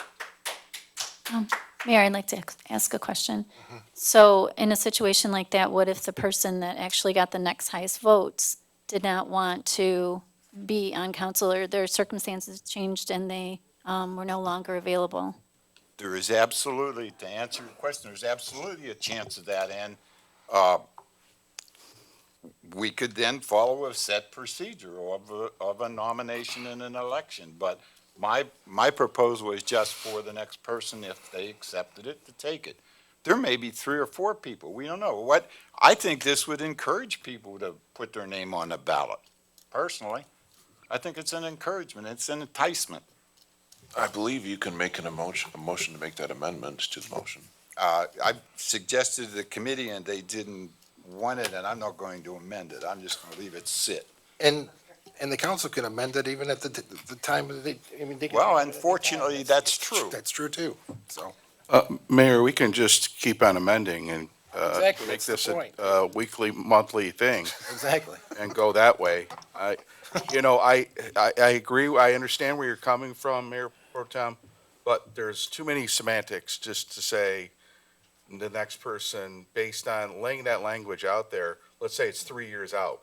[SPEAKER 4] Mayor, I'd like to ask a question. So in a situation like that, what if the person that actually got the next highest votes did not want to be on council, or their circumstances changed and they were no longer available?
[SPEAKER 8] There is absolutely, to answer your question, there's absolutely a chance of that, and we could then follow a set procedure of a nomination and an election, but my proposal is just for the next person, if they accepted it, to take it. There may be 3 or 4 people, we don't know. I think this would encourage people to put their name on the ballot, personally. I think it's an encouragement, it's an enticement.
[SPEAKER 10] I believe you can make a motion to make that amendment to the motion.
[SPEAKER 8] I suggested to the committee and they didn't want it, and I'm not going to amend it. I'm just going to leave it sit.
[SPEAKER 1] And the council can amend it even at the time that they can.
[SPEAKER 8] Well, unfortunately, that's true.
[SPEAKER 1] That's true too, so.
[SPEAKER 13] Mayor, we can just keep on amending and
[SPEAKER 1] Exactly,
[SPEAKER 13] make
[SPEAKER 1] that's the
[SPEAKER 13] this
[SPEAKER 1] point.
[SPEAKER 13] a weekly, monthly thing
[SPEAKER 1] Exactly.
[SPEAKER 13] and go that way. I agree, I understand where you're coming from, Mayor Pro Tem, but there's too many semantics just to say the next person, based on laying that language out there, let's say it's 3 years out.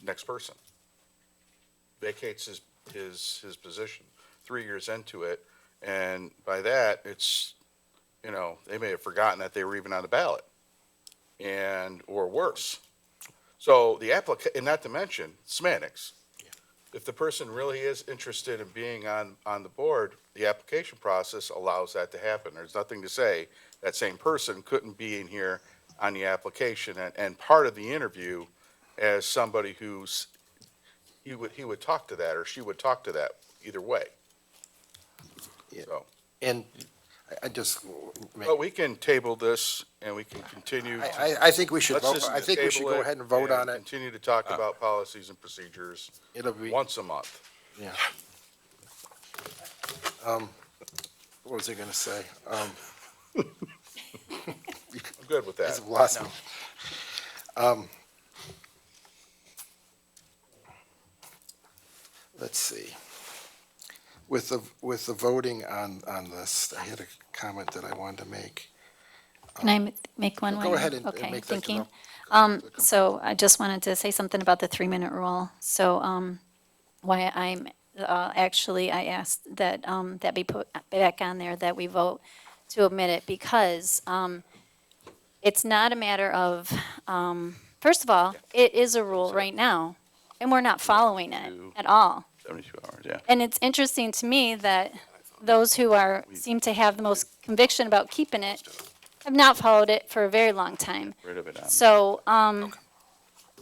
[SPEAKER 13] Next person vacates his position 3 years into it, and by that, it's, they may have forgotten that they were even on the ballot, or worse. So and not to mention semantics. If the person really is interested in being on the board, the application process allows that to happen. There's nothing to say that same person couldn't be in here on the application and part of the interview as somebody he would talk to that, or she would talk to that, either way.
[SPEAKER 1] Yeah.
[SPEAKER 13] So,
[SPEAKER 1] And I just,
[SPEAKER 13] But we can table this and we can continue.
[SPEAKER 1] I think we should
[SPEAKER 13] Let's
[SPEAKER 1] vote,
[SPEAKER 13] just
[SPEAKER 1] I think we should
[SPEAKER 13] table
[SPEAKER 1] go
[SPEAKER 13] it
[SPEAKER 1] ahead and vote on it.
[SPEAKER 13] Continue to talk about policies and procedures
[SPEAKER 1] It'll be,
[SPEAKER 13] once a month.
[SPEAKER 1] yeah. What was I gonna say?
[SPEAKER 13] I'm good with that.
[SPEAKER 1] It's lost me. Let's see. With the voting on this, I had a comment that I wanted to make.
[SPEAKER 4] Can I make one?
[SPEAKER 1] Go
[SPEAKER 4] while you're-
[SPEAKER 1] ahead and
[SPEAKER 4] okay,
[SPEAKER 1] make that, 'cause
[SPEAKER 4] thinking.
[SPEAKER 1] I'll-
[SPEAKER 4] So I just wanted to say something about the 3-minute rule. So, why I'm, actually, I asked that, that be put back on there, that we vote to omit it, because, it's not a matter of, first of all, it is a rule right now, and we're not following it at all.
[SPEAKER 13] 72 hours, yeah.
[SPEAKER 4] And it's interesting to me that those who seem to have the most conviction about keeping it have not followed it for a very long time.
[SPEAKER 13] Rid of it on.
[SPEAKER 4] So,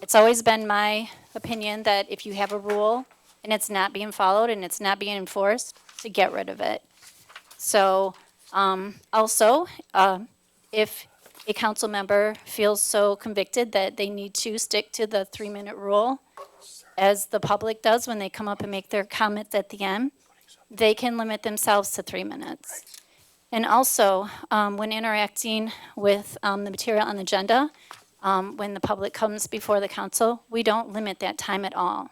[SPEAKER 4] it's always been my opinion that if you have a rule and it's not being followed and it's not being enforced, to get rid of it. So, also, if a council member feels so convicted that they need to stick to the 3-minute rule, as the public does when they come up and make their comments at the end, they can limit themselves to 3 minutes. And also, when interacting with the material on the agenda, when the public comes before the council, we don't limit that time at all.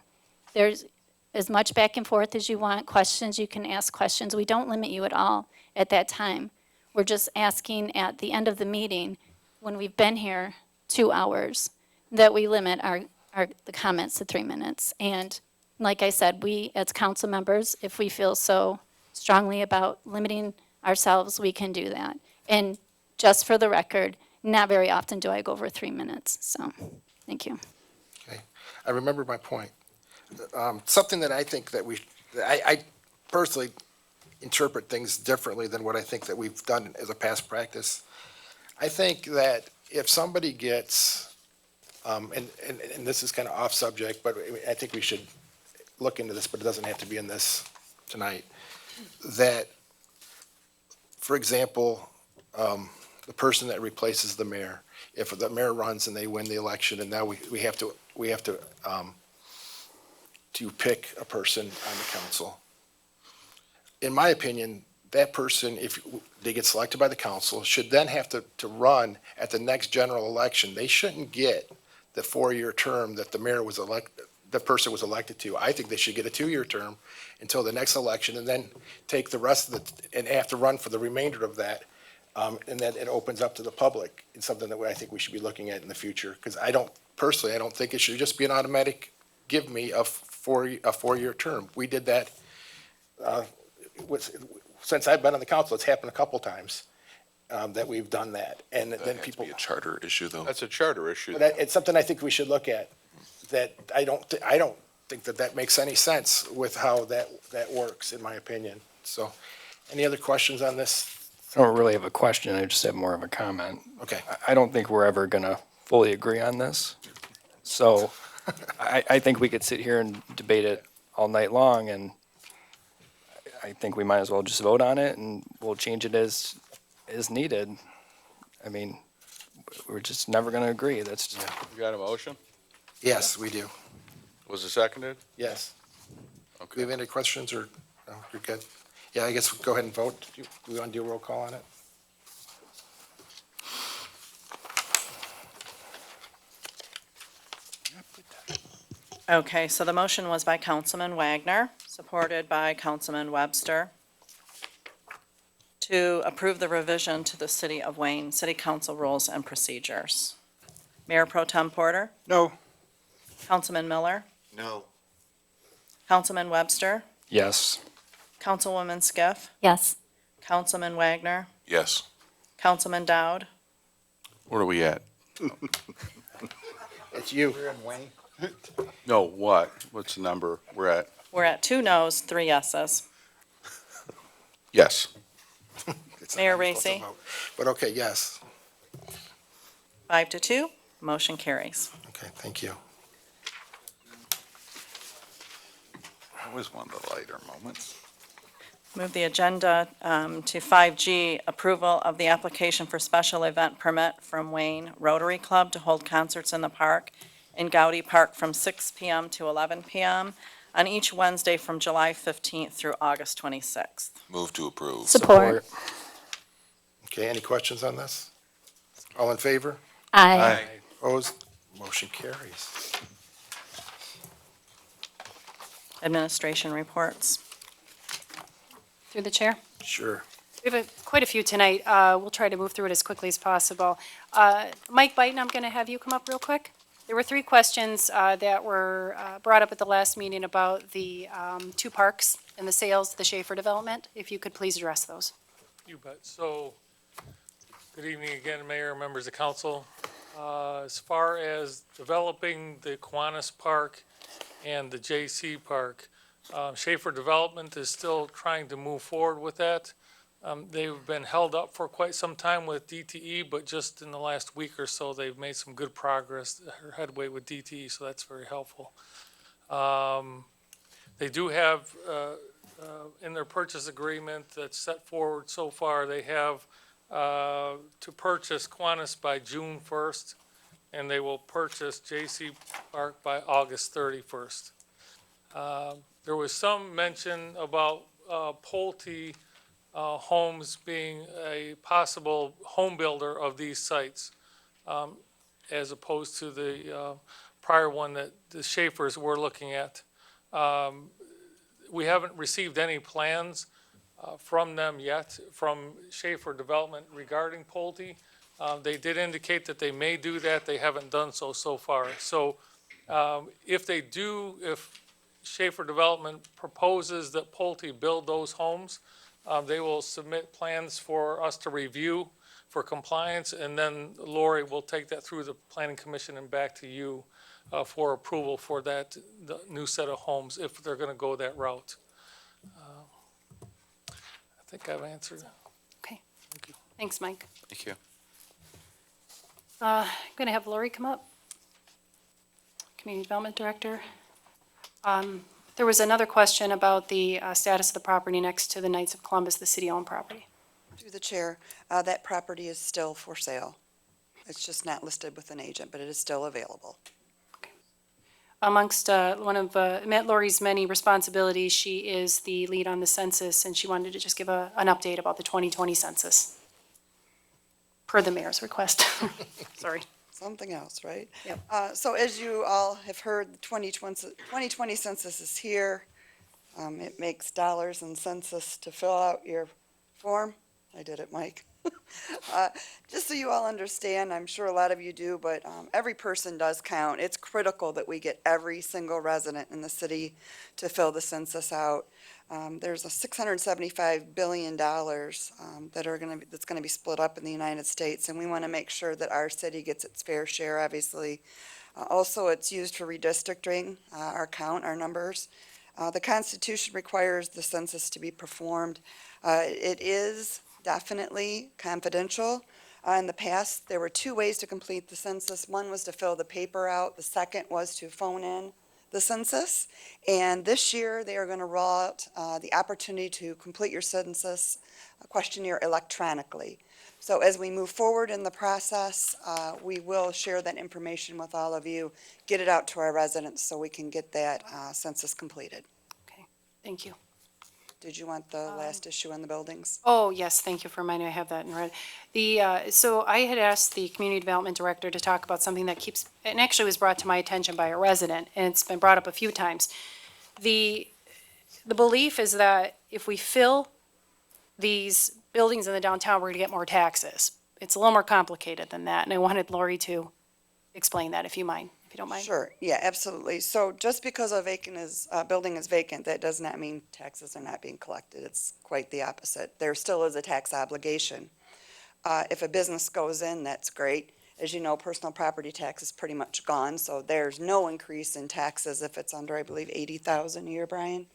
[SPEAKER 4] There's as much back and forth as you want, questions, you can ask questions. We don't limit you at all at that time. We're just asking at the end of the meeting, when we've been here 2 hours, that we limit the comments to 3 minutes. And like I said, we, as council members, if we feel so strongly about limiting ourselves, we can do that. And just for the record, not very often do I go over 3 minutes, so, thank you.
[SPEAKER 1] Okay, I remember my point. Something that I think that I personally interpret things differently than what I think that we've done as a past practice. I think that if somebody gets, and this is kind of off subject, but I think we should look into this, but it doesn't have to be in this tonight, that, for example, the person that replaces the mayor, if the mayor runs and they win the election, and now we have to pick a person on the council. In my opinion, that person, if they get selected by the council, should then have to run at the next general election. They shouldn't get the 4-year term that the mayor was the person was elected to. I think they should get a 2-year term until the next election, and then take the rest of and have to run for the remainder of that. And then it opens up to the public. It's something that I think we should be looking at in the future, because I don't think it should just be an automatic give me a 4-year term. We did that, since I've been on the council, it's happened a couple times, that we've done that. And then people.
[SPEAKER 10] Be a charter issue, though.
[SPEAKER 13] That's a charter issue.
[SPEAKER 1] But it's something I think we should look at, that I don't think that makes any sense with how that works, in my opinion. So, any other questions on this?
[SPEAKER 16] I don't really have a question, I just have more of a comment.
[SPEAKER 1] Okay.
[SPEAKER 16] I don't think we're ever gonna fully agree on this. So I think we could sit here and debate it all night long, and I think we might as well just vote on it, and we'll change it as needed. I mean, we're just never gonna agree, that's just.
[SPEAKER 13] You got a motion?
[SPEAKER 1] Yes, we do.
[SPEAKER 13] Was it seconded?
[SPEAKER 1] Yes. Do
[SPEAKER 13] Okay.
[SPEAKER 1] you have any questions, or, no, you're good? Yeah, I guess we'll go ahead and vote. Do we want to do a roll call on it?
[SPEAKER 2] Okay, so the motion was by Councilman Wagner, supported by Councilman Webster, to approve the revision to the City of Wayne City Council rules and procedures. Mayor Pro Tem Porter?
[SPEAKER 13] No.
[SPEAKER 2] Councilman Miller?
[SPEAKER 3] No.
[SPEAKER 2] Councilman Webster?
[SPEAKER 16] Yes.
[SPEAKER 2] Councilwoman Skiff?
[SPEAKER 4] Yes.
[SPEAKER 2] Councilman Wagner?
[SPEAKER 10] Yes.
[SPEAKER 2] Councilman Dowd?
[SPEAKER 13] Where are we at?
[SPEAKER 1] It's you.
[SPEAKER 13] No, what? What's the number we're at?
[SPEAKER 2] We're at 2 noes, 3 yeses.
[SPEAKER 13] Yes.
[SPEAKER 1] It's
[SPEAKER 2] Mayor
[SPEAKER 1] not how you're supposed to
[SPEAKER 2] Racy?
[SPEAKER 1] vote. But okay, yes.
[SPEAKER 2] 5-2, motion carries.
[SPEAKER 1] Okay, thank you.
[SPEAKER 8] That was one of the lighter moments.
[SPEAKER 2] Move the agenda to 5G, approval of the application for special event permit from Wayne Rotary Club to hold concerts in the park in Gaudy Park from 6 PM to 11 PM on each Wednesday from July 15th through August 26th.
[SPEAKER 10] Move to approve.
[SPEAKER 4] Support.
[SPEAKER 1] Okay, any questions on this? All in favor?
[SPEAKER 4] Aye.
[SPEAKER 1] Opposed? Motion carries.
[SPEAKER 2] Administration reports.
[SPEAKER 14] Through the chair.
[SPEAKER 1] Sure.
[SPEAKER 14] We have quite a few tonight. We'll try to move through it as quickly as possible. Mike Biden, I'm going to have you come up real quick. There were three questions that were brought up at the last meeting about the two parks and the sales, the Schaefer development. If you could please address those.
[SPEAKER 11] You bet. So, good evening again, Mayor, members of council. As far as developing the Kiwanis Park and the J.C. Park, Schaefer Development is still trying to move forward with that. They've been held up for quite some time with DTE, but just in the last week or so, they've made some good progress, or headway with DTE, so that's very helpful. They do have, in their purchase agreement that's set forward so far, they have to purchase Kiwanis by June 1st, and they will purchase J.C. Park by August 31st. There was some mention about Pulte Homes being a possible home builder of these sites, as opposed to the prior one that the Schaefers were looking at. We haven't received any plans from them yet, from Schaefer Development regarding Pulte. They did indicate that they may do that. They haven't done so far. So if they do, if Schaefer Development proposes that Pulte build those homes, they will submit plans for us to review for compliance, and then Lori will take that through the Planning Commission and back to you for approval for that, the new set of homes, if they're gonna go that route. I think I've answered.
[SPEAKER 14] Okay. Thanks, Mike.
[SPEAKER 8] Thank you.
[SPEAKER 14] I'm going to have Lori come up. Community Development Director. There was another question about the status of the property next to the Knights of Columbus, the city-owned property.
[SPEAKER 9] Through the chair, that property is still for sale. It's just not listed with an agent, but it is still available.
[SPEAKER 14] Amongst one of Lori's many responsibilities, she is the lead on the census, and she wanted to just give an update about the 2020 census, per the mayor's request. Sorry.
[SPEAKER 9] Something else, right?
[SPEAKER 14] Yep.
[SPEAKER 9] So as you all have heard, the 2020 census is here. It makes dollars and census to fill out your form. I did it, Mike. Just so you all understand, I'm sure a lot of you do, but every person does count. It's critical that we get every single resident in the city to fill the census out. There's a $675 billion that's going to be split up in the United States, and we want to make sure that our city gets its fair share, obviously. Also, it's used for redistricting, our count, our numbers. The Constitution requires the census to be performed. It is definitely confidential. In the past, there were two ways to complete the census. One was to fill the paper out. The second was to phone in the census. And this year, they are going to roll out the opportunity to complete your census questionnaire electronically. So as we move forward in the process, we will share that information with all of you, get it out to our residents so we can get that census completed.
[SPEAKER 14] Okay, thank you.
[SPEAKER 9] Did you want the last issue on the buildings?
[SPEAKER 14] Oh, yes, thank you for reminding me. I have that in red. So I had asked the Community Development Director to talk about something that keeps, and actually was brought to my attention by a resident, and it's been brought up a few times. The belief is that if we fill these buildings in the downtown, we're going to get more taxes. It's a little more complicated than that, and I wanted Lori to explain that, if you don't mind.
[SPEAKER 9] Sure, yeah, absolutely. So just because a building is vacant, that does not mean taxes are not being collected. It's quite the opposite. There still is a tax obligation. If a business goes in, that's great. As you know, personal property tax is pretty much gone, so there's no increase in taxes if it's under, I believe, 80,000 a year, Brian,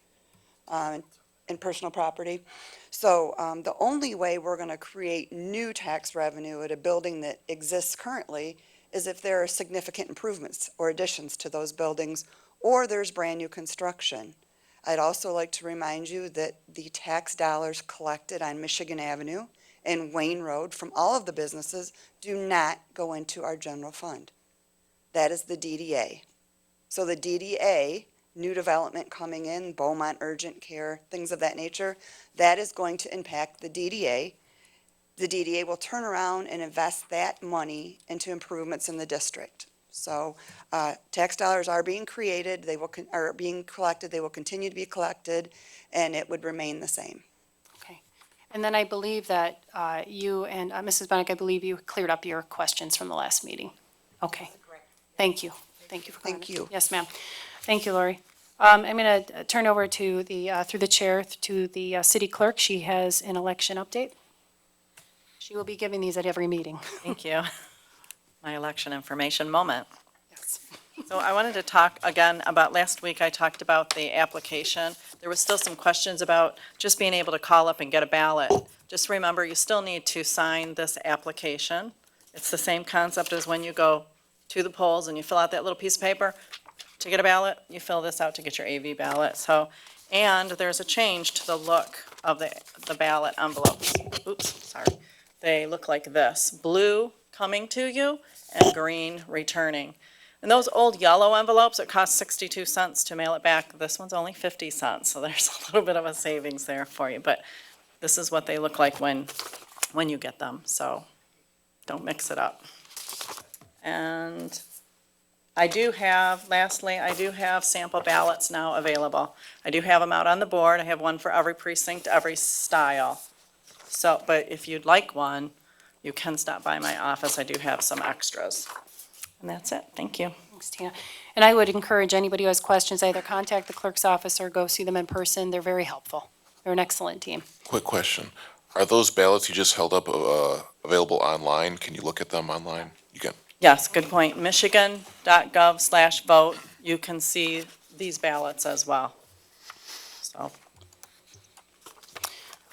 [SPEAKER 9] in personal property. So the only way we're going to create new tax revenue at a building that exists currently is if there are significant improvements or additions to those buildings, or there's brand new construction. I'd also like to remind you that the tax dollars collected on Michigan Avenue and Wayne Road from all of the businesses do not go into our general fund. That is the DDA. So the DDA, new development coming in, Beaumont Urgent Care, things of that nature, that is going to impact the DDA. The DDA will turn around and invest that money into improvements in the district. So tax dollars are being created, they will, are being collected, they will continue to be collected, and it would remain the same.
[SPEAKER 14] Okay. And then I believe that you and Mrs. Benick, I believe you cleared up your questions from the last meeting. Okay. Thank you. Thank you for coming.
[SPEAKER 9] Thank you.
[SPEAKER 14] Yes, ma'am. Thank you, Lori. I'm going to turn over to the, through the chair, to the city clerk. She has an election update. She will be giving these at every meeting.
[SPEAKER 2] Thank you. My election information moment.
[SPEAKER 14] Yes.
[SPEAKER 2] So I wanted to talk again about, last week I talked about the application. There was still some questions about just being able to call up and get a ballot. Just remember, you still need to sign this application. It's the same concept as when you go to the polls and you fill out that little piece of paper. To get a ballot, you fill this out to get your AV ballot. So, and there's a change to the look of the ballot envelopes. Oops, sorry. They look like this: blue coming to you and green returning. And those old yellow envelopes, it cost 62 cents to mail it back. This one's only 50 cents, so there's a little bit of a savings there for you. But this is what they look like when you get them, so don't mix it up. And I do have, lastly, I do have sample ballots now available. I do have them out on the board. I have one for every precinct, every style. So, but if you'd like one, you can stop by my office. I do have some extras. And that's it. Thank you.
[SPEAKER 14] Thanks, Tina. And I would encourage anybody who has questions, either contact the clerk's office or go see them in person. They're very helpful. They're an excellent team.
[SPEAKER 10] Quick question. Are those ballots you just held up available online? Can you look at them online? You can.
[SPEAKER 2] Yes, good point. Michigan.gov/vote. You can see these ballots as well. So.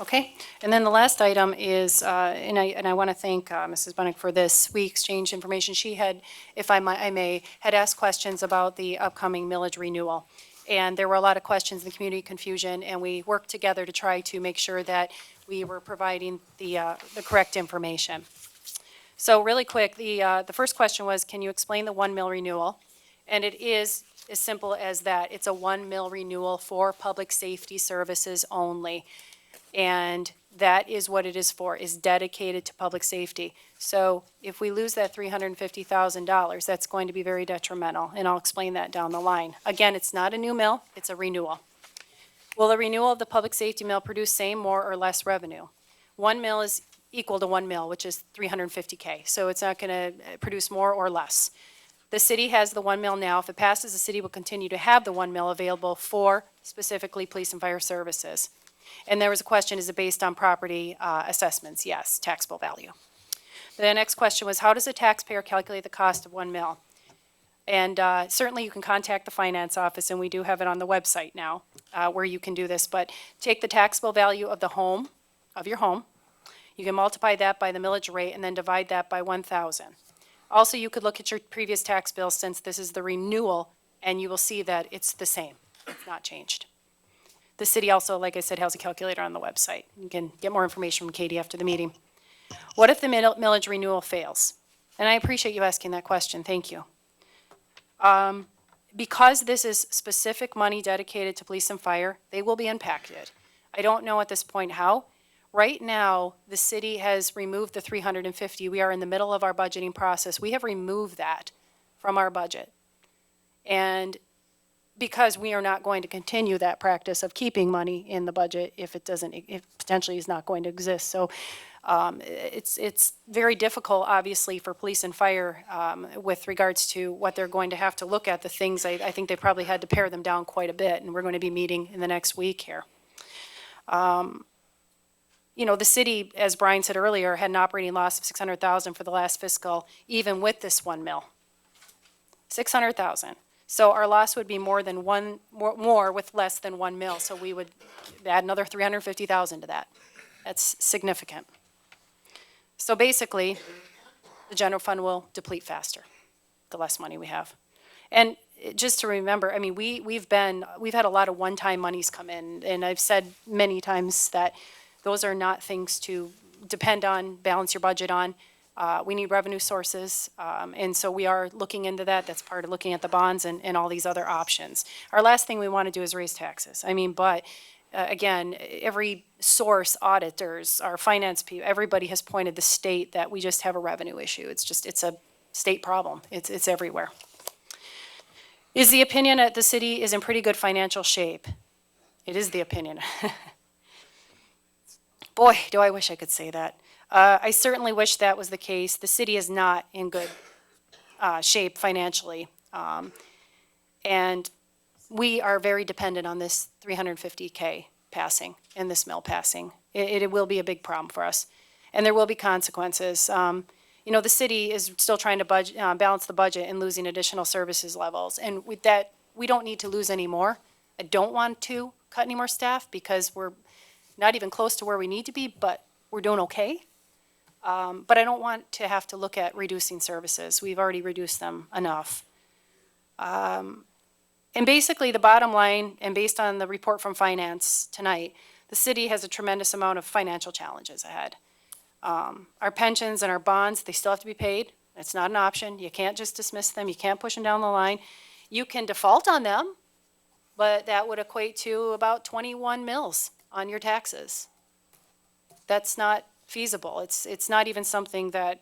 [SPEAKER 14] Okay, and then the last item is, and I want to thank Mrs. Bunick for this. We exchanged information. She had, if I may, had asked questions about the upcoming millage renewal. And there were a lot of questions in the community, confusion, and we worked together to try to make sure that we were providing the correct information. So really quick, the first question was, can you explain the 1 mil renewal? And it is as simple as that. It's a 1 mil renewal for public safety services only. And that is what it is for, is dedicated to public safety. So if we lose that $350,000, that's going to be very detrimental, and I'll explain that down the line. Again, it's not a new mill, it's a renewal. Will the renewal of the public safety mill produce same, more, or less revenue? 1 mil is equal to 1 mil, which is $350K, so it's not going to produce more or less. The city has the 1 mil now. If it passes, the city will continue to have the 1 mil available for specifically police and fire services. And there was a question, is it based on property assessments? Yes, taxable value. The next question was, how does a taxpayer calculate the cost of 1 mil? And certainly you can contact the finance office, and we do have it on the website now where you can do this. But take the taxable value of the home, of your home. You can multiply that by the millage rate and then divide that by 1,000. Also, you could look at your previous tax bill since this is the renewal, and you will see that it's the same. It's not changed. The city also, like I said, has a calculator on the website. You can get more information from Katie after the meeting. What if the millage renewal fails? And I appreciate you asking that question. Thank you. Because this is specific money dedicated to police and fire, they will be impacted. I don't know at this point how. Right now, the city has removed the $350. We are in the middle of our budgeting process. We have removed that from our budget. And because we are not going to continue that practice of keeping money in the budget if it doesn't, if potentially is not going to exist. So it's very difficult, obviously, for police and fire with regards to what they're going to have to look at. The things, I think they probably had to pare them down quite a bit, and we're going to be meeting in the next week here. You know, the city, as Brian said earlier, had an operating loss of $600,000 for the last fiscal, even with this 1 mil. $600,000. So our loss would be more with less than 1 mil. So we would add another $350,000 to that. That's significant. So basically, the general fund will deplete faster, the less money we have. And just to remember, I mean, we've had a lot of one-time monies come in, and I've said many times that those are not things to depend on, balance your budget on. We need revenue sources, and so we are looking into that. That's part of looking at the bonds and all these other options. Our last thing we want to do is raise taxes. I mean, but again, every source, auditors, our finance people, everybody has pointed the state that we just have a revenue issue. It's a state problem. It's everywhere. Is the opinion that the city is in pretty good financial shape? It is the opinion. Boy, do I wish I could say that. I certainly wish that was the case. The city is not in good shape financially. And we are very dependent on this 350K passing and this mill passing. It will be a big problem for us. And there will be consequences. The city is still trying to balance the budget and losing additional services levels. And with that, we don't need to lose any more. I don't want to cut any more staff because we're not even close to where we need to be, but we're doing okay. But I don't want to have to look at reducing services. We've already reduced them enough. And basically, the bottom line, and based on the report from finance tonight, the city has a tremendous amount of financial challenges ahead. Our pensions and our bonds, they still have to be paid. It's not an option. You can't just dismiss them. You can't push them down the line. You can default on them, but that would equate to about 21 mills on your taxes. That's not feasible. It's not even something that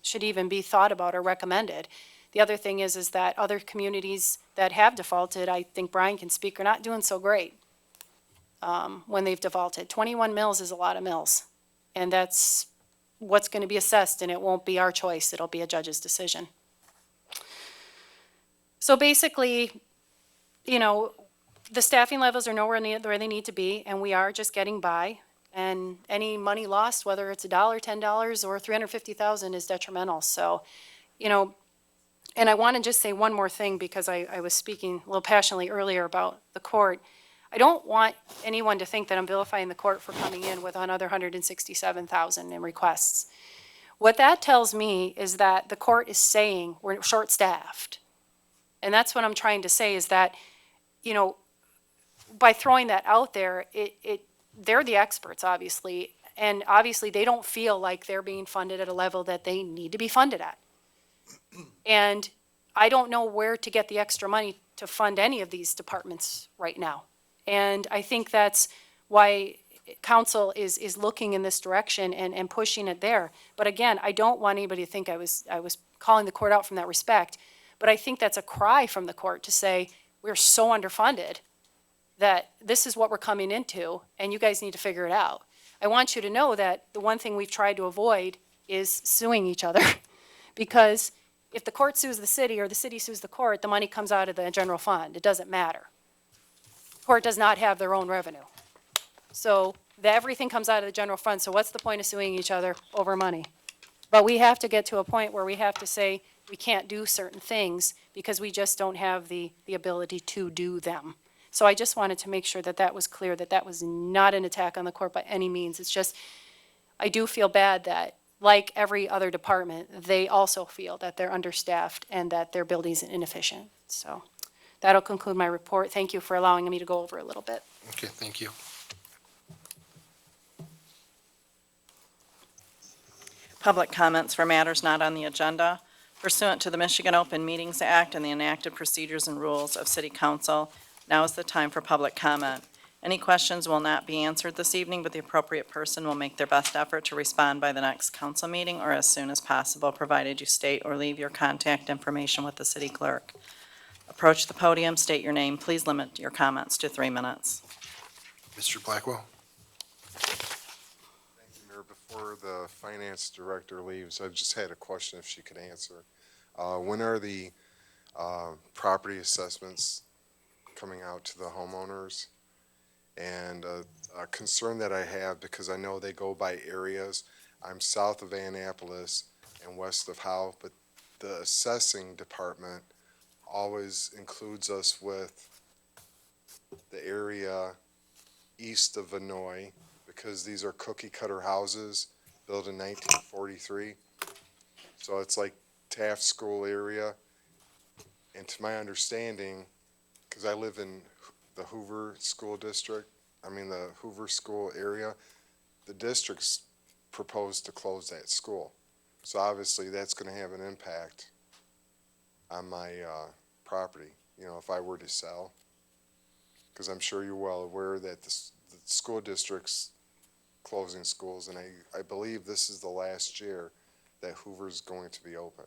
[SPEAKER 14] should even be thought about or recommended. The other thing is that other communities that have defaulted, I think Brian can speak, are not doing so great when they've defaulted. 21 mills is a lot of mills, and that's what's going to be assessed, and it won't be our choice. It'll be a judge's decision. So basically, the staffing levels are nowhere near where they need to be, and we are just getting by. And any money lost, whether it's $1, $10, or $350,000, is detrimental. So, and I want to just say one more thing because I was speaking a little passionately earlier about the court. I don't want anyone to think that I'm vilifying the court for coming in with another $167,000 in requests. What that tells me is that the court is saying we're short-staffed. And that's what I'm trying to say is that, by throwing that out there, they're the experts, obviously, and obviously they don't feel like they're being funded at a level that they need to be funded at. And I don't know where to get the extra money to fund any of these departments right now. And I think that's why council is looking in this direction and pushing it there. But again, I don't want anybody to think I was calling the court out from that respect. But I think that's a cry from the court to say, we're so underfunded that this is what we're coming into, and you guys need to figure it out. I want you to know that the one thing we've tried to avoid is suing each other, because if the court sues the city or the city sues the court, the money comes out of the general fund. It doesn't matter. The court does not have their own revenue. So everything comes out of the general fund, so what's the point of suing each other over money? But we have to get to a point where we have to say we can't do certain things because we just don't have the ability to do them. So I just wanted to make sure that that was clear, that that was not an attack on the court by any means. It's just, I do feel bad that, like every other department, they also feel that they're understaffed and that their building's inefficient. So that'll conclude my report. Thank you for allowing me to go over a little bit.
[SPEAKER 1] Okay, thank you.
[SPEAKER 2] Public comments for matters not on the agenda. Pursuant to the Michigan Open Meetings Act and the enacted procedures and rules of City Council, now is the time for public comment. Any questions will not be answered this evening, but the appropriate person will make their best effort to respond by the next council meeting or as soon as possible, provided you state or leave your contact information with the city clerk. Approach the podium, state your name. Please limit your comments to 3 minutes.
[SPEAKER 1] Mr. Blackwell?
[SPEAKER 17] Thank you, Mayor. Before the finance director leaves, I just had a question if she could answer. When are the property assessments coming out to the homeowners? And a concern that I have, because I know they go by areas, I'm south of Annapolis and west of Howe, but the assessing department always includes us with the area east of Vinoy, because these are cookie cutter houses built in 1943. So it's like Taft School area. And to my understanding, because I live in the Hoover School District, the Hoover School area, the district's proposed to close that school. So obviously, that's going to have an impact on my property, if I were to sell. Because I'm sure you're well aware that the school district's closing schools, and I believe this is the last year that Hoover's going to be open,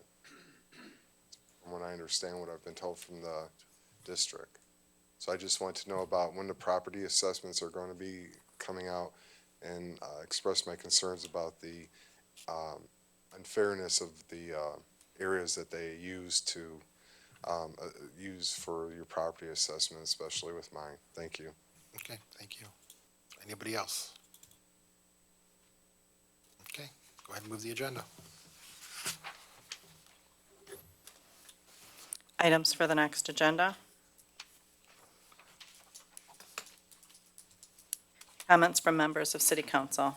[SPEAKER 17] from what I understand, what I've been told from the district. So I just want to know about when the property assessments are going to be coming out, and express my concerns about the unfairness of the areas that they use to use for your property assessment, especially with mine. Thank you.
[SPEAKER 1] Okay, thank you. Anybody else? Okay, go ahead and move the agenda.
[SPEAKER 2] Items for the next agenda. Comments from members of City Council.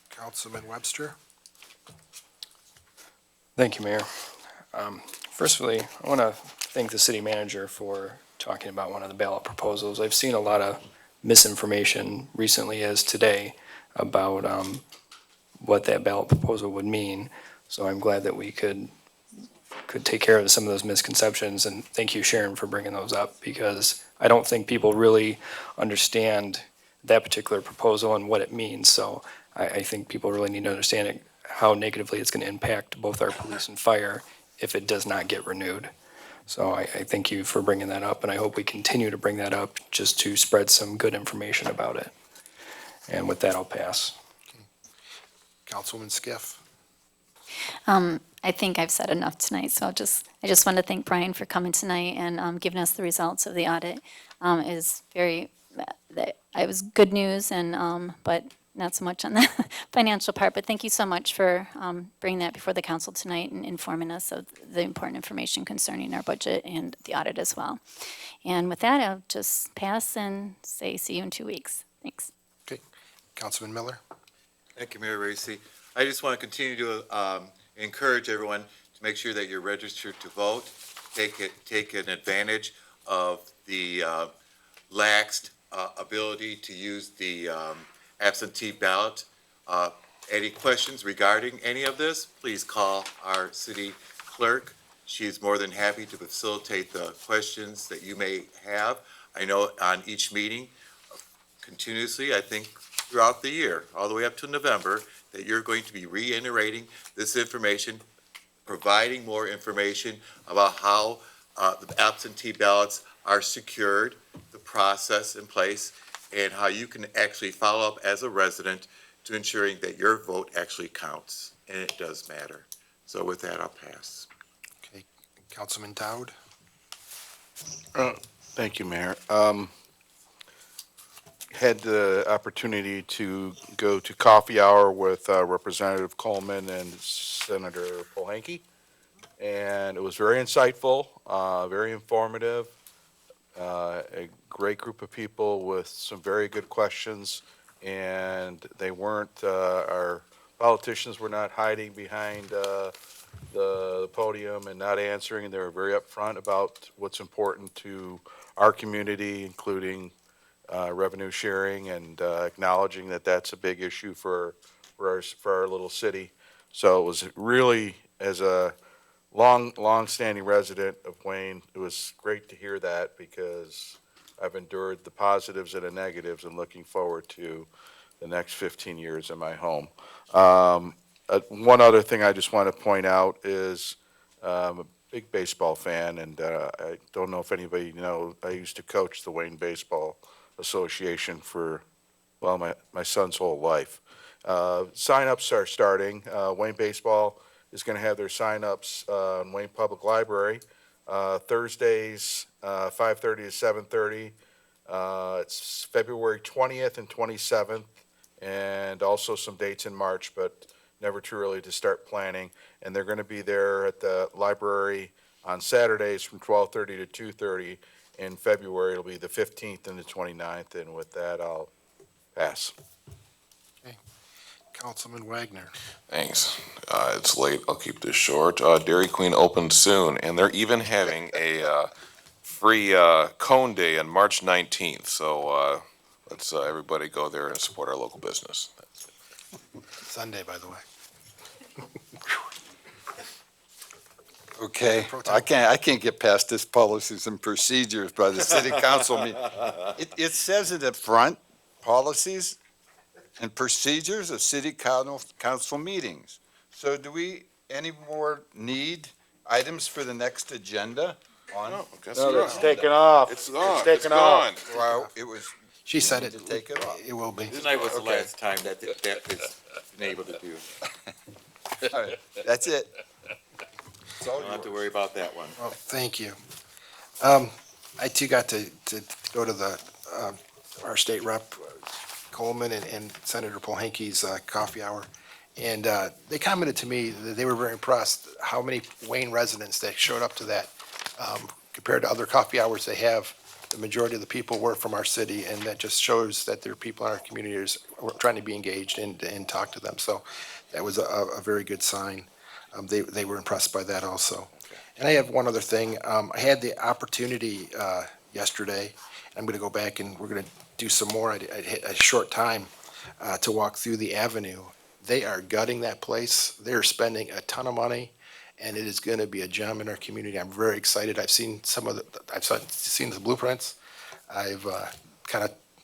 [SPEAKER 1] Councilman Webster?
[SPEAKER 16] Thank you, Mayor. Firstly, I want to thank the city manager for talking about one of the ballot proposals. I've seen a lot of misinformation recently as today about what that ballot proposal would mean. So I'm glad that we could take care of some of those misconceptions. And thank you, Sharon, for bringing those up, because I don't think people really understand that particular proposal and what it means. So I think people really need to understand it, how negatively it's going to impact both our police and fire if it does not get renewed. So I thank you for bringing that up, and I hope we continue to bring that up just to spread some good information about it. And with that, I'll pass.
[SPEAKER 1] Councilwoman Skiff?
[SPEAKER 4] I think I've said enough tonight, so I just want to thank Brian for coming tonight and giving us the results of the audit. It was good news, and but not so much on the financial part. But thank you so much for bringing that before the council tonight and informing us of the important information concerning our budget and the audit as well. And with that, I'll just pass and say see you in 2 weeks. Thanks.
[SPEAKER 1] Okay, Councilman Miller?
[SPEAKER 3] Thank you, Mayor Racy. I just want to continue to encourage everyone to make sure that you're registered to vote. Take an advantage of the laxed ability to use the absentee ballot. Any questions regarding any of this, please call our city clerk. She's more than happy to facilitate the questions that you may have. I know on each meeting, continuously, I think throughout the year, all the way up to November, that you're going to be reiterating this information, providing more information about how the absentee ballots are secured, the process in place, and how you can actually follow up as a resident to ensuring that your vote actually counts, and it does matter. So with that, I'll pass.
[SPEAKER 1] Okay, Councilman Dowd?
[SPEAKER 13] Thank you, Mayor. Had the opportunity to go to coffee hour with Representative Coleman and Senator Polanki, and it was very insightful, very informative, a great group of people with some very good questions, and they weren't, our politicians were not hiding behind the podium and not answering. They were very upfront about what's important to our community, including revenue sharing and acknowledging that that's a big issue for our little city. So it was really, as a long-standing resident of Wayne, it was great to hear that, because I've endured the positives and the negatives and looking forward to the next 15 years in my home. One other thing I just want to point out is I'm a big baseball fan, and I don't know if anybody knows, I used to coach the Wayne Baseball Association for, well, my son's whole life. Sign-ups are starting. Wayne Baseball is going to have their sign-ups in Wayne Public Library Thursdays, 5:30 to 7:30. It's February 20th and 27th, and also some dates in March, but never too early to start planning. And they're going to be there at the library on Saturdays from 12:30 to 2:30. In February, it'll be the 15th and the 29th, and with that, I'll pass.
[SPEAKER 1] Councilman Wagner.
[SPEAKER 10] Thanks. It's late. I'll keep this short. Dairy Queen opens soon, and they're even having a free cone day on March 19th. So let's everybody go there and support our local business.
[SPEAKER 1] Sunday, by the way.
[SPEAKER 8] Okay, I can't get past this policies and procedures by the city council meeting. It says it up front, policies and procedures of city council meetings. So do we any more need items for the next agenda on?
[SPEAKER 10] No, guess
[SPEAKER 8] No,
[SPEAKER 10] not.
[SPEAKER 8] it's taken off.
[SPEAKER 10] It's gone.
[SPEAKER 8] It's taken off.
[SPEAKER 10] gone.
[SPEAKER 8] Well, it was.
[SPEAKER 1] She said
[SPEAKER 8] need
[SPEAKER 1] it.
[SPEAKER 8] to take it off.
[SPEAKER 1] It will be.
[SPEAKER 3] Tonight was the
[SPEAKER 8] Okay.
[SPEAKER 3] last time that has been able to do.
[SPEAKER 8] All right, that's it. It's all
[SPEAKER 3] Don't have to
[SPEAKER 8] yours.
[SPEAKER 3] worry about that one.
[SPEAKER 1] Well, thank you. I too got to go to the, our state rep Coleman and Senator Polhanke's coffee hour. And they commented to me that they were very impressed how many Wayne residents that showed up to that. Compared to other coffee hours they have, the majority of the people were from our city, and that just shows that there are people in our communities who are trying to be engaged and talk to them. So that was a very good sign. They were impressed by that also. And I have one other thing. I had the opportunity yesterday, I'm going to go back and we're going to do some more. I had a short time to walk through the avenue. They are gutting that place. They're spending a ton of money, and it is going to be a gem in our community. I'm very excited. I've seen seen the blueprints.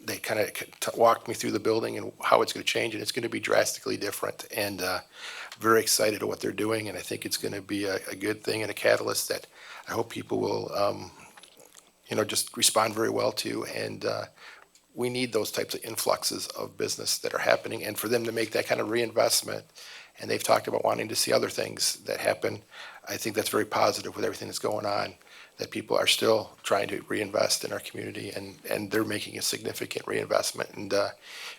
[SPEAKER 1] They kind of walked me through the building and how it's going to change, and it's going to be drastically different. And very excited at what they're doing, and I think it's going to be a good thing and a catalyst that I hope people will, just respond very well to. And we need those types of influxes of business that are happening, and for them to make that kind of reinvestment. And they've talked about wanting to see other things that happen. I think that's very positive with everything that's going on, that people are still trying to reinvest in our community, and they're making a significant reinvestment. And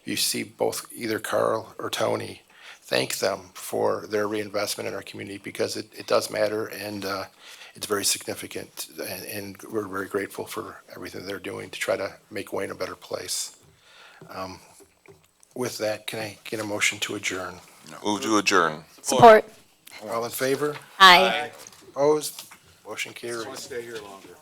[SPEAKER 1] you see both either Carl or Tony, thank them for their reinvestment in our community, because it does matter, and it's very significant. And we're very grateful for everything they're doing to try to make Wayne a better place. With that, can I get a motion to adjourn?
[SPEAKER 10] Move to adjourn.
[SPEAKER 4] Support.
[SPEAKER 1] All in favor?
[SPEAKER 4] Aye.
[SPEAKER 1] Opposed? Motion carries.
[SPEAKER 17] Stay here longer.